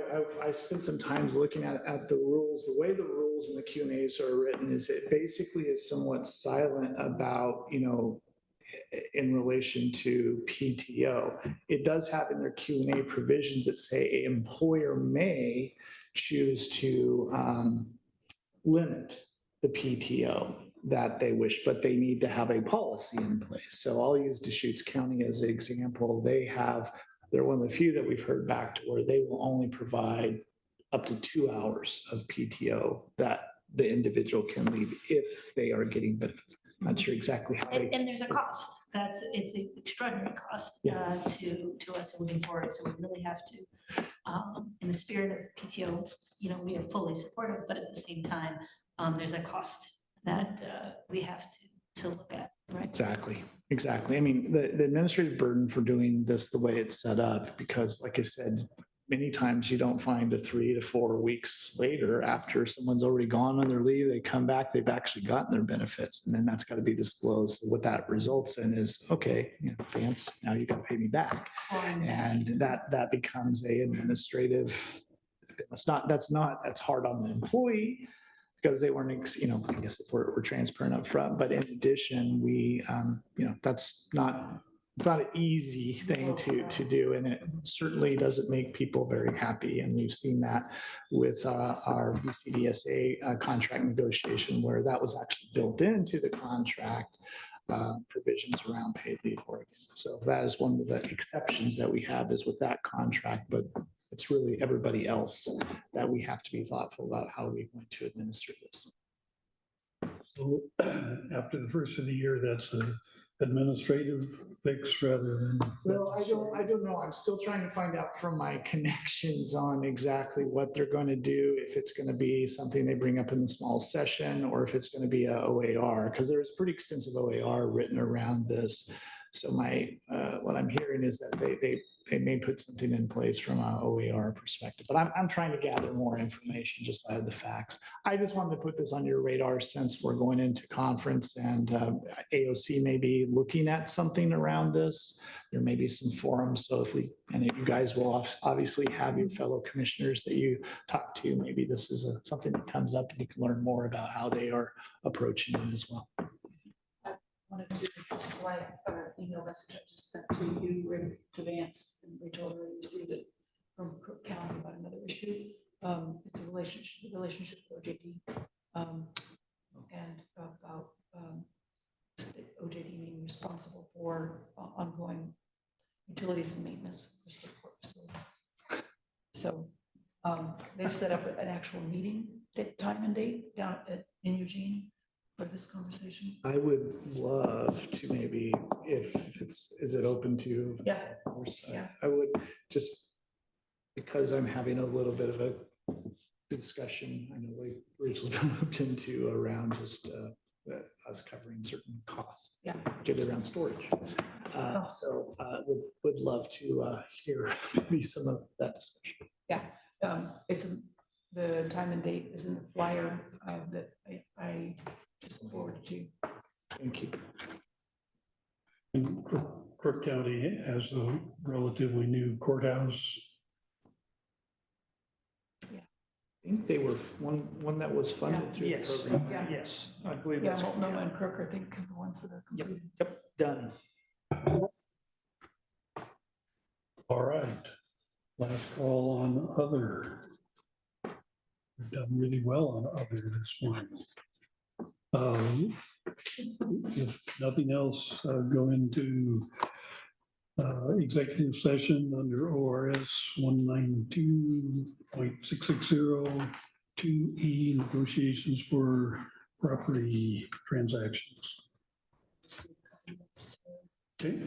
I spent some time looking at the rules. The way the rules and the Q&As are written is it basically is somewhat silent about, in relation to PTO. It does have in their Q&A provisions that say an employer may choose to limit the PTO that they wish, but they need to have a policy in place. So I'll use Deschutes County as an example. They're one of the few that we've heard back to where they will only provide up to 2 hours of PTO that the individual can leave if they are getting benefits. Not sure exactly how. And there's a cost. It's an extraordinary cost to us moving forward. So we really have to, in the spirit of PTO, we are fully supportive, but at the same time, there's a cost that we have to look at, right? Exactly. I mean, the administrative burden for doing this the way it's set up, because like I said, many times you don't find 3 to 4 weeks later after someone's already gone on their leave, they come back, they've actually gotten their benefits, and then that's got to be disclosed. So what that results in is, okay, Vance, now you got to pay me back. And that becomes a administrative, that's hard on the employee because they weren't, I guess if we're transparent up front, but in addition, it's not an easy thing to do, and it certainly doesn't make people very happy. And we've seen that with our BCDSA contract negotiation, where that was actually built into the contract provisions around paid leave work. So that is one of the exceptions that we have is with that contract, but it's really everybody else that we have to be thoughtful about how we're going to administer this. So after the first of the year, that's an administrative fix rather than. Well, I don't know. I'm still trying to find out from my connections on exactly what they're going to do, if it's going to be something they bring up in the small session or if it's going to be a OAR, because there's pretty extensive OAR written around this. So what I'm hearing is that they may put something in place from an OAR perspective, but I'm trying to gather more information just out of the facts. I just wanted to put this on your radar since we're going into conference and AOC may be looking at something around this. There may be some forums. So and you guys will obviously have your fellow commissioners that you talk to. Maybe this is something that comes up and you can learn more about how they are approaching it as well. Wanted to just like email message I just sent to you and to Vance, and Rachel already received it from Cook County about another issue. It's a relationship with OJD, and about OJD being responsible for ongoing utilities and maintenance for state court facilities. So they've set up an actual meeting time and date down in Eugene for this conversation. I would love to maybe, is it open to? Yeah. I would just, because I'm having a little bit of a discussion, I know like Rachel's been looked into around just us covering certain costs. Yeah. Particularly around storage. So would love to hear maybe some of that discussion. Yeah. It's, the time and date is in the flyer that I just forwarded to you. Thank you. And Crook County has a relatively new courthouse. I think they were one that was funded through the Yes, program. Yeah. yes, I believe Yeah, that's. Multnomah and Crook, I think, are the ones that are Yep, completed. yep, done. All right. Last call on other. We've done really well on other this morning. If nothing else, go into executive session under ORS 192.660 2E, negotiations for property transactions. Okay.